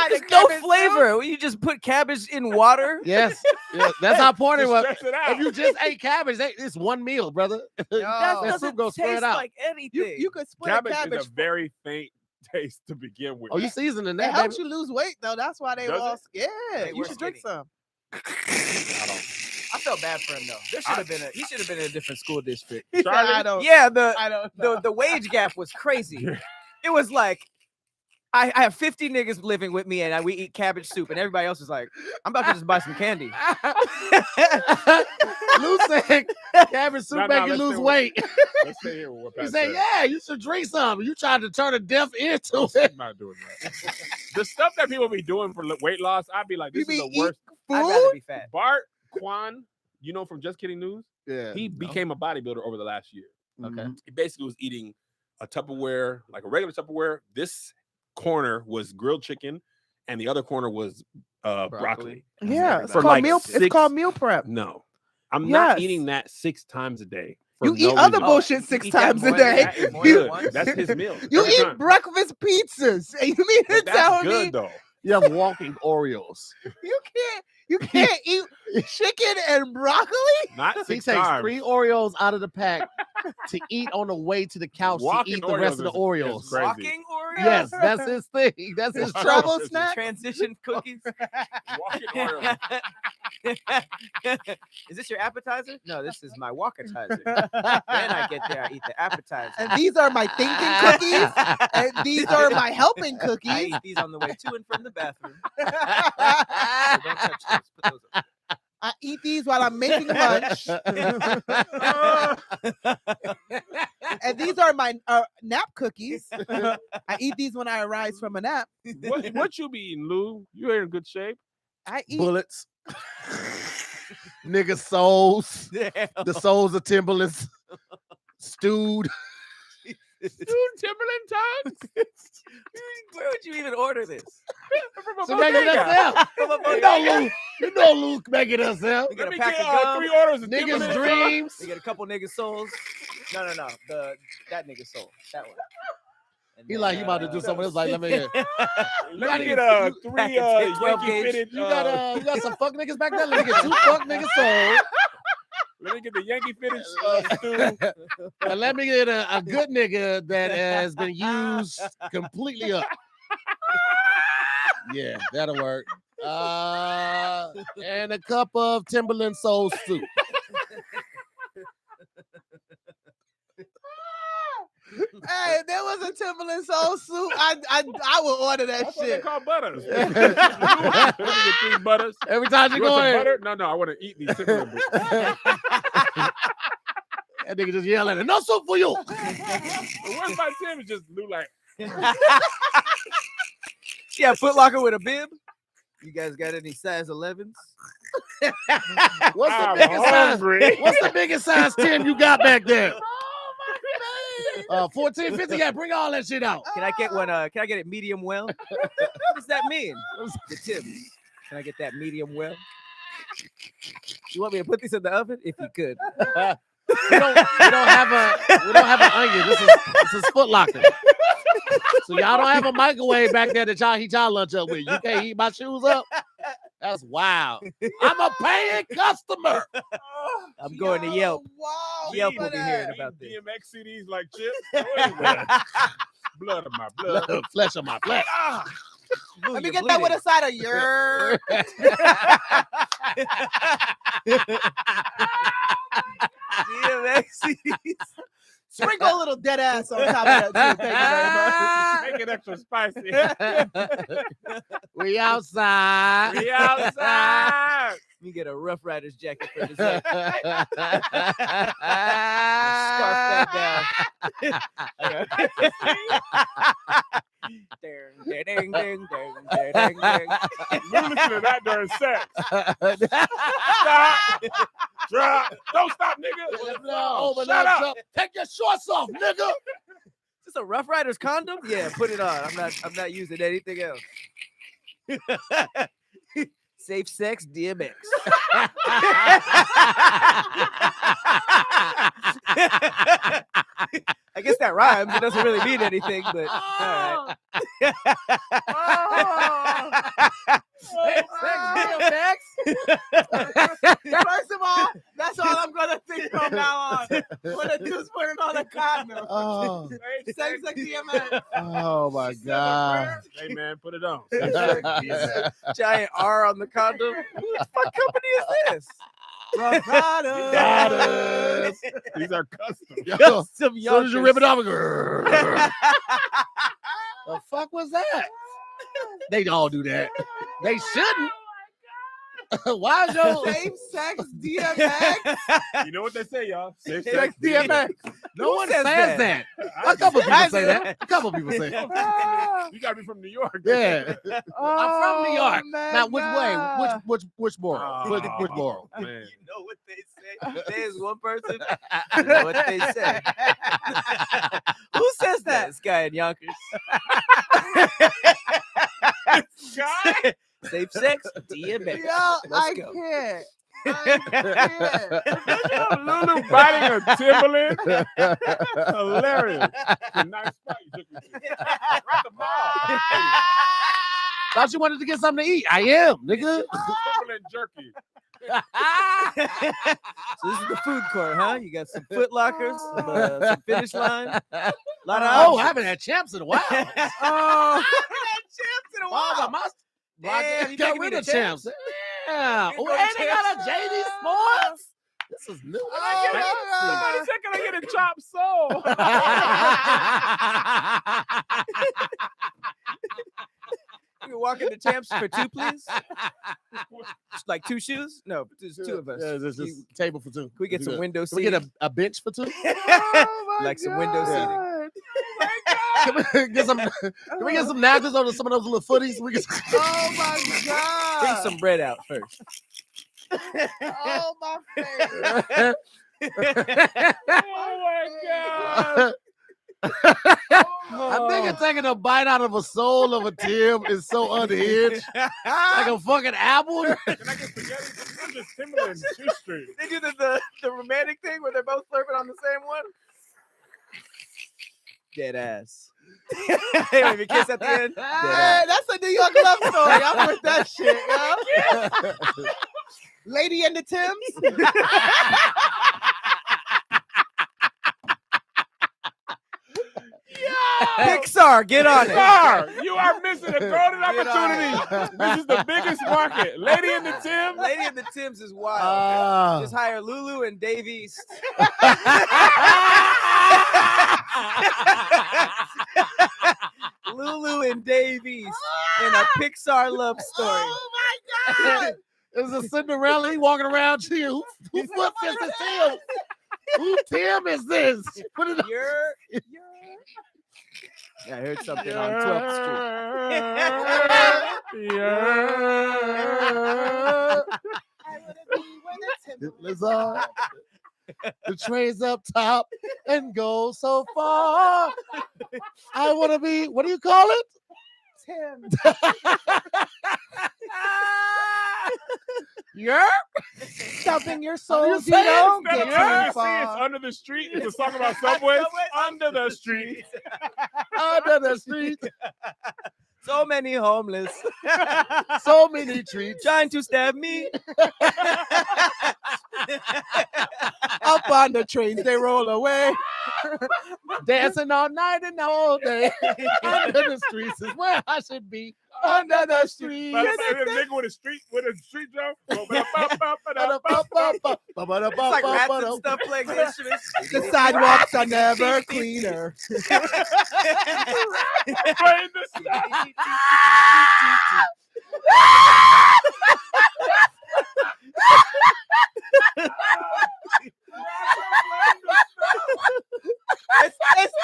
There's The no cabbage soup? flavor. When you just put cabbage in water. Yes. Yeah, that's how important it Just was. stress it out. If you just ate cabbage, it's one meal, brother. That Yo. That doesn't soup goes spread taste out. like anything. You could split cabbage, cabbage. is a very faint taste to begin with. Oh, you seasoning It that, helps baby. you lose weight though. That's why they Does all it? yeah. They You were should drink skinny. some. I don't. I felt bad for him though. There should have been he should have been in a different school district. Charlie? I don't. Yeah, I don't. Know. the wage gap was crazy. It was like I have 50 niggas living with me and we eat cabbage soup and everybody else is like, I'm about to just buy some candy. Lou said cabbage soup No, make no, you let's lose stay with- weight. Let's stay here with what He Pat said, said. yeah, you should drink some. You tried to turn a deaf ear to it. I'm not doing that. The stuff that people be doing for weight loss, I'd be like, You this is be the worst. I'd rather Food? be fat. Bart Quan, you know from Just Kidding News, Yeah. he became a bodybuilder over the last year. Okay. Mhm. He basically was eating a Tupperware, like a regular Tupperware. This corner was grilled chicken, and the other corner was broccoli. Yeah, it's For called like meal. six- It's called meal prep. No, I'm not Yes. eating that 6 times a day. for You eat no other reason. bullshit you 6 eat that times a more than day. that? It's More than good. once? That's his meal. You every eat time. breakfast pizzas, and you mean to But tell that's me good though. You have walking Oreos. you can't eat chicken and broccoli? Not He 6 takes times. 3 Oreos out of the pack to eat on the way to the couch Walking to eat the rest of the Oreos is Oreos. crazy. Walking Oreos? Yes, that's his thing. That's his Wow. trouble. Travel snack? Transition cookies. Walking Oreos. Is this your appetizer? No, this is my walkatizer. Then I get there, I eat the appetizer. And these are my thinking cookies, and these are my helping I cookies. eat these on the way to and from the bathroom. So don't touch those. Put those up. I eat these while I'm making lunch, and these are my nap cookies. I eat these when I arise from a nap. What you be eating, Lou? You ain't in good shape. I eat. Bullets. Nigga souls. The souls of Timberlands. Stewed. Dude, Timberland tongues. Where would you even order this? From a So make it bodega. yourself. From a You bodega. know Lou make it herself. We get Let a me pack get of gum. 3 orders of Niggas Timberland dreams. We get a couple niggas souls. No. That nigga soul. That one. And He then, like, he about to do something else. Like, let me hear. tongues. Let gotta me get get 3 pack of 12 Yankee gauge. fitted. You got some fuck niggas back there. Let me get 2 fuck niggas sold. Let Let me get the Yankee finish stew. And let me get a good nigga that has been used completely up. Yeah, that'll work. And a cup of Timberland soul soup. Hey, if there was a Timberland soul soup, I would order that That's what they shit. call butters. Let me get 3 butters. Every time you You want go some in, butter? No, I want to eat these Timberland boots. that nigga just yell at it. No soup for you. The worst about Tim is just Lou like, Yeah, Foot Locker with a bib. You guys got any size 11s? What's the I'm biggest size? hungry. What's the biggest size 10 you got back there? 14, 50. Yeah, bring all that shit out. Can I get one? Can I get it medium well? What does that mean? The Timbs. Can I get that medium well? You want me to put these in the oven? If you could. We don't have an onion. This is Foot Locker. So y'all don't have a microwave back there that y'all heat y'all lunch up with. You can't heat my shoes up. That's wild. I'm a paying customer. I'm going to Yelp. Wow, Yelp look will at be that. hearing about this. DMX CDs like chips. Wait a minute. Blood of my blood. Flesh of my flesh. Ooh, Let me you're get that with bleeding. a side of your. DMX CDs. Sprinkle a little dead ass on top of that too. Thank you very much. Make it extra spicy. We outside. We outside. Let me get a Rough Riders jacket for dessert. Scarf that down. Ding, ding, ding, ding, ding, ding, ding. You listen to that during sex. Stop. Drop. Don't stop, nigga. Open Shut up. up. Take your shorts off, nigga. Is this a Rough Riders condom? Yeah, put it on. I'm not using anything else. Safe sex, DMX. I guess that rhymes. It doesn't really mean anything, but all right. First of all, that's all I'm gonna think from now on. What I do is put it on a condom. Oh, Sex like DMX. oh my God. Hey, man, put it on. Giant R on the condom. Who the fuck company is this? Rough Riders. Riders. These are custom. Yo, Custom as soon as you rip it Yonkers. off, the fuck was that? They all do that. They shouldn't. Why is your Same sex DMX. You know what they say, y'all? Safe Sex sex, DMX. no Who one says says that? A couple people say that. A couple people say that. You gotta be from New York. Yeah. I'm from New York. man, Now, which way? nah. Which moral? Which moral? Man. You know what they say. There's one person. You know what they say. Who says that? This guy in Yonkers. Guy? Safe sex, DMX. Yo, Let's I go. can't. I can't. Lulu biting a Timberland. Hilarious. A nice spot you took me to. Right the ball. Thought you wanted to get something to eat. I am, nigga. Timberland jerky. So this is the food court, huh? You got some Foot Lockers, some Finish Line. A lot of Oh, I options. haven't had champs in a while. Oh, Wow, my Damn, you got taking me rid to of champs. Yeah. You Oh, go to and they got a Champs? JD Sports. This is new. Somebody said, can I get a chopped soul? You can walk into Champs for two, please. Just like 2 shoes? No, there's 2 of us. Yeah, there's You- just table for 2. Can we get some window Can we seating? get a bench for 2? Like some window seating. Can we get some? Can we get some napkins on some of those little footies? We can. Oh my Bring god. some bread out first. Oh my face. Oh my God. I think taking a bite out of a soul of a Tim is so unhinged. Like a fucking apple. Can I get spaghetti? I'm just Timberland shoestring. They do the romantic thing where they're both slurping on the same one. Dead ass. They don't even kiss at the end. Dead Hey, ass. that's a New York love story. I'm with that shit, yo. Lady and the Tims. Pixar, get on it. Pixar, you are missing a golden opportunity. This is the biggest market. Lady and the Tim. Lady and the Tims is wild. Just hire Lulu and Dave East. Lulu and Dave East in a Pixar love story. Oh my God! There's a Cinderella he walking around cheering. Who footsteps is Tim? Who Tim is this? Put it up. Yeah, I heard something on 12th Street. The train's up top and goes so far. I want to be, what do you call it? Tim. Yeah. Stuffing your soul. You saying? don't Instead get of Under too the Sea, far. it's Under the Street. It's a song about subways. Under the street. Under the street. So many homeless So many treats. trying to stab me. Up on the trains, they roll away. Dancing all night and all day. Under the streets is where I should be. Under the streets. But a nigga with a street drum. It's like rats and stuff playing the instruments. The sidewalks are never cleaner. Playing the stuff.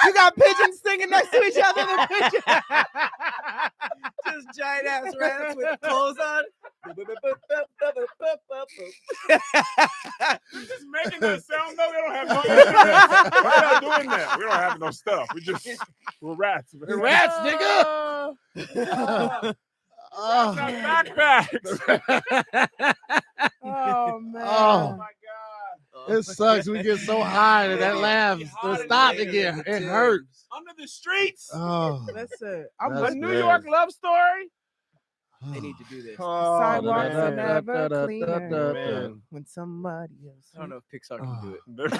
You got pigeons singing next to each other. The pigeons. Just giant ass rats with clothes on. You're just making that sound though. They don't have no instruments. We're not doing that. We don't have no stuff. We're rats. The rats, nigga. Backpacks. Oh man. Oh. my God. It sucks. We get so high that that laugh. Stop again. It hurts. Under the streets. Oh. Listen, A That's New bad. York love story. They need to do this. sidewalks are man. never cleaner Man. when somebody else. I don't know if Pixar can do it.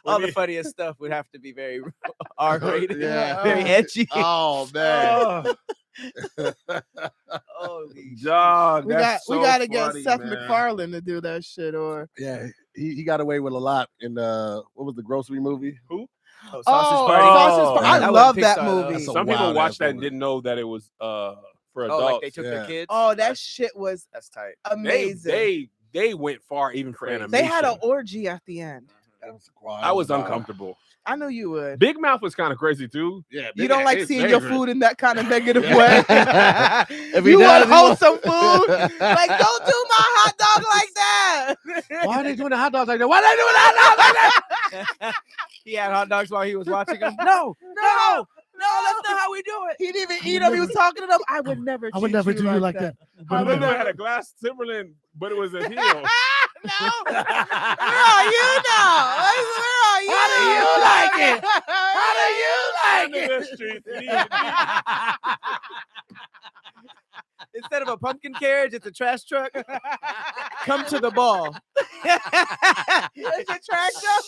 What All do the you- funniest stuff would have to be very R-rated, Yeah. very edgy. Oh man. Holy Dog, We that's got to so get funny, Seth man. MacFarlane to do that shit, or Yeah. He got away with a lot in what was the grocery movie? Oh, oh, Sausage Party. Oh, I that love was that Pixar, though. movie. That's a Some people wild watched ass that and movie. didn't know that it was for Oh, adults. like they took Yeah. their kids. Oh, that shit was That's tight. amazing. They went far even for animation. They had an orgy at the end. That was wild. I was uncomfortable. I knew you would. Big Mouth was kind of crazy too. Yeah. You don't like it's seeing your favorite. food in that kind of negative Yeah. way. If he You does, want he won't- wholesome food? Like, don't do my hot dog like that. Why are they doing the hot dogs like that? Why are they doing the hot dogs like that? He had hot dogs while he was watching them. No, that's not how we do it. He didn't even eat them. He was talking to them. I would never. I would treat never you do you like that. I remember I had a glass Timberland, but it was a heel. No. Where are you now? Where are you? How do you like it? How do you like Under it? the streets. Instead of a pumpkin carriage, it's a trash truck. Come to the ball. It's a tractor.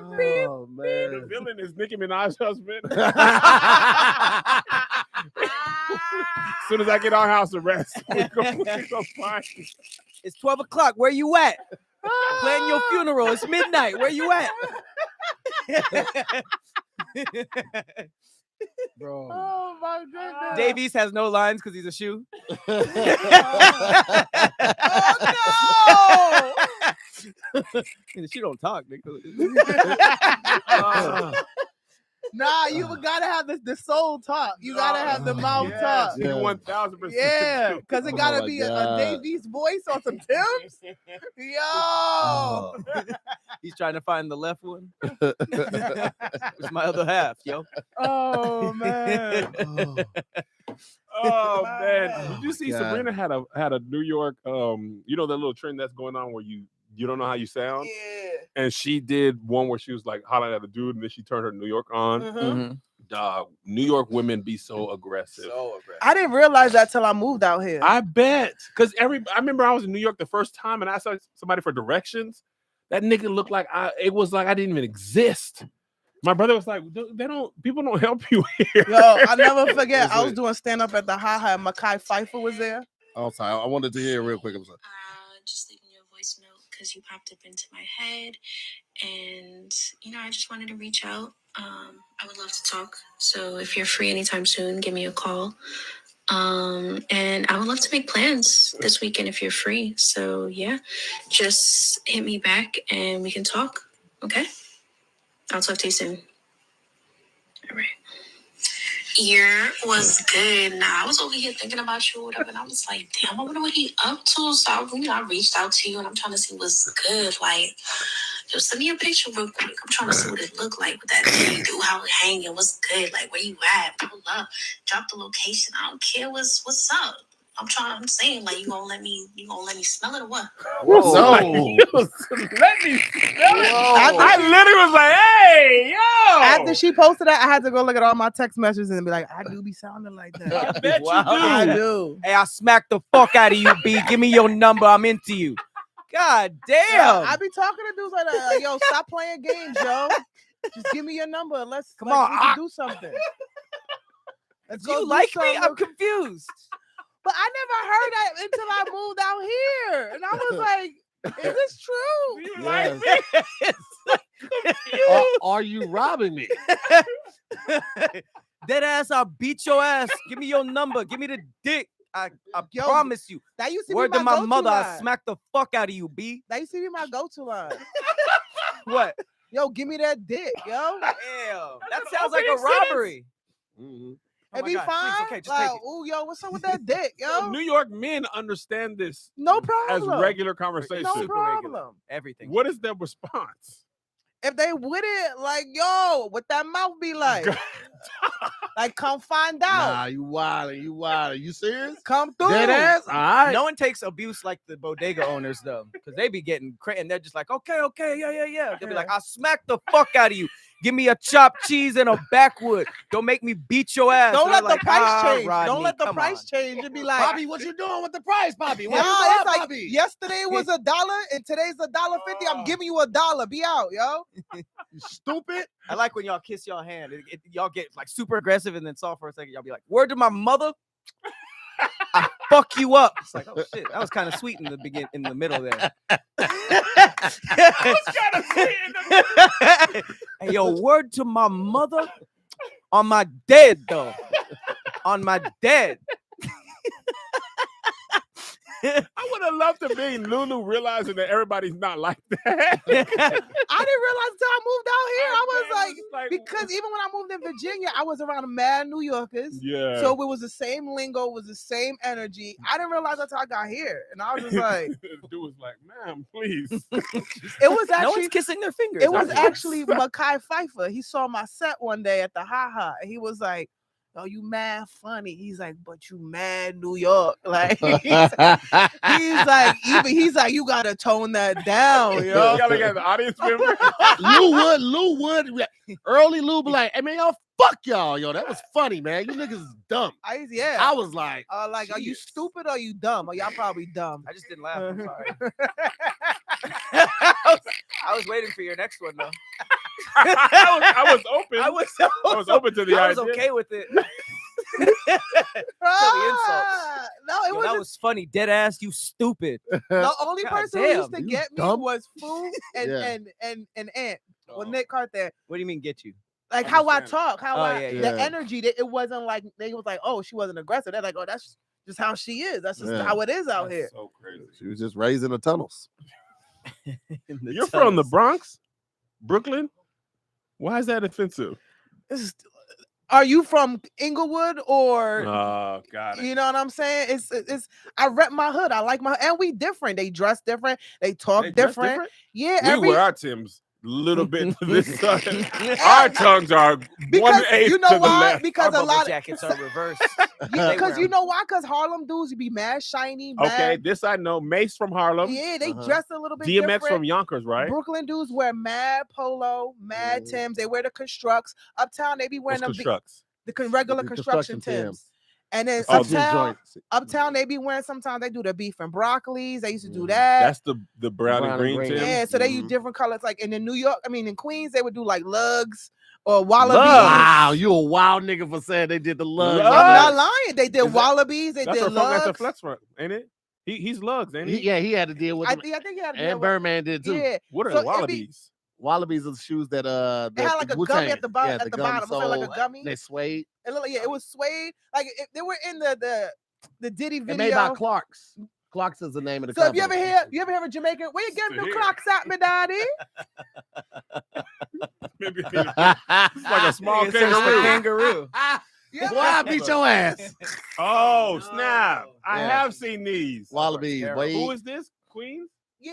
Oh The man. villain is Nicki Minaj's husband. As soon as I get on house arrest, we go find you. It's 12 o'clock. Where you at? Planning your funeral. It's midnight. Where you at? Bro. Oh my goodness. Dave East has no lines because he's a shoe. Oh She don't talk, nigga. Nah, you gotta have the soul talk. You gotta have the mouth talk. Yeah. 1000%. Yeah, because it gotta Oh my be a God. Davies voice on some Tim's. Yo. Oh. He's trying to find the left one. It's my other half, yo. Oh man. Oh. Oh man, did you see God. Sabrina had a New York you know that little trend that's going on where you don't know how you sound? Yeah. And she did one where she was like hollering at a dude and then she turned her New York on. Mhm. Dog, New York women be so aggressive. So aggressive. I didn't realize that till I moved out here. I bet. Because I remember I was in New York the first time and I saw somebody for directions. That nigga looked like it was like I didn't even exist. My brother was like, people don't help you here. Yo, I never forget. I was Listen. doing stand up at the Ha Ha and Mekhi Phifer was there. Oh, sorry. I wanted to hear it real quick. I'm sorry. Just leaving you a voice note because you popped up into my head, and I just wanted to reach out. I would love to talk. So if you're free anytime soon, give me a call. And I would love to make plans this weekend if you're free. So yeah, just hit me back and we can talk. Okay? I'll talk to you soon. All right. Year was good. Nah, I was over here thinking about you or whatever, and I was like, damn, I wonder what he up to. So I reached out to you and I'm trying to see what's good. Like, just send me a picture real quick. I'm trying to see what it looked like with that thing you do, how it hanging, what's good, like where you at, pull up, drop the location. I don't care what's up. I'm saying, like, you gonna let me smell it or what? No. Let me smell it. I literally was like, hey, yo. After she posted that, I had to go look at all my text messages and be like, I do be sounding like I that. bet Wow. you do. I do. Hey, I smacked the fuck out of you, B. Give me your number. I'm into you. God damn. Yo, I be talking to dudes like that. Like, yo, stop playing games, yo. Just give me your number. Let's Come on, we can do something. Let's Do go you do like me? something. I'm confused. But I never heard that until I moved out here. And I was like, is this true? You Yes. like me? Are you robbing me? Dead ass, I'll beat your ass. Give me your number. Give me the dick. I Yo, promise you. That used to Word be to my my go-to mother, I line. smack the fuck out of you, B. That used to be my go-to line. What? Yo, give me that dick, yo. Damn. That an sounds like a opening sentence. robbery. Mhm. Oh It my be God, please, fine. okay, just like, take it. ooh, yo, what's up with that dick, So yo? New York men understand this No as problem. regular conversation. No Super regular. problem. Everything. What is their response? If they with it, like, yo, what that mouth be like? Like, come find out. Nah, you wildin'. You wildin'. You serious? Come through. Dead ass? All right. No one takes abuse like the bodega owners, though, because they be getting and they're just like, okay, yeah. They'll be like, I smack the fuck out of you. Give me a chopped cheese and a backwood. Don't make me beat your ass. Don't And let I'm the like, price change. Rodney, Don't let the come price on. change. It be like, Bobby, what you doing with the price, Bobby? What nah, you it's want, like Bobby? yesterday was $1 and today's $1.50. I'm giving you $1. Be out, yo. You stupid. I like when y'all kiss your hand. Y'all get like super aggressive and then soft for a second. Y'all be like, word to my mother. I fuck you up. It's like, oh shit, that was kind of sweet in the middle there. Hey, yo, word to my mother on my dead though. On my dead. I would have loved to be Lulu realizing that everybody's not like that. I didn't realize until I moved out here. I was Okay, like, it's like- because even when I moved in Virginia, I was around mad New Yorkers. Yeah. So it was the same lingo, it was the same energy. I didn't realize until I got here. And I was just like, Dude was like, ma'am, please. it was No actually one's kissing their fingers. it was are they? actually Mekhi Phifer. He saw my set one day at the Ha Ha, and he was like, "Oh, you mad funny." He's like, "But you mad New York." Like he's like, you gotta tone that down, You yo. gotta get the audience member. Lou would. Early Lou be like, hey man, y'all fuck y'all, yo. That was funny, man. You niggas is dumb. I I was like, like, are you Jeez. stupid or are you dumb? Or y'all probably dumb. I just didn't laugh. I'm sorry. I was waiting for your next one though. I was open. I was open to the I was idea. okay with it. Ah, no, it Yo, was that was funny. Dead ass, you stupid. the only God person who used damn, to you get me dumb. was Fu and Yeah. and Ant. Oh. Well, Nick Carter. What do you mean get you? Like how I Understand. talk, how Oh, I yeah, the yeah. energy. That it wasn't like they was like, oh, she wasn't aggressive. They're like, oh, that's just how she is. That's just Yeah. how it is out That's here. so crazy. she was just raised in the tunnels. You're from the Bronx, Brooklyn. Why is that offensive? Are you from Inglewood or Oh, got it. you know what I'm saying? It's I rep my hood. I like my and we different. They dress different. They talk They dress different. Yeah, We wear our Timbs little bit to this side. Our tongues are Because 1/8 you know to the why? left. Because Our a bubble lot jackets are reversed. because you know why? Because Harlem dudes be mad shiny, mad. Okay, this I know. Mace from Harlem. Yeah, they Uh-huh. dress a little bit DMX different. from Yonkers, right? Brooklyn dudes wear mad polo, mad Timbs. They wear the constructs. Uptown, they be wearing What's them constructs? regular The construction construction Timbs. And then Oh, uptown, they be wearing. Sometimes they do the beef and broccolis. They used to do that. That's the brown and green Timbs. Yeah, so they use Mhm. different colors. Like in New York, in Queens, they would do like lugs or wallabies. Wow, you a wild nigga for saying they did the love. Lugs. I'm not lying. They did Is that- wallabies. They That's did a that's a lugs. flex front, ain't it? He's lugs, ain't he? Yeah, he had to deal with I them. think he had to And deal with- Birdman did too. Yeah, What are So the it be- wallabies? Wallabies are the shoes that it had like a gummy at the bottom. Yeah, At the gum bottom, it looked like a sole, gummy. They suede. It looked like, yeah, it was suede. Like they were in the Diddy They video. made by Clark's. Clark's is the name of the So if company. you ever hear a Jamaican, where you getting To the hear. clocks at, me daddy? Maybe it's like a small Nigga said it's the kangaroo. kangaroo. Yeah, Boy, I beat your ass. Oh snap! I Yeah. have seen these. Wallabies, terrible. boy. Who is this? Queens? yeah.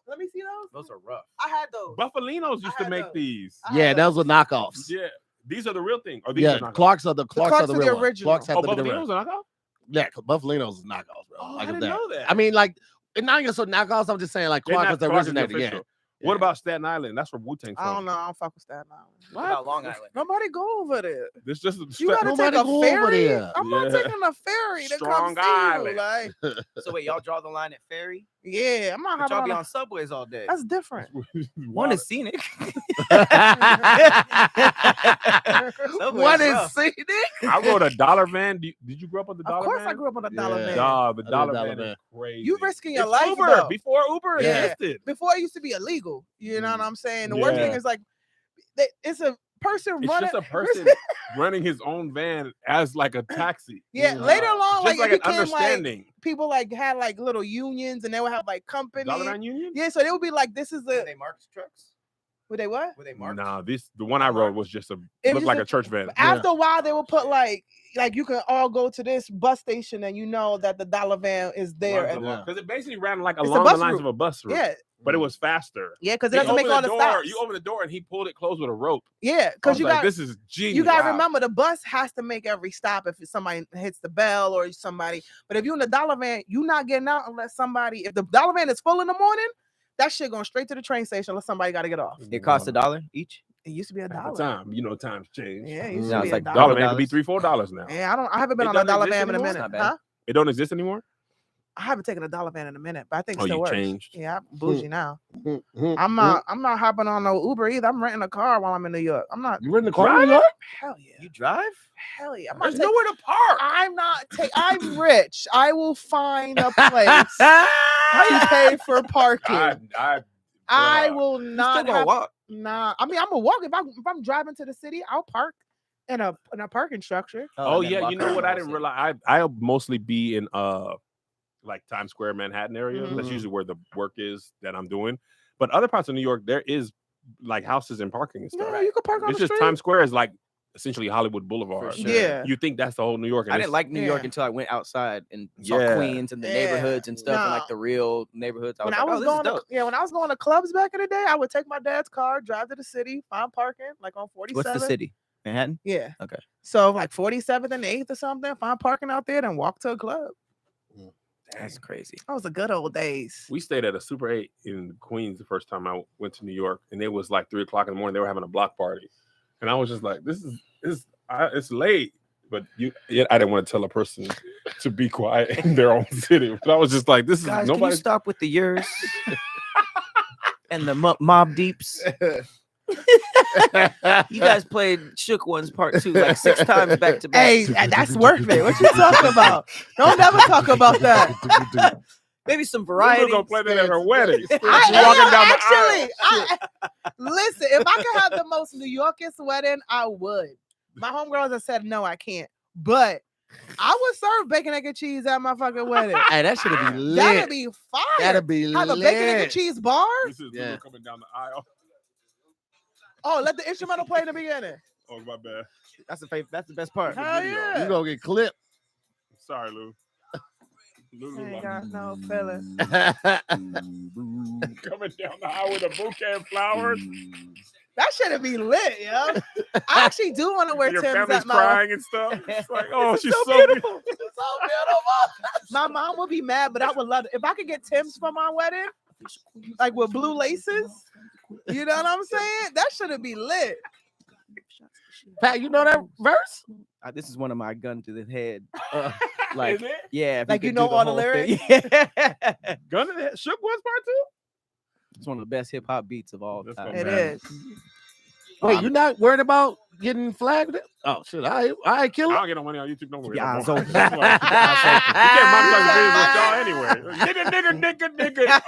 Let me see those. Those are rough. I had those. Buffalinos used I to had make those. these. I had Yeah, those were knknockoffs. Yeah, these are the real thing. Or these Yeah, are knockoffs? Clark's are the Clarks Clark's are the are the real ones. original. Clark's have Oh, to be the Buffalinos real. are knockoffs. Yeah, Buffalinos is knockoffs, bro. Oh, Like I didn't that. know that. I mean, like, and not even so knockoffs. I'm just saying, like, They're Clark not- was the Clark is the originator. Yeah. official. What about Staten Island? That's where Wu-Tang. I don't know. I don't fuck with Staten Island. What about Long Island? Nobody go over there. This just You gotta Nobody take go a over ferry. there. I'm not Yeah. taking a ferry to Strong come see Island. you. Like, So wait, y'all draw the line at Ferry? yeah, I'm not But y'all having be on. on subways all day. That's different. One is scenic. What is scenic? I rode a dollar van. Did you grow up with the Of dollar course, van? I grew up on a dollar Yeah. van. Dog, the did dollar dollar van is van. crazy. You risking your It's life Uber though. before Uber Yeah. existed. Before it used to be illegal. You know what I'm saying? The worst thing Yeah. is like, it's a person It's running. just a person running his own van as like a taxi. Yeah, later on, Just like, like it an became like understanding. people like had like little unions and they would have like Dollar companies. Van Union? Yeah, so they would be like, this is Were the they marked trucks? were they what? Were they marked? Nah, the one I rode was just It looked was like a- a church van. After a while, they would put like you can all go to this bus station and you know that the dollar van is there. And, Because it basically ran like It's a along the bus lines route. of a bus route. yeah, But it was faster. yeah, because it He doesn't make opened all the the door, stops. You opened the door and he pulled it closed with a rope. Yeah, I because was you like, got this is genius. you got to Wow. remember the bus has to make every stop if somebody hits the bell or somebody. But if you're in the dollar van, you're not getting out unless somebody. If the dollar van is full in the morning, that shit going straight to the train station unless somebody got to get off. It costs $1 each. It used to be a At dollar. the time, times change. Yeah, it used Now to it's be like a Dollar dollar. van could be $4. $3-4 now. Yeah, I haven't been It on a doesn't dollar exist van in a anymore? minute. Not bad. Huh? It don't exist anymore. I haven't taken a dollar van in a minute, but I think it Oh, still you works. changed. Yeah, I'm bougie now. I'm not hopping on no Uber either. I'm renting a car while I'm in New York. I'm not. You in the car in New York? Hell yeah. You drive? Hell yeah. I'm not There's taking. nowhere to park. I'm not. I'm rich. I will find a place to pay for parking. I bruh. will You still not gonna have. walk? Nah. I mean, I'm gonna walk if I'm driving to the city. I'll park in a parking structure. Oh and then yeah, walk you know around what? the I whole didn't city. realize. I'll mostly be in like Times Square, Manhattan area. That's Mhm. usually where the work is that I'm doing. But other parts of New York, there is like houses and parking and stuff. Yeah, you can park on It's the just street. Times Square is like essentially Hollywood Boulevard. sure. Yeah. You think that's the whole New York? And I didn't it's- like New York Yeah. until I went outside and saw Yeah. Queens and the Yeah. neighborhoods and stuff, and Nah. like the real neighborhoods. When was I like, was oh, this is going to, dope. when I was going to clubs back in the day, I would take my dad's car, drive to the city, find parking, like on 47. What's the city? Manhattan? Yeah. Okay. So like 47th and 8th or something, find parking out there, then walk to a club. That's crazy. That was the good old days. We stayed at a Super 8 in Queens the first time I went to New York, and it was like 3:00 in the morning. They were having a block party, and I was just like, it's late." But I didn't want to tell a person to be quiet in their own city. But I was just like, "This is Guys, can you nobody." stop with the yours and the Mob Deeps? You guys played Shook Ones Part 2 like 6 times back to back. Hey, that's worth it. What you talking about? Don't never talk about that. Maybe some We were variety. gonna play that at her wedding. I Walking down the aisle. actually, listen, if I could have the most New Yorkest wedding, I would. My homegirls have said no, I can't. But I would serve bacon, egg, and cheese at my fucking wedding. Hey, that should be lit. That'd be fire. That'd be have lit. a bacon, egg, and cheese bar. This is Yeah. Lulu coming down the aisle. Oh, let the instrumental play in the beginning. Oh my bad. That's the best part. Hell video. yeah. You gonna get clipped. Sorry, Lou. Lulu Ain't like, got no feelings. coming down the highway with a bouquet of flowers. That should be lit, yo. I actually do want to wear Your Tim's family's at my crying and stuff. It's like, oh, she's so beautiful. It's so beautiful. My mom would be mad, but I would love it. If I could get Tim's for my wedding, like with blue laces, you know what I'm saying? That should be lit. Pat, you know that verse? This is one of my gun to the head. Is it? Yeah, if Like, could you know do all the whole thing. lyrics? Yeah. Gun to the Head. Shook Ones Part 2? It's one of the best hip hop beats of all Let's time. go It back. is. Wait, you're not worried about getting flagged? Oh shit! I kill I it. don't get no money on YouTube no more. Keep your eyes No more. open. That's why. You can't monetize videos with y'all anyway. Nigga.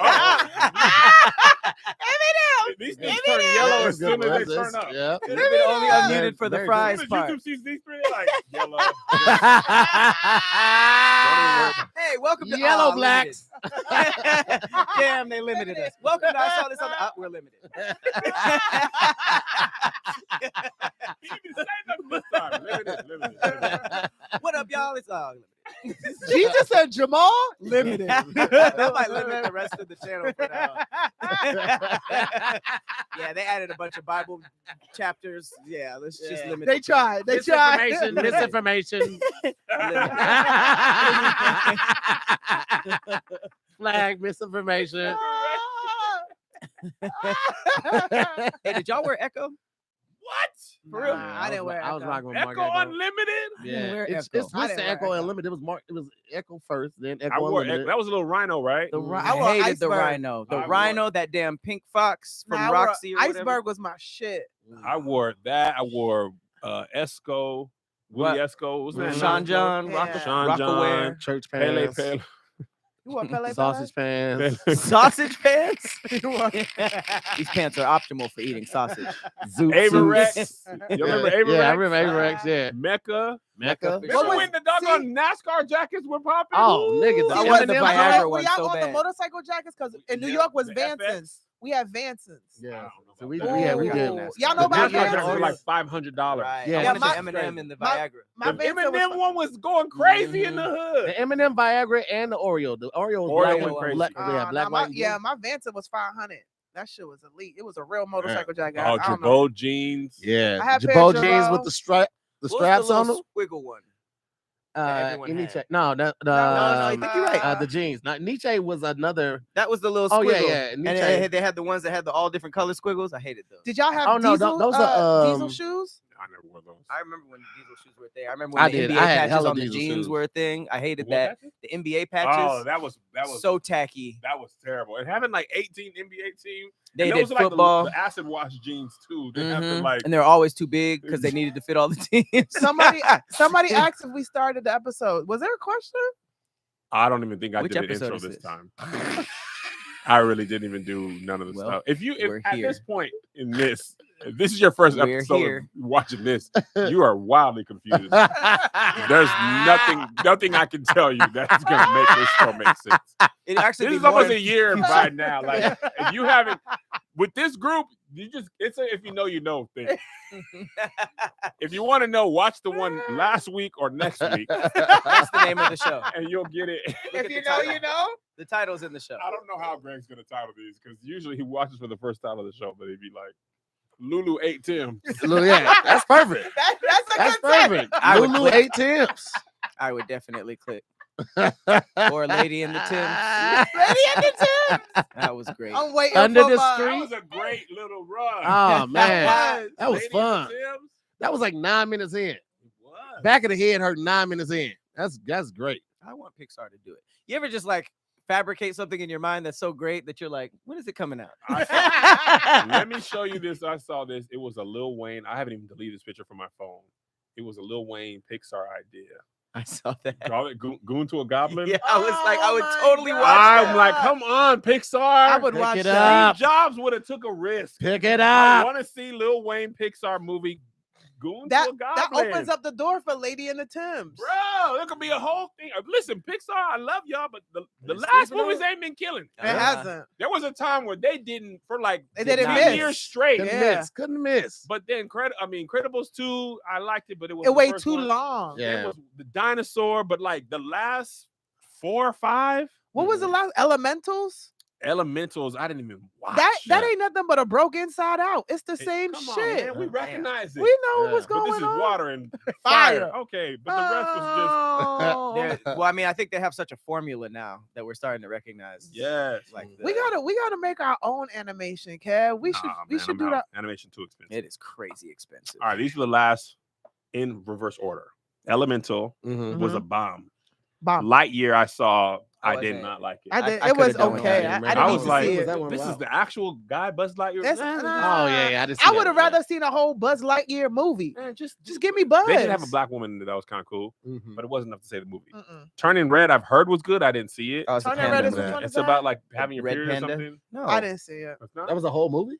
These things turn yellow as soon as they turn up. Yeah. Could have been only unmuted Very- for the very fries As soon as part. YouTube sees these three, they're like, yellow. Hey, welcome to Yellow Limited. blacks. Damn, they limited us. Welcome to I saw this on the we're limited. He didn't say nothing this time. Limited. What up, y'all? It's limited. She just said Jamal limited. That might limit the rest of the channel for now. Yeah, they added a bunch of Bible chapters. Yeah, let's just limit. They the channel. tried. They tried. Misinformation. Flag misinformation. Hey, did y'all wear Echo? What? For real? Nah, I didn't wear I was Echo. rocking with Echo Mark Unlimited? Yeah, wear it's Echo. I with didn't the wear Echo Echo. Unlimited. It was Mark. It was Echo first, then I Echo wore Unlimited. That was a little Rhino, right? I wore hated the Iceberg. Rhino. The I wore- Rhino, that damn pink fox from Nah, I wore Roxy. Or whatever. Iceberg was my shit. I wore that. I wore Esco, Willie Esco. What's that? Sean John, Yeah. Sean Rockaware. John, Church Pele pants, Pele. You wore Pele sausage pants. Sausage pants. Pele? These pants are optimal for eating sausage. Zoot Averex. suits. You remember Averex? Yeah, I remember Averex. Yeah, Mecca. Mecca. Remember was- when the doggone NASCAR jackets were popping? Oh, nigga, I the wanted the M&M Viagra joint? Were one y'all so on the bad. motorcycle jackets? Because in New Yeah, York was the Vansons. FX. We had Vansons. Yeah, So we did. Ooh. Y'all know The about NASCAR jackets were Vansons? like $500. Right. Yeah, I wanted my- the M&M and the my- Viagra. My The Vanson Eminem was one was going crazy in the hood. The M&M Viagra and the Oreo. The Oreo was Oreo black, went crazy. black, nah, yeah, black, my, white, and blue. yeah, my Vanson was 500. That shit was elite. It was a real motorcycle jacket. Oh, I don't know. Jabot jeans. Yeah, I had Jabot pair of jeans Jabot. with the stripe, the What was straps the on them. little squiggle one? that everyone Nietzsche. had? No, no, I think you're right. The jeans. Now, Nietzsche was another. That was the little Oh squiggle. yeah, yeah. And Nietzsche. they had the ones that had the all different color squiggles. I hated those. Did y'all have Oh, no, diesel, those are, diesel shoes? I never wore those. I remember when diesel shoes were a thing. I remember when I the did. NBA I had patches hella on the diesel jeans shoes. were a thing. I hated What that. patches? The NBA patches. Oh, that was so tacky. that was terrible. And having like 18 NBA teams. They and did those are like football. the acid wash jeans too. They have to Mhm. like And they're always too big because they needed to fit all the teams. Somebody asked if we started the episode. Was there a question? I don't even think I Which did an episode intro is this this? time. I really didn't even do none of the Well, stuff. If we're at here. this point in this, if this is your first We're episode here. of watching this, you are wildly confused. There's nothing I can tell you that's gonna make this show make sense. It actually This be is almost more- a year by now. Like if you haven't with this group, it's a if you know thing. If you want to know, watch the one last week or next week, That's the name of the show. and you'll get it. Look at the title. The title's in the show. I don't know how Greg's gonna title these because usually he watches for the first time of the show, but he'd be like, "Lulu ate Tim." Yeah, that's perfect. That's a That's good time. perfect. I would Lulu click. 8 Temps. I would definitely click. Or Lady in the Timbs. Lady in the Timbs. That was great. I'm waiting Under for the my- street. That was a great little run. Oh man, that was Lady and the fun. Timbs? That was like 9 minutes in. It was. Back of the head hurt 9 minutes in. That's great. I want Pixar to do it. You ever just like fabricate something in your mind that's so great that you're like, when is it coming out? Let me show you this. I saw this. It was a Lil Wayne. I haven't even deleted this picture from my phone. It was a Lil Wayne Pixar idea. I saw that. Call it Goon to a Goblin. Yeah, I was like, I would Oh my totally God. watch I'm that. like, come on, Pixar. I would Pick watch it that. up. Steve Jobs would have took a risk. Pick it I up. want to see Lil Wayne Pixar movie Goon That to a that Goblin. opens up the door for Lady in the Timbs. Bro, there could be a whole thing. Listen, Pixar, I love y'all, but the They're last sleeping on movies it. ain't been killing. It hasn't. There was a time where they didn't for like They didn't 10 miss. years straight. Couldn't Yeah. miss. Couldn't miss. But then Incredibles 2, I liked it, but it was It the waited first too one. long. Yeah. It was the dinosaur, but like the last 4 or 5. What was the last Elementals? Elementals, I didn't even watch. That ain't nothing but a broke Inside Out. It's the same Come on, shit. man, we recognize it. We know Yeah. what's but going this is on. water and Fire. fire. Okay, but the rest was Oh. Well, I mean, I think they have such a formula now that we're starting to recognize. just yes. Like we gotta make our own animation, Kev. We should do that. Animation too expensive. It is crazy expensive. All right, these are the last in reverse order. Elemental Mhm. was a bomb. Bomb. Lightyear, I saw. I I did didn't. not like it. I did. I It was could've done without okay. it. I I didn't I need was to like, see was it. that one this is wild? the actual guy, Buzz Lightyear. That's- Oh yeah, I did. I would have rather seen a whole Buzz Lightyear movie. Man, just Just give me Buzz. They did have a black woman that was kind of cool, Mhm. but it wasn't enough to save the movie. Mm-mm. Turning Red, I've heard was good. I didn't see it. Oh, it's the Turning Red panda is movie. which one It's is that? about like having your Red period or Panda? something. No, I didn't see it. It's not? That was a whole movie.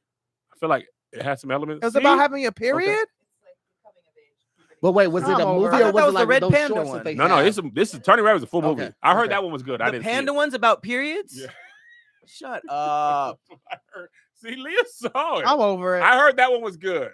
I feel like it had some elements. It was See? about having your period. But wait, was it I'm a over movie it. or I thought was that it was the like Red those Panda shorts one. that they No, have? this is Turning Red was a full movie. Okay, I heard okay. that one was good. I The didn't panda see one's about periods. it. Yeah. Shut up. I heard. See, Leah saw it. I'm over it. I heard that one was good.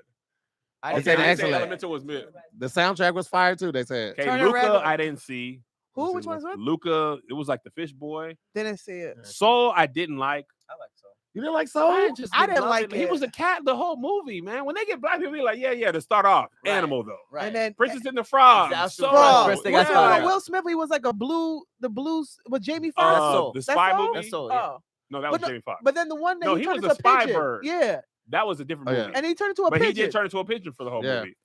I They didn't said see I didn't say excellent. Elemental was mid. The soundtrack was fire too. They said. Okay, Turning Red Luca, was- I didn't see. Who? Which one's what? Luca, it was like the fish boy. Didn't see it. Soul, I didn't like. I like so. You didn't like Soul? I just I didn't love like He it. was a cat the whole movie, man. When they get black people, be like, yeah, to start off. Right. Animal though. Right. And then Princess and the Frog. That's the Soul. first thing I what's the thought one of. with Will Smith? He was like the blues with Jamie Uh, Foxx. Soul. the That's spy Soul? movie. That's Soul. Yeah. Oh, No, that But was Jamie Foxx. but then the one that No, he he turned was into a spy pigeon. bird. Yeah, That was a different Oh, yeah. movie. and he turned into a But pigeon. he did turn into a pigeon for the whole Yeah. movie.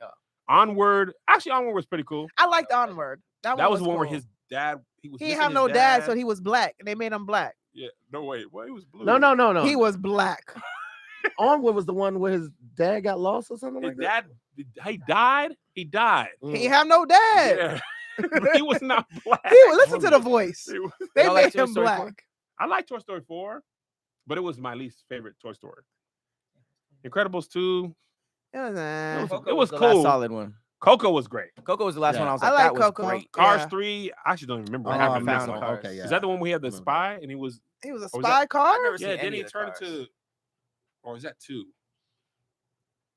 Onward. Actually, Onward was pretty cool. I liked Onward. That was the one where cool. his dad. He He didn't didn't have no dad, so he was black, and they made him black. Yeah. No wait. Well, he was blue. No. He was black. Onward was the one where his dad got lost or something His like that. dad. He died. He died. Mm. He didn't have no dad. Yeah. But he was not black. He was listen to the voice. He was- They Y'all like made Toy him Story 4? black. I like Toy Story 4, but it was my least favorite Toy Story. Incredibles 2. Yeah, It was the cool. last solid one. Coco was great. Coco was the last Yeah. one. I was I like, like that was Coco. great. Cars Yeah. 3, I actually don't remember. Oh, I haven't found missed Cars. one. okay, yeah. Is that the one where he had the Remember spy and he was he was a Or was spy that- car. I've never seen yeah, any then he of the turned Cars. into or is that 2?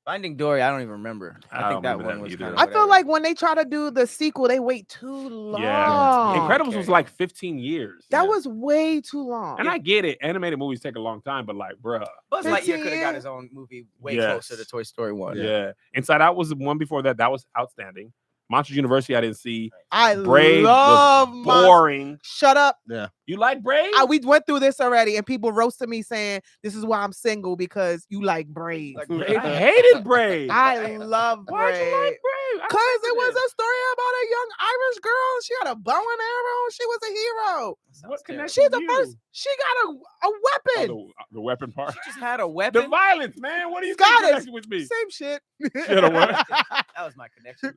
Finding Dory. I don't even remember. I I don't think that remember one that was either. kind of. I feel like when they try to do the sequel, they wait too long. Yeah. Incredibles was Okay. like 15 years. That Yeah. was way too long. And I get it. Animated movies take a long time, but like, bruh. Buzz Lightyear 15 could have got years. his own movie way Yes. closer to Toy Story 1. Yeah. Inside Out was the one before that. That was outstanding. Monsters University, I didn't see. I Brave love was Mon- boring. Shut up. You like Brave? We went through this already, and people roasted me saying this is why I'm single because you like Brave. Like, I hated Brave. I love Why'd Brave. you like Brave? I Because it hated was a story about a young Irish girl. She had a bow and arrow. She was a hero. What connection? She's the you? first. She got a Oh, weapon. the weapon part. She just had a The weapon. violence, man. What are you Got it. connecting with me? Same shit. had a what? That was my connection.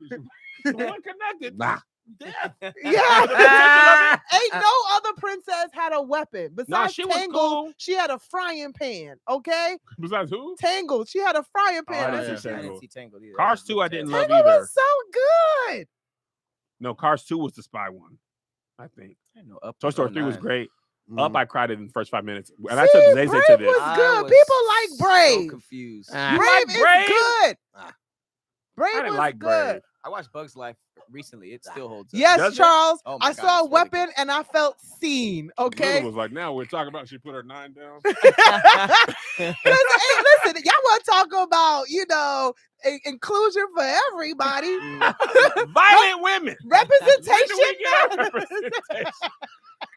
What connected? Nah. Death. Yeah. Ain't no other princess had a weapon. Besides she was Tangled, cool. she had a frying pan. Okay? Besides who? Tangled, she had a frying I pan. didn't That's see it. I didn't Tangled. see Tangled either. Cars 2, I didn't love Tangled either. was so good. No, Cars 2 was the spy one. I think. I didn't know Up Toy was Story 3 was 09. great. Mm. Up, I cried in the first 5 minutes. And I See, took Zay Brave to this. was I good. was People like So Brave. confused. Ah. You Brave like is Brave? good. Ah. Brave I didn't was like good. Brave. I watched Bugs Life recently. It still holds up. Yes, Does it? Charles. Oh my I God, saw a it's really weapon good. and I felt seen. Okay. Lulu was like, now we're talking about she put her 9 down. Listen, hey, listen, y'all want to talk about, inclusion for everybody. Violent women. When do Representation. we get our matters. representation?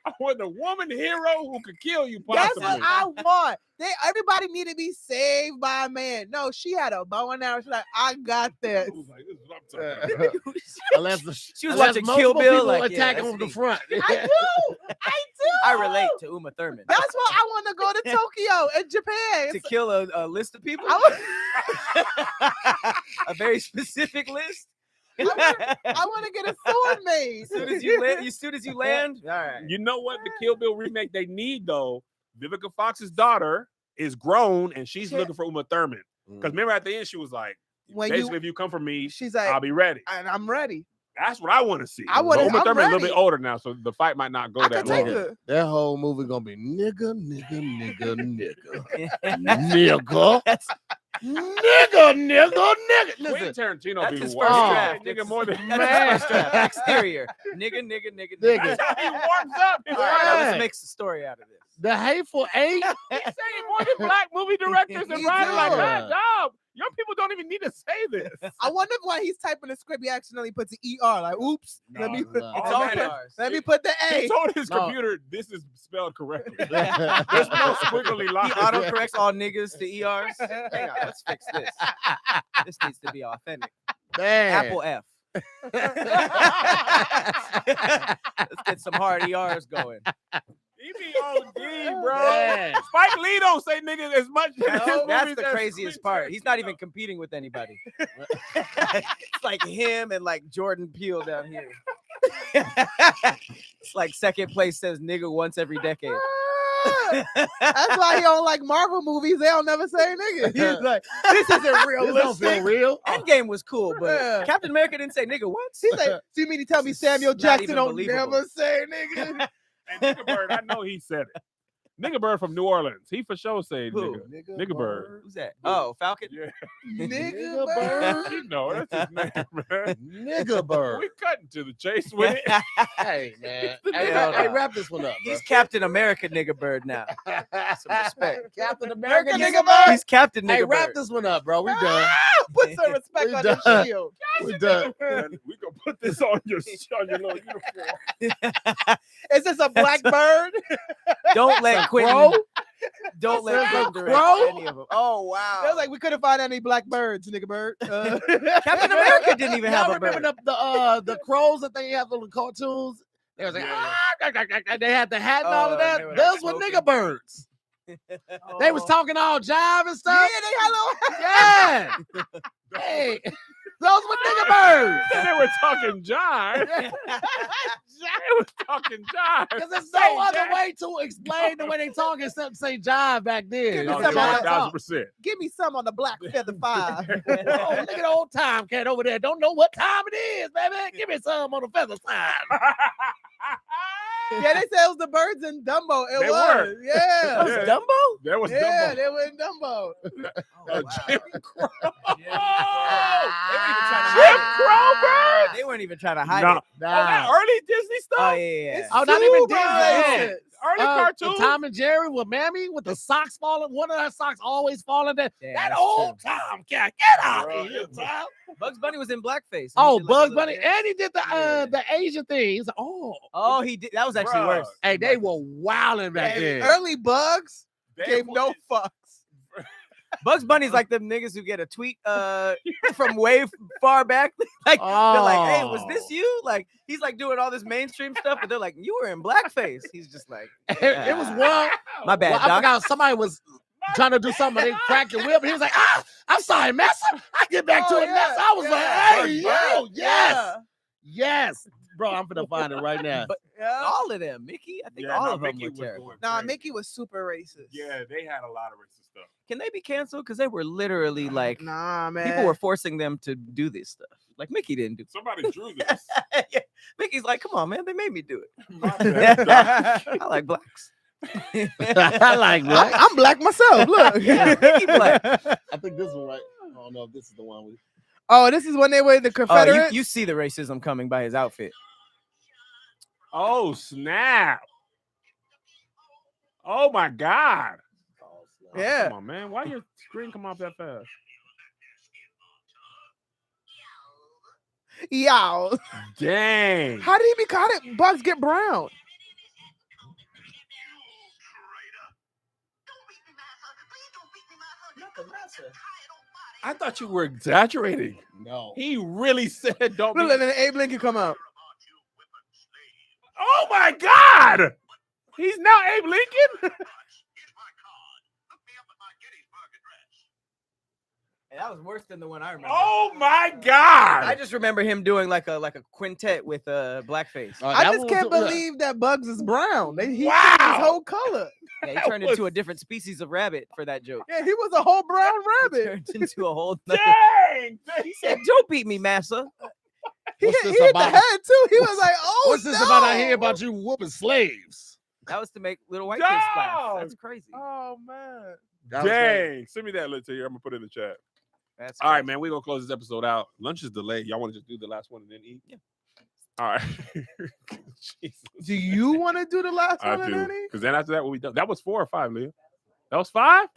I want a woman hero who could kill you That's possibly. what I want. Everybody need to be saved by a man. No, she had a bow and arrow. She's like, I got this. Lulu was like, this is what I'm talking about. Unless the, She was unless watching multiple Kill Bill, people like, yeah, attack that's him from the me. front. I do. I do. I relate to Uma Thurman. That's why I want to go to Tokyo and Japan. To kill a list of people. I A very specific list. want to get a sword made. As soon as you land, all right. You know what? The Kill Bill remake they need though. Vivica Fox's daughter is grown and she's Yeah. looking for Uma Thurman. Because remember at the end she was like, When basically, if you come for me, she's like, I'll be ready. and I'm ready. That's what I want to see. I wanna- But Uma I'm Thurman a little ready. bit older now, so the fight might not go I that can take long. her. That whole movie gonna be nigga. nigga. Quentin Listen, Tarantino That's be his wild. first draft. Nigga more than That's his first draft. Exterior. Nigga. Nigga. That's how he warms up. His All right, now Yeah. let's make a story out of this. the Hateful Eight. He's saying more than black movie directors and He writers. Like, does. God, dog, young people don't even need to say this. I wonder why he's typing the script. He accidentally puts the ER. Like, oops. let me put, no. It's All all that- yours. let me put the He A. told his No. computer this is spelled correctly. There's There's no squiggly He lines. autocorrects all niggas to ERs. Hang on, let's fix this. This needs to be authentic. Man. Apple F. Let's get some hard ERs going. He be OD, bro. Man. Spike Lee don't say niggas as much. in his That's movies the as craziest Quentin part. He's not even Tarantino. competing with anybody. It's like him and like Jordan Peele down here. It's like second place says nigga once every decade. That's why he don't like Marvel movies. They don't never say nigga. He's like, this isn't This don't feel realistic. real. Endgame was cool, but Yeah. Captain America didn't say nigga once. He's like, so you mean to tell me This is Samuel not Jackson even don't believable. never say nigga? And Nigga Bird, I know he said it. Nigga Bird from New Orleans. He for sure said Who? nigga. Nigga Bird. Who's that? Oh, Falcon. Yeah. Nigga Bird. bird. You know, that's his name, man. Nigga bird. We cutting to the chase with it. Hey, man. the Hey, nigga hey, bird. wrap this one up, bro. He's Captain America nigga bird now. Some respect. Captain America, America, nigga nigga bird. He's Captain Hey, nigga wrap bird. this one up, bro. We done. Put some respect We on done. his shield. We done. Man, we gonna put this on your little uniform. Is this a black bird? Don't let Quentin. Crow? Don't let That's a Quentin direct crow? any of them. Oh wow. It was like we couldn't find any black birds, nigga bird. Captain America didn't even have Y'all a remember bird. the crows that they have the cartoons? They was like, Yeah. they had the hat and all of Oh, that. they were, like, Those were smoking. nigga birds. They was talking all jive and Yeah, stuff. they had little. Yeah. Hey, those were nigga birds. They were talking jive. They was talking jive. Because there's Say no other jive. way to explain the way they talk except say jive back then. No, It's you're just how they talk. 1,000%. Give me some on the black feather 5. Oh, look at old time cat over there. Don't know what time it is, baby. Give me some on the feather side. Yeah, they said it was the birds in Dumbo. It They was. were. Yeah. Was Yeah. Dumbo? That was Yeah, Dumbo. they were in Dumbo. Jim Crow. Jim Crow birds? They weren't even trying to hide Nah. it. Oh, that early Disney stuff? Oh yeah. It's Oh, not even super Disney. racist. Early The cartoons? Tom and Jerry with Mammy with the socks falling. One of her socks always falling. That Yeah, that that's old true. Tom cat. Get out Bro, of here, it- Tom. Bugs Bunny was in blackface. Oh, He did, like, a Bugs little Bunny, dance. and he did Yeah. the Asian thing. He's like, oh, Oh, he did. That was actually Bruh. worse. hey, they were wilding back And then. early bugs They gave put no it- fucks. Bugs Bunny's like them niggas who get a tweet from way far back. Like they're like, "Hey, was this you?" Like he's like doing all this mainstream stuff, but they're like, "You were in blackface." He's just like, It was one. "My bad, Well, I doc." forgot somebody was trying to do something. They cracked the whip, and he was like, I'm sorry, Massa. I get back to Oh, it, yeah, Massa. I was yeah. like, hey, Bird, yo, yes, Yeah. yes. Bro, I'm gonna find it right now. But Yeah. all of them, Mickey, I think Yeah, all no, of them Mickey were was terrible. going Nah, crazy. Mickey was super racist. Yeah, they had a lot of racist stuff. Can they be canceled? Because they were literally like, Nah, man. people were forcing them to do this stuff. Like Mickey didn't do. Somebody drew this. Yeah. Mickey's like, "Come on, man, they made me do it." My bad, doc. I like blacks. I like black. I'm black myself. Look. Mickey black. I think this one right. I don't know if this is the one. Oh, this is when they were the Oh, Confederates. you see the racism coming by his outfit. Oh, snap. Oh, my God. Oh, Yeah. Come on, man. Why your screen come off that fast? Yow. Dang. How did he be? How did bugs get brown? I thought you were exaggerating. No. He really said, don't be. Look, and then Abe Lincoln come out. Oh, my God. He's now Abe Lincoln? And that was worse than the one I remember. Oh, my God. I just remember him doing like a quintet with blackface. I just can't believe that Bugs is brown. He Wow. changed his whole color. Yeah, he That turned into was- a different species of rabbit for that joke. Yeah, he was a whole brown He rabbit. turned into a whole. Nother... Dang. He said, "Don't beat me, massa." He What's hit, this he hit the about? head too. He was like, "Oh, What's this no. about? I hear about you whooping slaves. That was to make little white kids laugh. Dog. That's crazy. Oh man, That was crazy. Dang. Send me that link to you. I'm gonna put it in the chat. That's All right, crazy. man. We're gonna close this episode out. Lunch is delayed. Y'all want to just do the last one and then eat? Yeah. All right. Jesus. Do you want to do the last I one, do. Danny? Because then after that, what we done? That was 4 or 5, Leah. That was 5?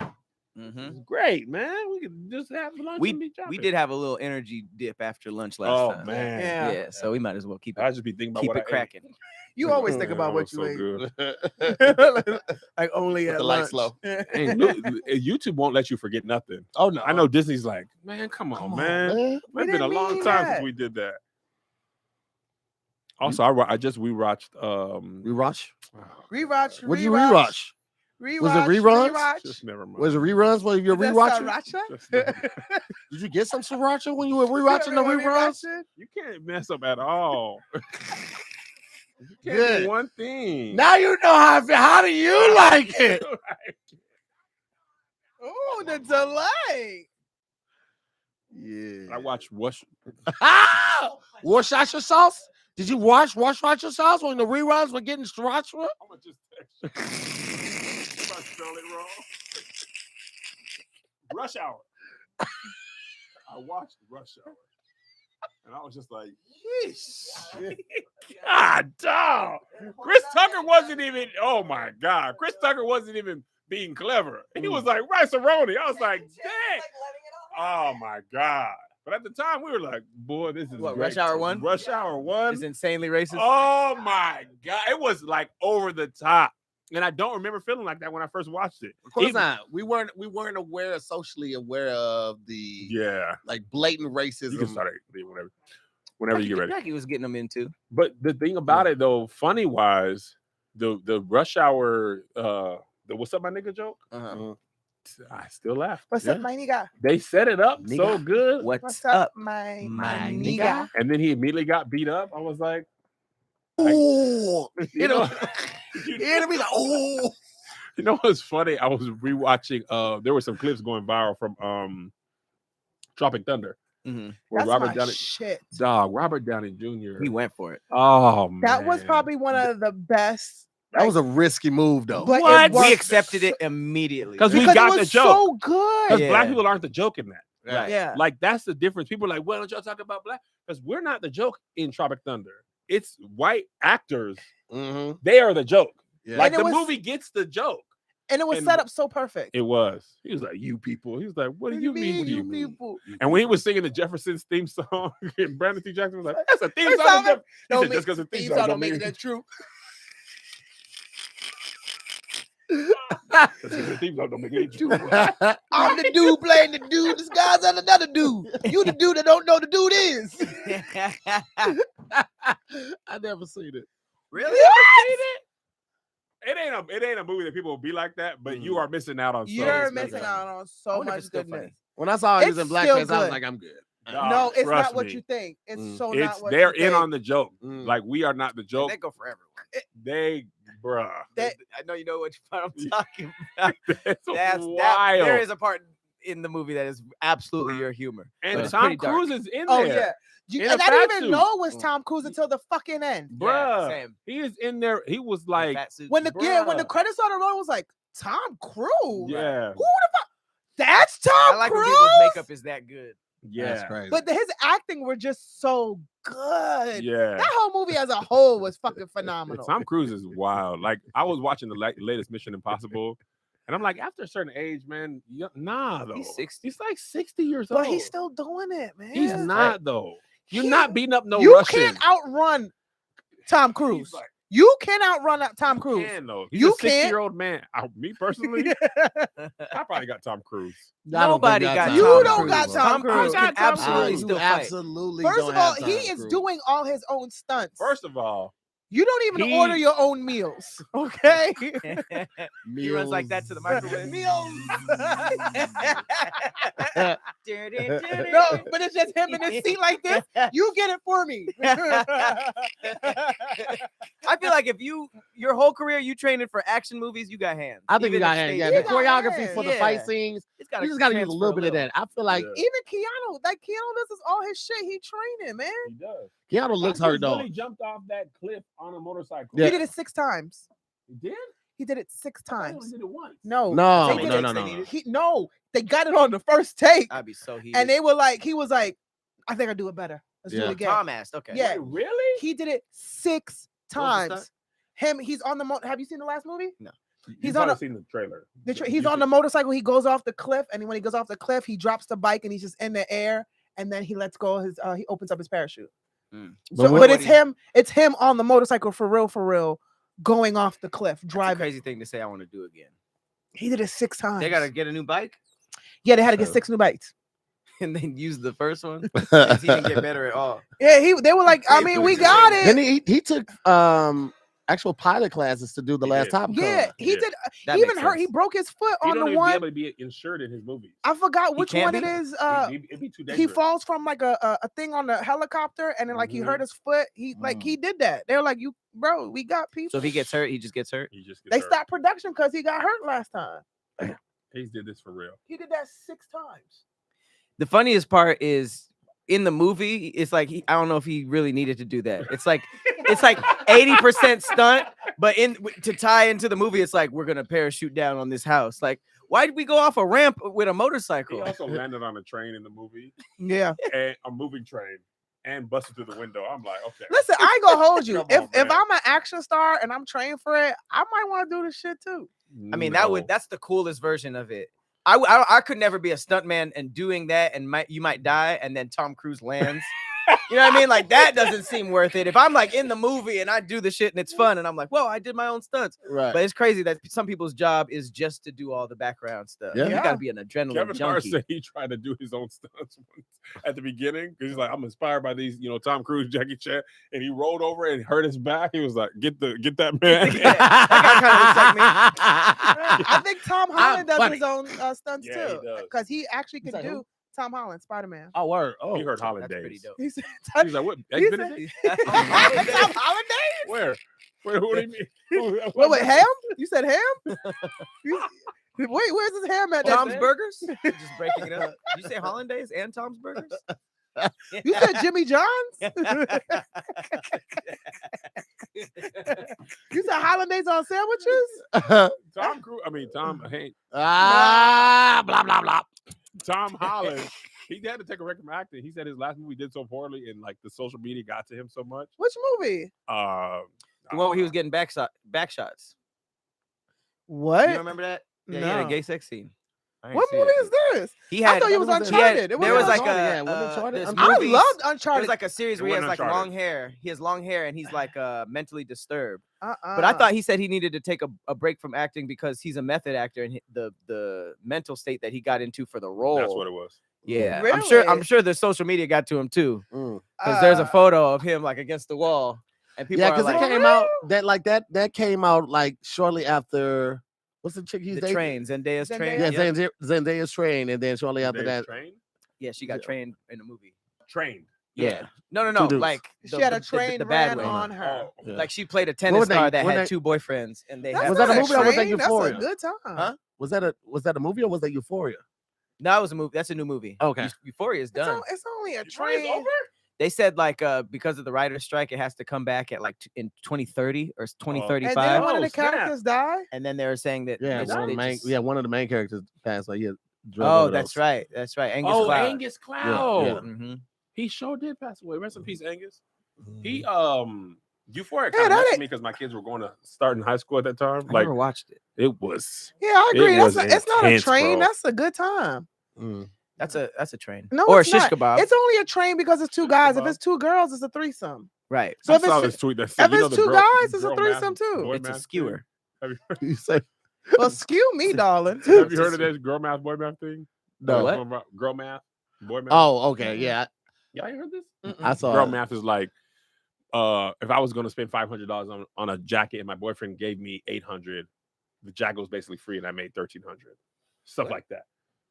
Mhm. Great, man. We could just have lunch and be We chopping. did have a little energy dip after lunch last time. man. Yeah. Yeah, so we might as well keep I it just be thinking about keep what it I ate. cracking. You always think Man, about that what was you so ate. good. Like only With at the lunch. lights low. Hey, look, YouTube won't let you forget nothing. Oh no. I know Disney's like, man, come on, man. We It's been a didn't long mean time that. since we did that. Also, I just rewatched. Rewatch. Rewatch. What did you rewatch? Rewatch. Was it reruns? Rewatch. Just never mind. Was it reruns? Was your Is that rewatching? sriracha? Just never mind. Did you get some sriracha when you were rewatching the reruns? Rewatching? You can't mess up at all. You can't Good. do one thing. Now you know how I feel. How do you like it? Oh, the delay. Yeah. I watched Wash. Worcestershire sauce? Did you watch Worcestershire sauce when the reruns were getting sriracha? I'm gonna just text you. If I spell it wrong. Rush Hour. I watched Rush Hour, and I was just like, "Yeesh." God, dog. Chris Tucker wasn't even. Oh my God, Chris Tucker wasn't even being clever. He was like rice-a-roni. I was like, dang. Oh my God. But at the time, we were like, boy, this is What, great. Rush Hour 1? Rush Hour 1. It's insanely racist. Oh my God. It was like over the top. And I don't remember feeling like that when I first watched it. Of course Even- not. We weren't socially aware of the Yeah. like blatant racism. You can start it whenever you get ready. Jackie was getting them in too. But the thing about it though, funny wise, the Rush Hour, the what's up, my nigga joke, Uh-huh. I still laugh. What's up, my nigga? They set it up so Nigga. good. What's What's up, up? my my nigga? nigga? And then he immediately got beat up. I was like, Oh, you know, the enemy like, oh. you know what's funny? I was rewatching. There were some clips going viral from Tropic Thunder, Mhm. where That's my Robert Downey, shit. Robert Downey Jr. He went for it. Oh man, That was probably one of the best. That was a risky move though. But What? it We worked accepted it immediately. because we because got it the was joke. so good. Because black Yeah. people aren't the joke in that. Right. Yeah. Like that's the difference. People are like, why don't y'all talk about black? Because we're not the joke in Tropic Thunder. It's white actors. Mm-hmm. They are the joke. Yeah. Like And it the was- movie gets the joke. And it was and- set up so perfect. It was. He was like, you people. He was like, what do you mean? What do you mean? people? And when he was singing the Jeffersons theme song, and Brandon T. Jackson was like, that's a theme It song. sounded- to Jeff-" He don't said, make- just because the theme Theme song song don't don't make mean it that true. just 'cause the theme song don't make it true. I'm the dude playing the dude disguised as another dude. You the dude that don't know the dude is. I never seen it. Really? It ain't a movie that people will be like that, but you are missing out on. so You're much missing good. out on I so wonder if much it's still goodness. funny. When I saw it It's in still blackface, I was good. like, I'm good. Dog, No, it's trust not what me. you think. It's Mm. so It's not what they're you in think. on the joke. Mm. Like we are not the joke. They go for everyone. They, bruh. That- I know you know what part I'm talking about. That's That, wild. there is a part in the movie that is absolutely your humor. and but it's Tom pretty dark. Cruise is in Oh there. yeah. In And a I didn't fat even suit. know it was Tom Cruise until the fucking end. Bruh. Same. He is in there. He was like, Fat suit. When the Bruh. credits started rolling, I was like, Tom Cruise. yeah, Who the fuck? That's Tom I like when Cruise. people's makeup is that good. yeah, That's crazy. But his acting were just so good. yeah. That whole movie as a whole was fucking phenomenal. Tom Cruise is wild. Like I was watching the latest Mission Impossible, and I'm like, after a certain age, man, nah, though. He's 60. He's like 60 years But old. he's still doing it, man. He's not though. You're He- not beating up no You Russian. can't outrun Tom He's Cruise. like, You can outrun Tom you Cruise. can though. He's You a can't. 60-year-old man. Me personally, I probably got Tom Cruise. I don't think Nobody that's got how You Tom don't Cruise got was. Tom Cruise. can got Tom absolutely Cruise. still You fight. absolutely First don't of all, have he Tom is Cruise. doing all his own stunts. First of all, You don't even he- order your own meals, okay? He runs like that to the microwave. No, but it's just him in his seat like this. You get it for me. I feel like if your whole career you training for action movies, you got hands. I think Even you got if hands. stage Yeah, You the acting. got choreography hands. for the fight Yeah. scenes, It's gotta you just got to use a transfer little bit of that. I feel like Yeah. Even Keanu, Keanu, this is all his shit. He training, man. he does. Keanu looks Tom hurt Cruise though. really jumped off that cliff on a motorcycle. Yeah. He did it 6 times. He did? He did it 6 I only times. did it once. No, No, they How many did takes it. they needed? No, they got it on the first take, I'd be so heated. and they were like, he was like, I think I do it better. Let's do Yeah. it again. Tom asked. Okay. Yeah. Wait, really? He did it 6 What was the times. He's on the have you seen the last movie? He's on on a- seen the trailer. He's on the motorcycle. He goes off the cliff, and when he goes off the cliff, he drops the bike, and he's just in the air, and then he lets go of his. He opens up his parachute. Mm. So, what- but it's him. It's him on the motorcycle for real, going off the cliff, That's a driving. crazy thing to say. I want to do again. He did it 6 times. They gotta get a new bike Yeah, they had to get Oh. 6 new bikes. and then use the first one. 'Cause he didn't get better at all. Yeah, they were like, I mean, we got Then it. he took actual pilot classes to do the He last did. Top Gun. Yeah, he Yeah. did. That He even makes hurt. He sense. broke his foot He on don't the even be one. able to be insured in his movies. I forgot which can't one it be? is. It'd be too He dangerous. falls from like a thing on the helicopter, and then like he hurt his foot. He he did that. They were like, "You, bro, we got people." So if he gets hurt, he just gets hurt. He just gets they hurt. stopped production because he got hurt last time. He did this for real. He did that 6 times. The funniest part is in the movie. It's like I don't know if he really needed to do that. It's like 80% stunt, but to tie into the movie, it's like we're gonna parachute down on this house. Like, why did we go off a ramp with a He motorcycle? also landed on a train in the movie, Yeah. and a moving train, and busted through the window. I'm like, okay. Listen, I ain't gonna hold you. Come if on, if man. I'm an action star and I'm trained for it, I might want to do this shit too. I mean, No. that's the coolest version of it. I could never be a stuntman and doing that, and you might die, and then Tom Cruise lands. You know what I mean? Like that doesn't seem worth it. If I'm like in the movie and I do the shit and it's fun, and I'm like, well, I did my own stunts. Right. But it's crazy that some people's job is just to do all the background stuff. Yeah. You gotta be an adrenaline Kevin Hart junkie. said he tried to do his own stunts once at the beginning because he's like, I'm inspired by these, Tom Cruise, Jackie Chan, and he rolled over and hurt his back. He was like, get that man. I think Tom Holland does funny. his own stunts Yeah, he too, does. because he actually He's could like, do who? Tom Holland, Spider-Man. Oh, word. Oh, He heard That's Hollandaise. pretty dope. He said, He's like, what? He Egg said- Benedict? Tom Holland? Where? What do you mean? Wait, ham? You said ham? Wait, where's his ham at? Tom's Burgers? Just breaking it up. You say Hollandaise and Tom's Burgers? You said Jimmy John's? You said hollandaise on sandwiches? Tom Cruise. I mean, Tom Hanks. blah blah blah. Tom Holland. He had to take a break from acting. He said his last movie did so poorly, and like the social media got to him so much. Which movie? The one where he was getting back shots. What? You remember that? Yeah, he had a No. gay sex scene. I ain't What see movie it. is this? He I had. thought it was What was it? Uncharted. It There was wasn't like Uncharted, a. yeah, wasn't Uncharted? this I movie- loved There's Uncharted. like a series where he has wasn't like Uncharted. long hair. He has long hair and he's like mentally disturbed. But But I thought he said he needed to take a break from acting because he's a method actor and the mental state that he got into for the role. That's what it was. Yeah, I'm Really? sure the social media got to him too Mm. because there's a photo of him like against the wall and people Yeah, are because like it came out that came out like shortly after. What's the chick he's the dating? train, Zendaya's Zendaya? train. Yeah, Yeah, Zendaya's train, and then shortly after that, Trained? yeah, she got Yeah. trained in the movie. Trained. Yeah, no, Two dudes. like she had a the train bad ran way. on her. Oh, Yeah. Like she played a What tennis was that- star that what had that- 2 boyfriends, and they That's had Was that a not movie or was that train, Euphoria? That's a good time. Huh? was that a movie or was that Euphoria? No, it was a movie. That's a new movie. Okay. Euphoria is It's, done. it's only a Euphoria's train. over? They said like because of the writer's strike, it has to come back at like in 2030 or And 2035. then one of the Oh, snap. characters die. And then they were saying that Yeah, they one of the main. just- Yeah, one of the main characters passed. Like, yeah. drug Oh, overdose. that's right. That's right. Angus Oh, Cloud. Angus Cloud. Yeah. Mhm. He sure did pass away. Rest in peace, Angus. He Mhm. Euphoria Yeah, kind of that messed with ain't- me because my kids were going to start in high school at that time. I Like never watched it. it was. Yeah, I It agree. was It's not a intense, train. bro. That's a good time. Mm. That's a train. No, or a it's shish not. kebab. It's only a train because it's 2 guys. If kebab. it's 2 girls, it's a threesome. right. So I if saw it's this tweet that said, if it's the 2 girl- guys, it's a girl threesome math- too. boy It's a math skewer. thing? You say Well, skew me, darling. Have you heard of this girl math, boy math thing? No. What? Girl math, boy math. Oh, okay, yeah. Y'all ain't heard this? I saw Girl it. math is like, if I was going to spend $500 on a jacket and my boyfriend gave me $800, the jacket was basically free and I made $1,300. Stuff like that.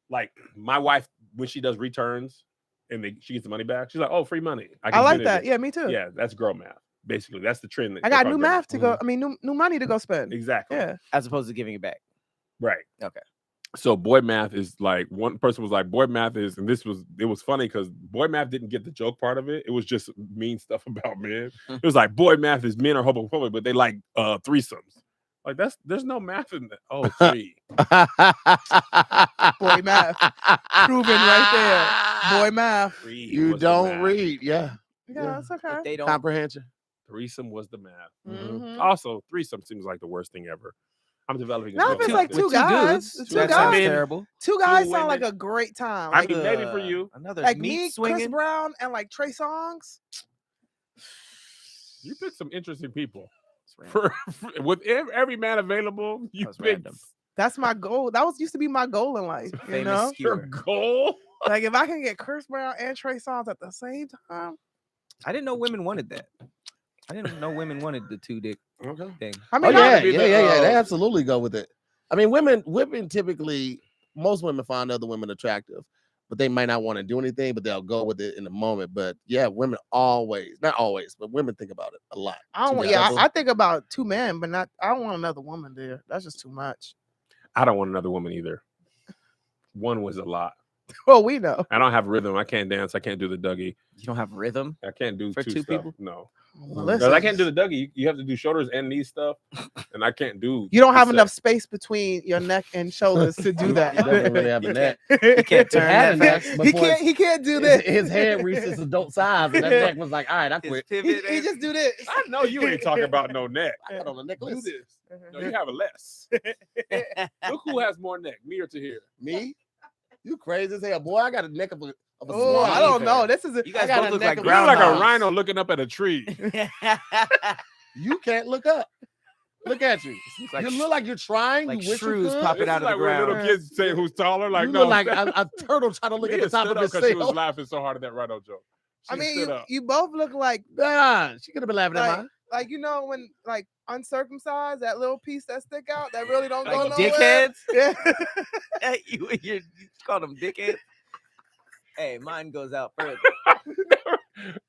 Like my wife, when she does returns and she gets the money back, she's like, "Oh, free money." I can like spend it." that. Yeah, me too. Yeah, that's girl math. Basically, that's the trend. I got new math to go. I mean, new money to go spend. Exactly. Yeah. As opposed to giving it back. Right. Okay. So boy math is like, one person was like, boy math is, and it was funny because boy math didn't get the joke part of it. It was just mean stuff about men. It was like boy math is men are homophobic, but they like threesomes. Like there's no math in that. Oh, 3. Boy math. Proven right there. Boy math. 3 You was the don't math. read. Yeah. Yeah, it's okay. They don't. Comprehension. Threesome was the math. Mhm. Also, threesome seems like the worst thing ever. I'm developing. a Not if joke it's about like it. two With guys. dudes. Two That guys. sounds men. terrible. Two guys Two sound like women. a great time. I Like, mean, maybe for you. Another like meat me, swinging. Chris Brown, and like Trey Songz. You picked some interesting people. It's random. With every man available, you That's picked random. That's my goal. That used to be my goal in life. You Famous know, your skewer. goal. like if I can get Chris Brown and Trey Songz at the same time. I didn't know women wanted that. I didn't know women wanted the 2-dick Okay. thing. I Oh mean, yeah, be yeah, the, yeah, yeah. They uh, absolutely go with it. I mean, women typically, most women find other women attractive, but they might not want to do anything, but they'll go with it in the moment. But yeah, women always, not always, but women think about it a lot. I don't. Two Yeah, double. I think about two men, but not. I don't want another woman there. That's just too much. I don't want another woman either. One was a lot. Well, we know. I don't have rhythm. I can't dance. I can't do the Dougie. You don't have rhythm. I can't do For two two stuff. people? No. Well, Because listen, I can't do the Dougie. You have to do shoulders and knee stuff, and I can't do. you don't the have set. enough space between your neck and shoulders to do He doesn't that. really have a You neck. You can't He turn had a that neck fast. before He can't do his, this. his head reached its adult size, and that neck was like, all right, I His quit. pivot He and- just do this. I know you ain't talking about no neck. I got on a Do necklace. this. No, you have a less. Look who has more neck, me or Tahir. Me? You crazy as hell, boy. I got a neck of a Oh, swan I don't eagle. know. This is a, You guys got both a look neck like of- You look like a groundhogs. rhino looking up at a tree. You can't look up. Look at you. like You look like you're trying. like you wish shrews you could. popping This out is of the like when little ground. kids say who's taller. Like You no, look like step- a turtle trying to look at Mia the top stood of up his 'cause she was tail. laughing so hard at that rhino joke. I She mean, stood up. you both look like Nah, she could have been laughing at Like- mine. like you know when like uncircumcised, that little piece that stick out that really don't go Like nowhere. dickheads. Yeah. You call them dickheads. Hey, mine goes out further.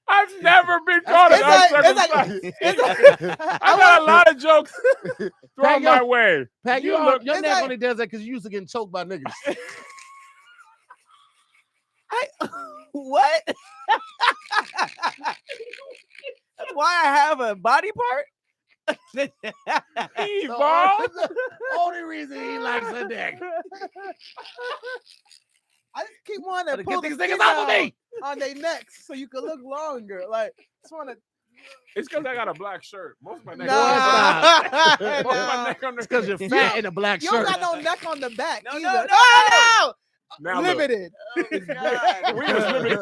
I've never been called an It's like- uncircumcised. it's like- I got a lot of jokes thrown Pat, my yo- way. Pat, You you look- your it's neck like- only does that because you used to getting choked by niggas. What? That's why I have a body part. He The evolved. only reason he likes a neck. I just keep wanting to Gotta pull get the these niggas skin off of out me. on their necks so you can look longer. Like, just want to. It's because I got a black shirt. Most of my neck. Nah. Most of my neck under. It's because you're fat in a black You don't shirt. got no neck on the back. No, either. no, no, Now look, limited. we was limited.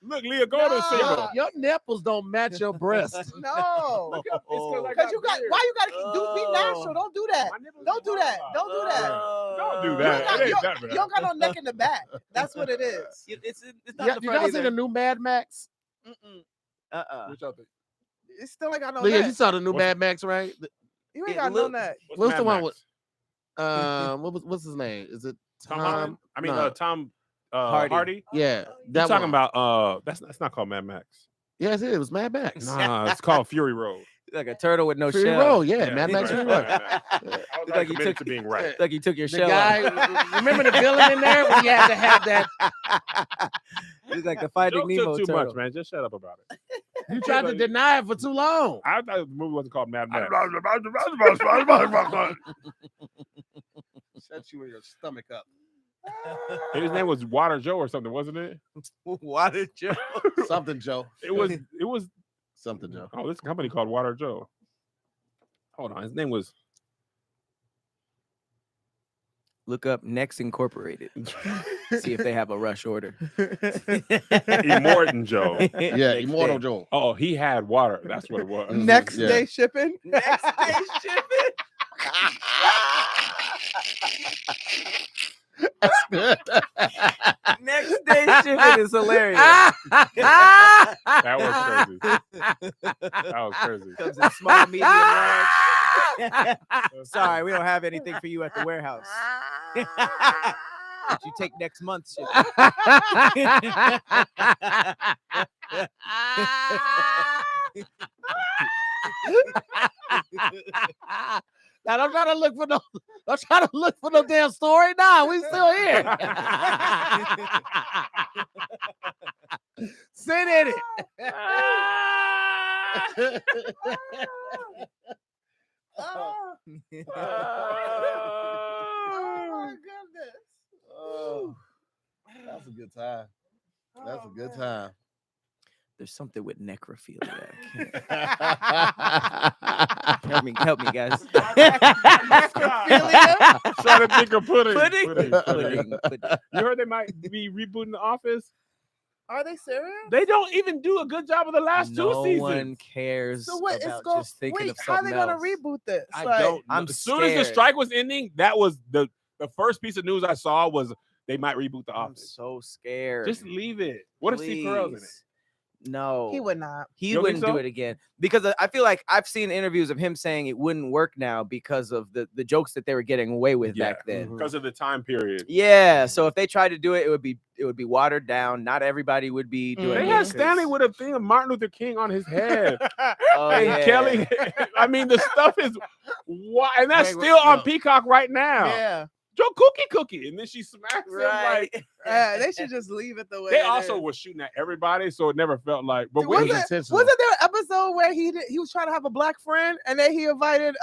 Look, Leah, go to No. single. Your nipples don't match your breasts. No. It's 'cause I Because you got, beard. why you got to be natural? Don't do that. My nipples Don't do is that. hard. Don't do that. Don't do You that. don't got- It ain't you that bad. You don't got no neck in the back. That's what it is. It's Yeah, not the you front guys see either. the new Mad Max? Mm-mm. What y'all think? It still ain't got no Leah, neck. you saw the new What's- Mad Max, right? You ain't it got look- no neck. What's the Mad one Max? what's his name? Is it Tom Tom? Holland? I mean, no. Tom Hardy. Hardy. Yeah, You that talking one. about that's not called Mad Max. Yes, it was Mad Max. Nah, it's called Fury Road. Like a turtle with no Fury shell. Road, yeah, Mad Max right, Fury Road. right, right. I was Look like like he committed took- to being right. Like you took your The shell guy, off. remember the villain in there when he had to have that? He's like the Finding Joke Nemo took too turtle. much, man. Just shut up about it. You tried to deny it for too long. I thought the movie wasn't called Mad Max. Shut you in your stomach up. His name was Water Joe or something, wasn't it? Water Joe. Something, Joe. It was. Something, Joe. Oh, this company called Water Joe. Hold on, his name was. Look up Next Incorporated. See if they have a rush order. Immortan Joe. Yeah, Next Immortal day. Joe. Oh, he had water. That's what it was. Next Yeah. day shipping. Next day shipping. That's good. Next day shipping is hilarious. That was crazy. That was crazy. Comes in small, medium, large. Sorry, we don't have anything for you at the warehouse. But you take next month's shipping. Now don't try to look for no. Don't try to look for no damn story. Nah, we still here. Sit in it. Oh my goodness. Oh, that's a good time. That's a good time. There's something with necrophilia. Help me, guys. Trying to think of pudding. Pudding. You heard they might be rebooting The Office? Are they serious? They don't even do a good job of the last two No seasons. one cares So what? It's about going. just thinking Wait, of how are something they gonna else. reboot this? I Like, don't. I'm As soon as the scared. strike was ending, that was the first piece of news I saw was they might reboot The I'm Office. so scared. Just leave it. What if Steve Carell's in it? Please. No, He would not. He You don't think wouldn't do so? it again because I feel like I've seen interviews of him saying it wouldn't work now because of the jokes that they were getting away with back then. Because of the time period. Yeah, so if they tried to do it, it would be watered down. Not everybody would be doing They it. had 'cause- Stanley with a thing of Martin Luther King on his head. Oh, and yeah. Kelly, I mean, the stuff is wild. And that's Wait, still on no. Peacock right now. Yeah. Joe Cookie. And then she smacks him Right. like They should just leave it the way. they it also is. was shooting at everybody, so it never felt like. But Was when was he, intentional. Wasn't there an episode where he was trying to have a black friend and then he invited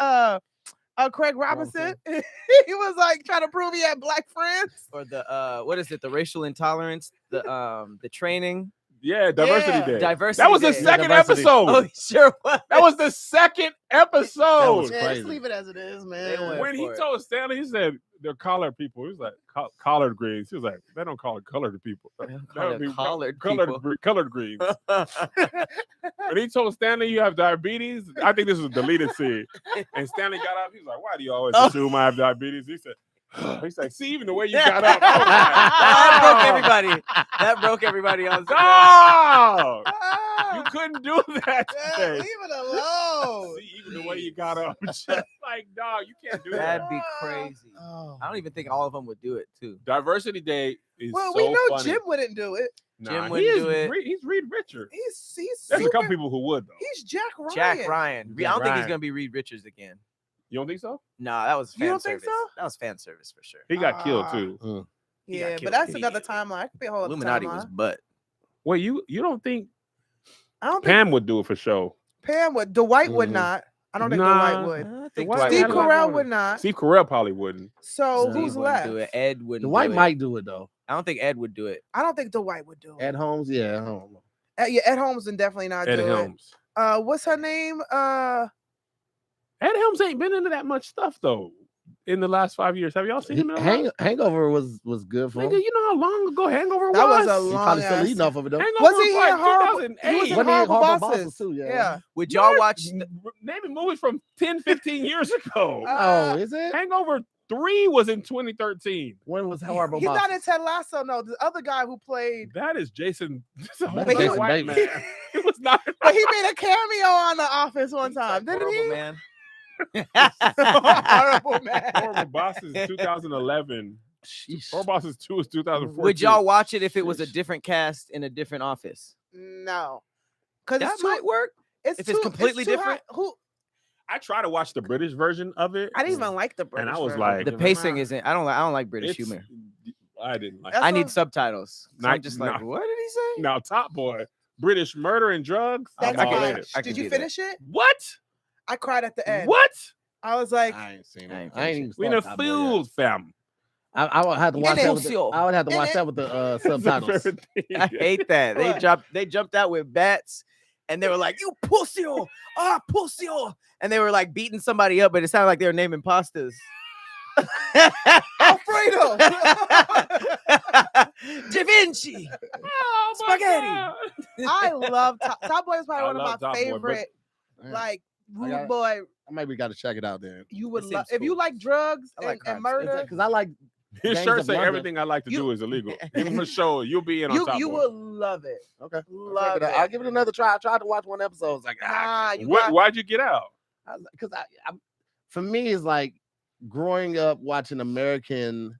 Craig Robinson? He was like trying to prove he had black friends. Or the what is it? The racial intolerance, the training, yeah, Diversity Yeah. Day. diversity. That was the Day. second Diversity. episode. Oh, he sure was. That was the second episode. was Yeah, just crazy. leave it as it is, They man. went- When he for it. told Stanley, he said they're colored people. He was like collard greens. He was like, they don't call it colored people. They don't That call would it be collared people. colored greens. When he told Stanley you have diabetes, I think this was a deleted scene. And Stanley got up. He was like, "Why do you always assume I have diabetes?" He said, "He's like, see, even the way you got up, I was that broke like, everybody. That broke everybody on screen. Dog, you Ah, couldn't do that man, today. leave it alone. See, even the way you got up, just like, dog, you can't do that. That'd be crazy. Oh. I don't even think all of them would do it too. Diversity Day is Well, so we know funny. Jim wouldn't do it. Jim he wouldn't is do it. He's Reed Richards. He's There's a couple super- people who would though. He's Jack Ryan. Jack Ryan. I Jack don't think he's Ryan. gonna be Reed Richards again. You don't think so? No, that was You fan don't think service. so? That was fan service for sure. He got killed Ah. too. He got Yeah, killed but that's immediately. another timeline. It could be a whole other Illuminati timeline. was butt. Wait, you don't think I don't think Pam would do it for show? Pam would. Dwight would Mhm. not. I don't think Nah. Dwight would. I The think White Dwight Steve would. would. Carell would not. Steve Carell probably wouldn't. So Steve who's wouldn't left? do it. Ed wouldn't. The white do it. might do it though. I don't think Ed would do it. I don't think Dwight would do it. At Holmes, yeah, I don't know. Yeah, Ed Holmes would definitely not Ed do Helms. it. What's her name? Ed Helms ain't been into that much stuff though in the last 5 years. Have y'all seen him? In a lot? Hangover was good for him. Nigga, you know how long ago Hangover That was was? a He long probably still ass- eating off of it though. Hangover Was he like in horrible? 2008. He was in Wasn't he in Horrible Horrible Bosses Bosses too? Yeah. Yeah. Would y'all What? watch? Naming movies from 10, 15 years ago. Oh, is it? Hangover 3 was in 2013. When was Horrible He's Bosses? not in Ted Lasso. No, the other guy who played. That is Jason. That's a whole That's other Jason white Bateman. man. He was not. But he made a cameo on The Office one time, didn't Horrible he? Man. Horrible man. Horrible Bosses 2011. Sheesh. Horrible Bosses 2 is 2014. Would y'all watch it if it was a Sheesh. different cast in a different office? No, because That it's too. might work. It's if it's too- completely too different. high- Who? I try to watch the British version of it. I didn't even like the British. I was version. like- The Nah. pacing isn't. I don't like British It's- humor. I didn't like. That's I need what- subtitles. So I'm Not- just like, no. what did he say? Now, Top Boy, British murder and drugs. That's I'm I can all fine. in do it. I can Did you do that. finish it? What? I cried at the end. What? I was like, I ain't seen I it. ain't I ain't even We in a started Top Boy yet. field, fam. I would have to watch that. With the, Negocio. I would have to watch And that with the It's the subtitles. very thing. I hate that. They jumped out with bats and they were like, "You pussy, pussy," and they were like beating somebody up, but it sounded like they were naming pastas. Alfredo. Da Vinci. Oh, my Spaghetti. God. I love Top Boy is probably I one love of my Top Boy, but- favorite, Man, like rude got- boy. I maybe got to check it out then. You would It love seems if you cool. like drugs I like and crimes. murder. Because I like His Gangs shirt of say London. everything I like to You- do is illegal. Even for show, you'll be in on You Top you Boy. will love it. Okay. Love it. I'll give it another try. I tried to watch one episode. I was like, Ah, you What, got, why'd you get out? because for me, it's like growing up watching American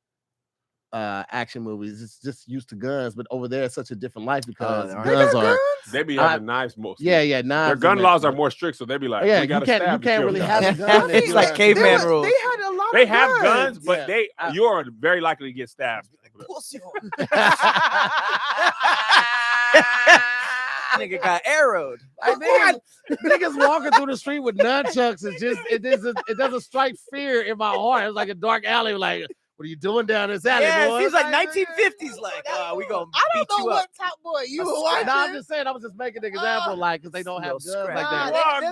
action movies. It's just used to guns, but over there, it's such a different life because they guns got are. guns? They be I- having knives mostly. Yeah, knives. Their gun and laws that- are more strict, so they be like, Yeah, we you gotta can't- stab you can't kill really them. have a I gun. think It's like they caveman were- rules. They had a lot They of have guns, but Yeah. they I- you're very likely to get stabbed. Pussy. Nigga got arrowed. Like, niggas walking through the street with nunchucks. It doesn't strike fear in my heart. It's like a dark alley. Like, what are you doing down this alley, Yeah, boy? it seems like 1950s. Like, we gonna I beat don't know you up. what Top Boy you A were scrap. No, I'm watching. just saying. I was just making an example, like, because they don't have guns Little like scrap. that.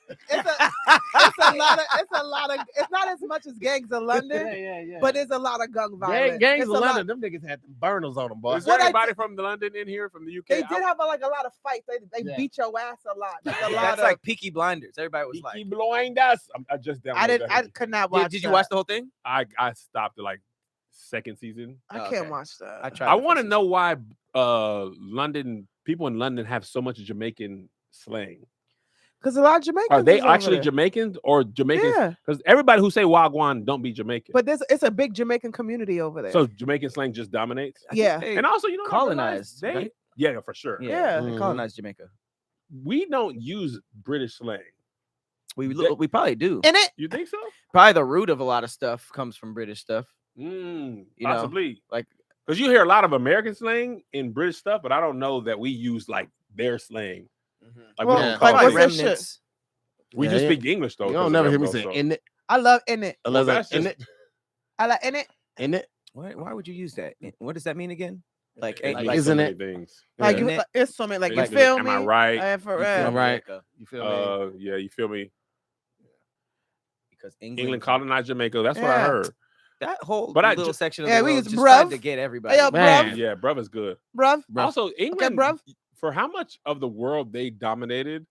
It's a lot of. It's not as much as Gangs of London, Yeah. but it's a lot of gun violence. Gangs It's of a lot- London, them niggas had them burners on them, boy. Is there What I anybody from London in here from the UK? They did have a lot of fights. They Yeah. beat your ass a lot. Like, a lot That's of. like Peaky Blinders. Everybody was Peaky like, Blinders. I just downloaded I didn't. that. I could not watch. did you that. watch the whole thing? I stopped at like second season. I Oh, can't okay. watch that. I tried. I the want to first know why London people in London have so much Jamaican slang. Because a lot of Jamaicans. Are they is over actually there. Jamaicans or Jamaicans? Yeah, Because everybody who say Wagwan don't be Jamaican. but it's a big Jamaican community over there. So Jamaican slang just dominates. season. yeah. They And also, you know, colonized, they right? yeah, for sure. Yeah. They colonized Jamaica. We don't use British slang. We probably do. In it, You think so? Probably the root of a lot of stuff comes from British stuff. You know, possibly. like- Because you hear a lot of American slang in British stuff, but I don't know that we use like their slang. Like Well, we Yeah. don't call like, it what's that. that remnants. We Yeah, just yeah. speak English though. You 'cause don't of never hear me Rebel, say so- in it. I love in it. Unless that's in just- it. I like in it. In it. Why would you use that? What does that mean again? Like, It like means isn't so many it- things. Like Yeah. you, it's something like you Like, feel am me? I right? For you real. feel All right. Jamaica, You feel me? Yeah, you feel me? because England colonized Jamaica. That's what I Yeah. heard. that whole But I little ju- section of Yeah, the we world use just tried bruv. to get everybody. Hey, yo, Man. bruv, Yeah, bruv is good. bruv. Bruv. Also, England, bruv. for how much of the world they dominated,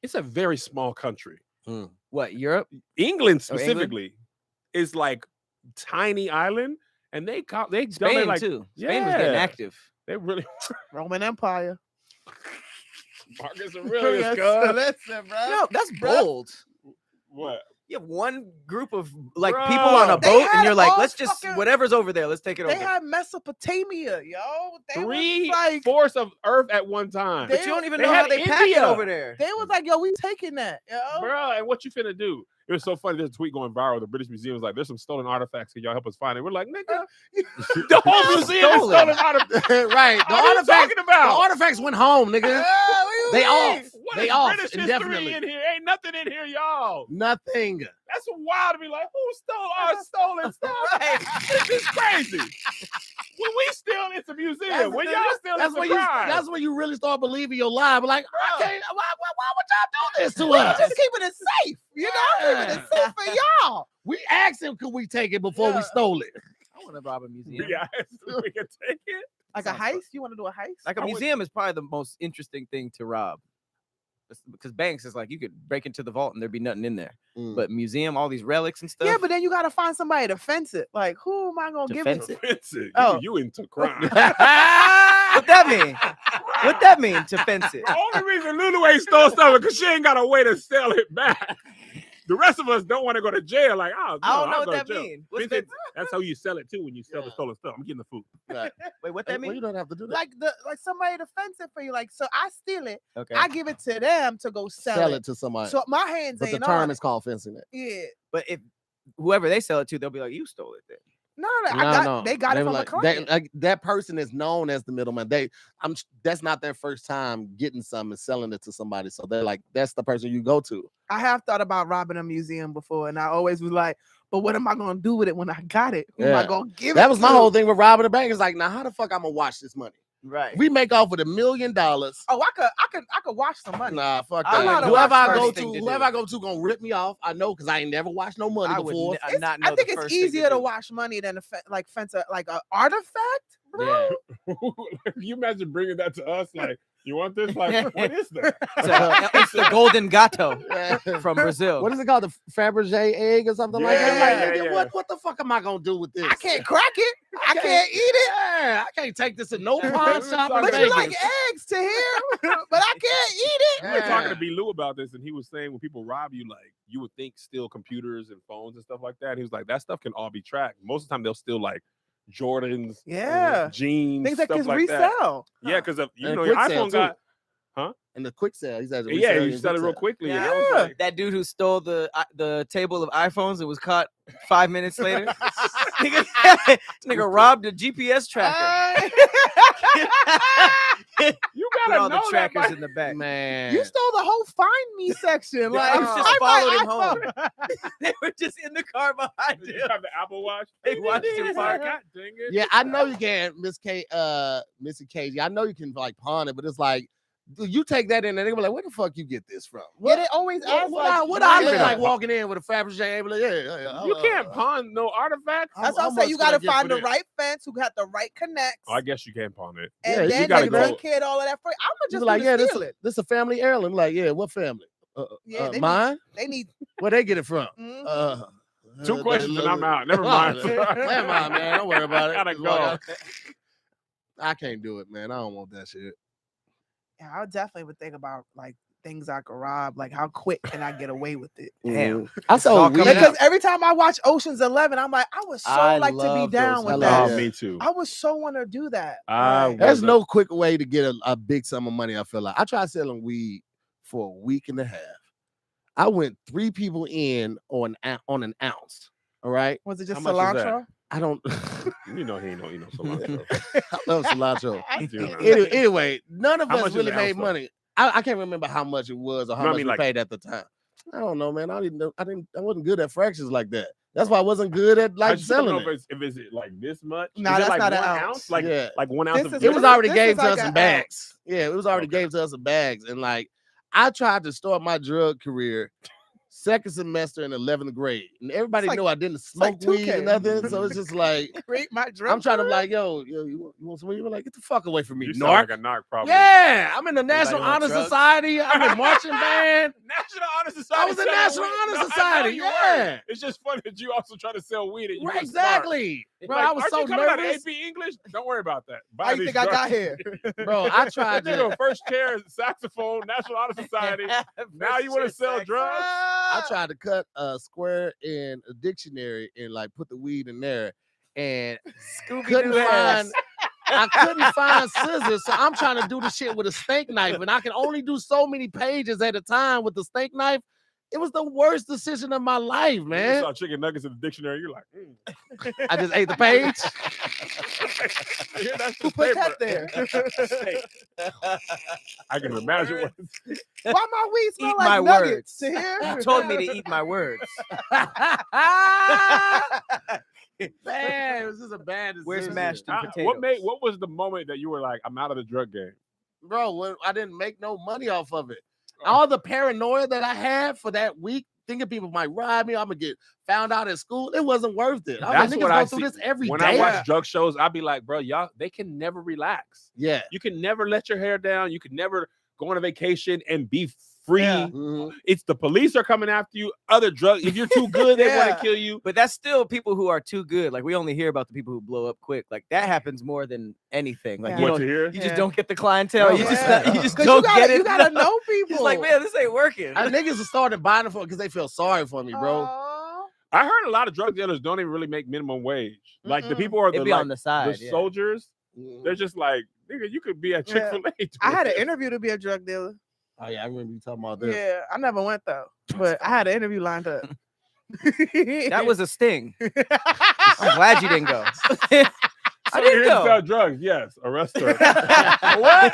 it's a very small country. What, Europe? England Oh, England? specifically is like tiny island, and they Spain dominate like too. Spain was getting Yeah. active. they really Roman Empire. Marcus Aurelius. Yes, cuz. listen, bro. No, that's Bruh. bold. What? You have one group of like Bruh. people on a They boat, and had you're like, all let's just fucking- whatever's over there, let's take it They over. had Mesopotamia, yo. They was 3/4 of Earth at one time. But you don't even They know how had they pack it India. over there. They was like, yo, we taking that, yo. Bro, and what you finna do? It was so funny. There's a tweet going viral. The British Museum was like, "There's some stolen artifacts. Can y'all help us find it?" We're like, "Nigga, the whole museum is Stolen. stolen artifacts." Right. The What are you artifacts. talking The about? artifacts went home, nigga. Yeah, what you They mean? off. What They is off British history indefinitely. in here? Ain't nothing in here, y'all. Nothing. That's wild to be like, who stole our stolen stuff? This is crazy. When we steal, it's a museum. When y'all steal, That's it's when a you. crime. That's when you really start believing your lie. But like, I can't, why would y'all do this to We us? just keeping it safe, you know? Keeping it safe for y'all. We asked him, could we take it before we Yeah. stole it? I want to rob a museum. we can take it. Like a Sounds fun. heist? You want to do a heist? Like a I would- museum is probably the most interesting thing to rob. Because banks is like you could break into the vault and there'd be nothing in there. But museum, all these relics and stuff. Yeah, but then you gotta find somebody to fence it. Like, who am I gonna give it Defense to? it? Offensive. Oh. You into crime. what that mean? What that mean to fence it? The only reason Lulu ain't stole stuff because she ain't got a way to sell it back. The rest of us don't want to go to jail. Like, oh, I don't know I'll what go to that jail. mean. What's Fence it- that? That's how you sell it too when you sell the Yeah. stolen stuff. I'm getting the food. Right. Wait, what that Well, you mean? don't have to do that. Like somebody to fence it for you. Like, so I steal it, Okay. I give it to them to go sell, it. to somebody. So my hands but the ain't term on is called fencing it. it. Yeah. But if whoever they sell it to, they'll be like, you stole it then. No, they got it were from a like, client. that person is known as the middleman. That's not their first time getting something and selling it to somebody. So they're like, that's the person you go to. I have thought about robbing a museum before, and I always was like, but what am I gonna do with it when I got it? Who am I Yeah. gonna give it That was my to? whole thing with robbing a bank. It's like, now how the fuck I'm gonna watch this money? Right. We make off with $1 million. Oh, I could watch some money. Nah, fuck I that. know how to Whoever watch I go first to, thing to whoever do. I go to gonna rip me off. I know because I ain't never watched no money I would before. not know I think the it's first thing easier to do. watch money than fence like an artifact, bro. Yeah. You imagine bringing that to us? Like, you want this? Like, what is that? It's the golden gato from Brazil. What is it called? The Fabergé egg or something like that? Yeah, Like, yeah, nigga, yeah. What the fuck am I gonna do with this? I can't crack it. I can't eat it. Yeah, I can't take this to no Yeah, pawn we shop were in But talking you about Vegas. like eggs to hear, but I can't eat it. We were talking to Yeah. B. Lou about this, and he was saying when people rob you, like you would think steal computers and phones and stuff like that. He was like, that stuff can all be tracked. Most of the time, they'll steal like Jordans, Yeah. jeans, Things that stuff can like that. resell. Yeah, because you And know your quick sale, iPhone too. got And the quick sale, he said, yeah, you sell it real quickly. And I was Yeah. like, That dude who stole the table of iPhones and was caught 5 minutes later. Nigga robbed a GPS tracker. you Put got all all the know that, trackers but- in the back. Man, You stole the whole find me section. Like I just find followed my him home. iPhone. They were just in the car behind You him. have the Apple Watch. They watched him park. God dang it. yeah, I know you can, Missy KG. I know you can like pawn it, but it's like you take that in and they be like, where the fuck you get this from? Yeah, they always ask What I look yeah. like walking in with a Fabergé? Like, yeah, You can't pawn no artifacts. That's How what I'm saying. You much can I got to get find for the this? right fence who got the right connects. Oh, I guess you can pawn it. Yeah, And you then gotta they go- take care of all of that for you. I'm You gonna like, yeah, just steal it. this a family heirloom. Like, yeah, what family? Yeah, they Mine? They need. Where they get it from? Mhm. Two questions and I'm out. Never mind. Never mind, man. Don't worry about it. Gotta That's why go. I can't do it, man. I don't want that shit. Yeah, I definitely would think about like things I could rob. Like how quick can I get away with it? Damn. I all saw coming weed. Because every time I watch Ocean's 11, I'm like, I would so I like to be love down those with movies. that. Oh, Yeah. me too. I would so want to do that. I Like, There's was no quick way to get a big sum of money. I feel like I tried selling weed for a week and a half. I went 3 people in on an ounce. All right. was it just How much is that? cilantro? I don't. You know he ain't no cilantro. I love cilantro. I do know. Anyway, none of How us much is really an made ounce, though? money. I can't remember how much it was or how No, I much mean, we like- paid at the time. I don't know, man. I wasn't good at fractions like that. That's why I wasn't good at I like just don't know selling it. if it's like this much. Nah, Is it that's like not an 1 ounce. Like Yeah. like 1 ounce This of is- It was This already is gave to like us a in ounce. bags. Yeah, it was already Okay. gave to us in bags. And like I tried to start my drug career second semester in 11th grade. And everybody like- knew I didn't like smoke weed 2K. or nothing. So it's just like Great, my drug. I'm trying to be like, yo, you want some weed? You're like, get the fuck away from me, You sound narc. like a narc, probably. Yeah, I'm in the National want Honor drugs? Society. I'm in marching band. National Honor Society. I was in selling National weed. Honor No, I know Society, you yeah. were. It's just funny that you also try to sell weed. And you Right, were smart. exactly. Bro, Like, I was aren't so you coming out of nervous. AP English? Don't worry about that. Buy How you these think I got drugs. here? Bro, I tried That to. nigga first chair, saxophone, National Honor Society. Now you want to sell drugs? I tried to cut a square in a dictionary and like put the weed in there, and couldn't find. I couldn't find scissors, so I'm trying to do the shit with a steak knife, and I can only do so many pages at a time with the steak knife. It was the worst decision of my life, You man. saw chicken nuggets in the dictionary. You're like, I just ate the page. Yeah, that's Who the put paper. that there? I can imagine what. Why my weed smell Eat like my nuggets? words. To hear? You told me to eat my words. Man, it was just a bad decision. Where's mashed potatoes? What was the moment that you were like, I'm out of the drug game? Bro, when I didn't make no money off of it. All the paranoia that I had for that week, thinking people might rob me, I'm gonna get found out at school. It wasn't worth it. I That's mean, what niggas I go through see. this every day. When I watch drug shows, I'd be like, bro, y'all, they can never relax. Yeah. You can never let your hair down. You can never go on a vacation and be free. Yeah. Mhm. It's the police are coming after you. Other drugs. If you're too good, they want Yeah. to kill you. But that's still people who are too good. Like we only hear about the people who blow up quick. Like that happens more than anything. Like Yeah. you, What don't, to hear? you just Yeah. don't get the clientele. Oh, You just yeah. you just 'Cause don't gotta, get it. You gotta know people. He's like, man, this ain't working. Niggas have started buying it for because they feel sorry for me, bro. Aw. I heard a lot of drug dealers don't even really make minimum wage. Like the Mm-mm. people are It'd the, be like, on the side. the yeah. soldiers. Mhm. They're just like, nigga, you could be at Yeah. Chick-fil-A. I had an interview to be a drug dealer. Oh yeah, I remember you talking about this. Yeah, I never went though, but I had an interview lined up. That was a sting. I'm glad you didn't go. So didn't you're here to go. sell drugs. Yes, arrest her. What?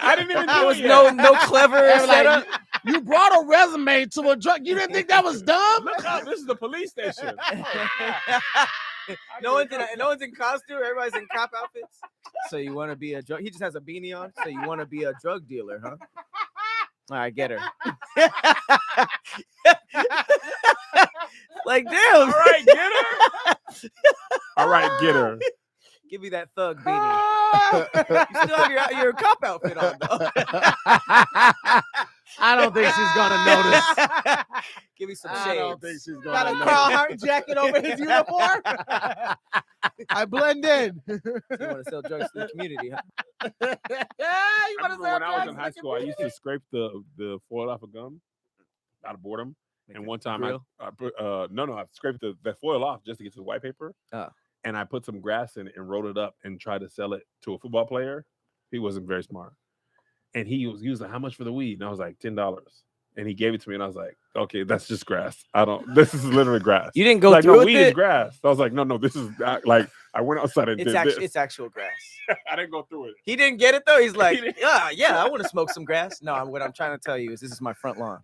I didn't even There do was it yet. no clever They were like, setup. You brought a resume to a drug. You didn't think that was dumb? Look out, this is the police station. No one's in costume. Everybody's in cop outfits. So you want to be a drug? He just has a beanie on. So you want to be a drug dealer, huh? All right, get her. Like, damn. All right, get her. All right, get her. Give me that thug beanie. You still have your cop outfit on, though. I don't think she's gonna notice. Give me some I shades. don't think she's gonna Got a notice. Carl Hart jacket over his uniform. I blend in. You want to sell drugs to the community, huh? You I wanna remember sell when I was in drugs high like school, I used to scrape the foil off a gum out of boredom. And one time I put I scraped the foil off just to get to the white paper. Oh. And I put some grass in it and rolled it up and tried to sell it to a football player. He wasn't very smart. And he was like, how much for the weed? And I was like, $10. and he gave it to me, and I was like, okay, that's just grass. This is literally grass. You didn't go like, through no, with weed it? is grass. So I was like, no, this is like, I went outside and It's did actually this. it's actual grass. I didn't go through it. He didn't get it though. He's like, didn't. yeah, I want to smoke some grass. No, what I'm trying to tell you is this is my front lawn.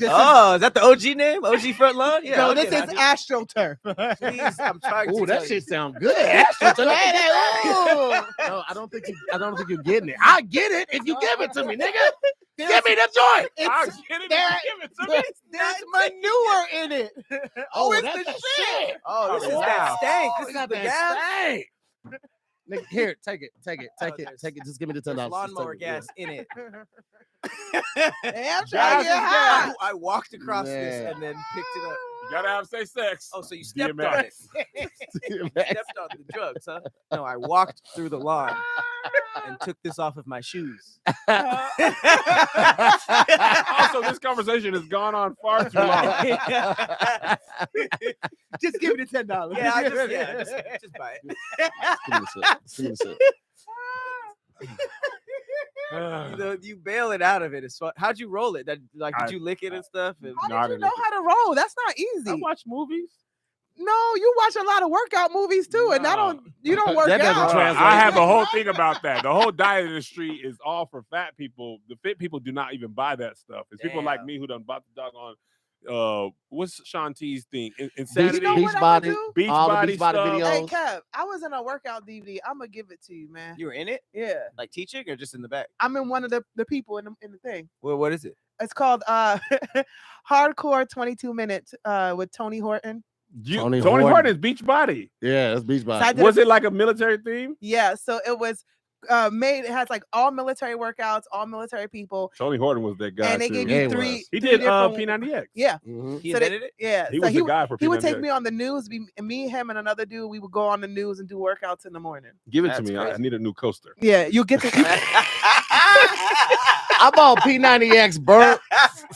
Oh, is that the OG name? OG front lawn? Yeah. No, okay, this is AstroTurf. Please, I'm trying to Ooh, tell that you. shit sound good. No, I don't think you're getting it. I get it if you give it to me, nigga. Give me the joint. I'll get it if you give it to me. There's manure in it. Oh, it's that's the the shit. shit. Oh, this is Wow. that stank. Oh, This we is got the that gas. stank. Nigga, here, take it. there's- Just give me the There's $10. lawnmower gas in it. Hey, I'm trying to Gas get is high. I walked across this Man. and then picked it up. You gotta have safe sex. Oh, so you stepped on DMX. it. Stepped on the drugs, huh? No, I walked through the lawn and took this off of my shoes. Also, this conversation has gone on far too long. Just give me the $10. Just buy it. Give me the shit. You bail it out of it. It's fun. How'd you roll it? Did I- you lick it and stuff? And How No, I did you didn't know look how to roll? That's not I easy. watch movies. No, you watch a lot of workout movies too, and you don't work That doesn't out. translate. I have a whole thing about that. The whole diet industry is all for fat people. The fit people do not even buy that stuff. It's people like Damn. me who done bought the doggone. What's Sean T's thing? Insanity. You know what I would do? Beach all the body beach body stuff. videos. Hey Kev, I was in a workout DVD. I'm gonna give it to you, man. you were in it, Yeah, like teaching, or just in the back? I'm in one of the people in the thing. Well, what is it? It's called Hardcore 22 Minutes with Tony Horton. Tony Horton. Horton's beach body. Yeah, that's beach So I body. did Was it like a military theme? Yeah, so it was made. It has like all military workouts, all military people, Tony Horton was that guy. and they too. give Yeah, you he three. He three did different- P90X. Yeah, Mhm. He So they- invented it. yeah. He so was the guy for he would take P90X. me on the news. Me, him, and another dude. We would go on the news and do workouts in the morning. Give it to That's me. I crazy. need a new coaster. Yeah, you get to. I bought P90X burnt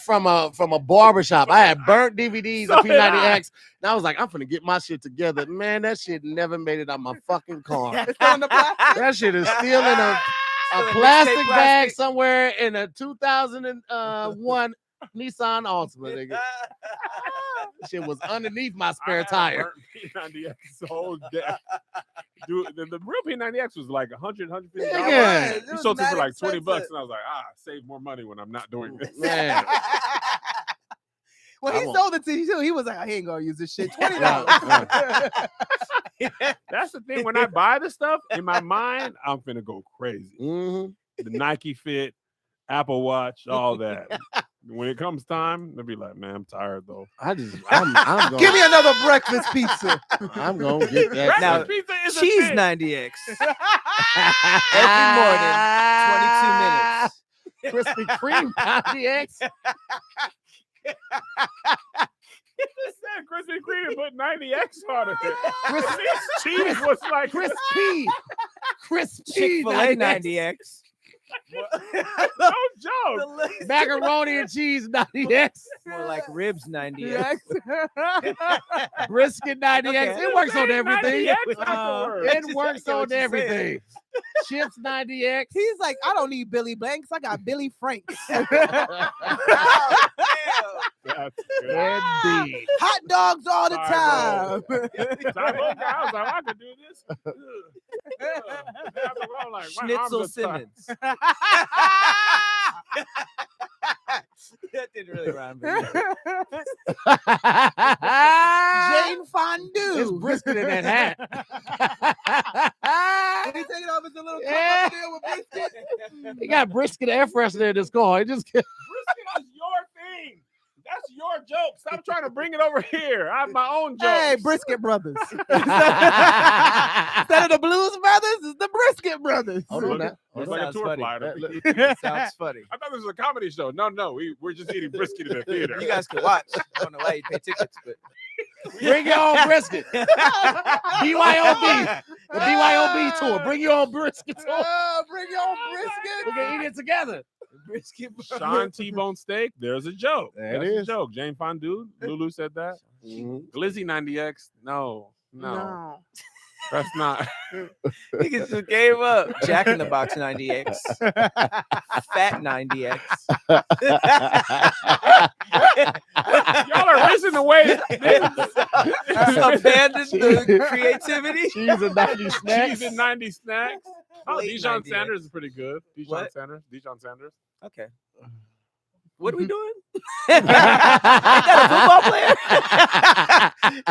from a barbershop. I had burnt DVDs So of did I. P90X, and I was like, I'm finna get my shit together. Man, that shit never made it out my fucking car. It's still in the plastic. That shit is still in a Still in plastic mixtape bag plastic. somewhere in a 2001 Nissan Altima, nigga. That shit was underneath my spare tire. P90X so dead. Dude, the real P90X was like 100, 150 Yeah. dollars. It You was sold it for mad like 20 bucks, expensive. and I was like, save more money when I'm not doing this. Man. Well, I he won't. sold it to you too. He was like, I ain't gonna use this shit. $20. That's the thing. When I buy the stuff, in my mind, I'm finna go crazy. Mhm. The Nike Fit, Apple Watch, all that. When it comes time, they'll be like, man, I'm tired though. I'm going. Give me another breakfast pizza. I'm gonna get that. Now, Breakfast pizza is a Cheese thing. 90X every morning, 22 minutes. Krispy Kreme 90X. It said Krispy Kreme and put 90X on it. Chris- This cheese was like Crispy. Crispy Chick-fil-A 90X. 90X. no joke. Macaroni and cheese 90X. More like ribs 90X. Brisket 90X. Okay. It works on everything. 90X afterwards. It works get what on you're everything. Chips 90X. He's like, I don't need Billy Blanks. I got Billy Franks. That's good. Indeed. Hot dogs all the Sorry, time. So I looked, I was like, I could do this. After a while, I'm like, my Schnitzel arms are tired. Simmons. That didn't really rhyme. But yeah. Jane Fondue. It's brisket in that hat. Did he take it off as a little cup Yeah. up there with biscuit? He got brisket air freshener in his car. It just Brisket is your thing. That's your joke. Stop trying to bring it over here. I have my own joke. Hey, Brisket Brothers. Instead of the Blues Brothers, it's the Brisket Brothers. Hold on now. Looks That like a sounds tour funny. flyer. That sounds funny. I thought this was a comedy show. No, we're just eating brisket in the theater. You guys can watch. I don't know why you pay tickets, but Bring your own brisket. BYOB. The BYOB tour. Bring your own brisket tour. Bring your own brisket. We can eat it together. brisket. Sean T-Bone Steak. There's a joke. There it That's a is. joke. Jane Fondue. Lulu said that. Glizzy 90X. No. That's not. Niggas just gave up. Jack in the Box 90X. Fat 90X. Y'all are racing away. Abandon the creativity. Cheese and 90 snacks. Cheese and 90 snacks. Oh, Late Dijon 90X. Sanders is pretty good. What? Dijon Sanders. Okay. What are we doing? Ain't that a football player?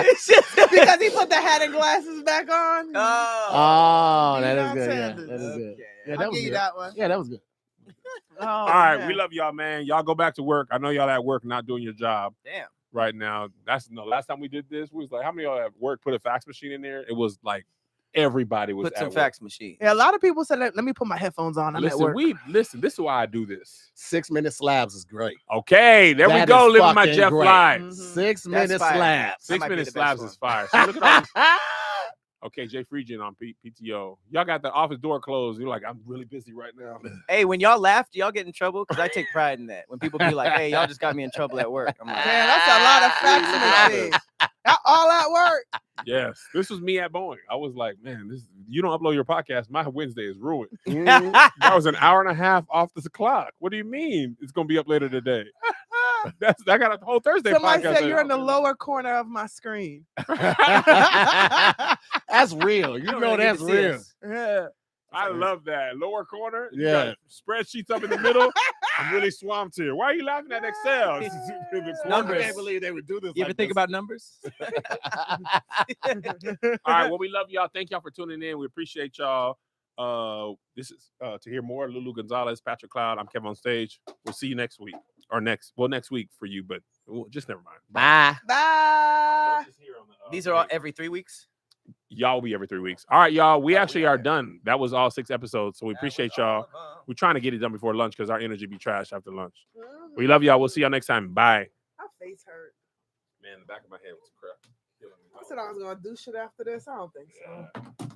It's just Because he put the hat and glasses back on. Oh, that is Deion good. Yeah, Sanders. that is good. Okay. Yeah, I'll that was give you good. that one. Yeah, that was good. Oh, All right, man. we love y'all, man. Y'all go back to work. I know y'all at work not doing your job Damn. right now. That's no. Last time we did this, we was like, how many of y'all at work put a fax machine in there? It was like everybody was Put some at work. fax machine. Yeah, a lot of people said, let me put my headphones on. I'm at Listen, work. listen. This is why I do this. 6-minute slabs is great. Okay, there we That go. is Living my fucking Jeff great. life. Mhm. 6-minute fire. slabs. That might be 6 minute the best slabs one. is fire. So look at all this- Okay, Jay Freegan on PTO. Y'all got the office door closed. You're like, I'm really busy right now. Hey, when y'all laugh, do y'all get in trouble? Because I take pride in that. When people be like, hey, y'all just got me in trouble at work. I'm like, Man, that's a lot of fax machines. All at work. Yes, this was me at Boeing. I was like, man, this you don't upload your podcast. My Wednesday is ruined. Mhm. That was an hour and a half off the clock. What do you mean it's gonna be up later today? I got a whole Thursday Somebody podcast. said you're in the lower corner of my screen. That's real. You don't know really get that's to see real. us. Yeah. I love that lower corner. You Yeah. got spreadsheets up in the middle. I'm really swamped here. Why are you laughing at Excel? I Numbers. can't believe they would do this. You ever think about numbers? All right. Well, we love y'all. Thank y'all for tuning in. We appreciate y'all. This is to hear more Lulu Gonzalez, Patrick Cloud. I'm Kevin on stage. We'll see you next week or next week for you, but just never mind. Bye. Bye. These are all every 3 weeks. Y'all will be every 3 weeks. All right, y'all. We actually are done. That was all 6 episodes. So we appreciate y'all. We're trying to get it done before lunch because our energy be trash after lunch. We love y'all. We'll see y'all next time. Bye. My face hurt. Man, the back of my head was crap. I said I was gonna do shit after this. I don't think so. Yeah.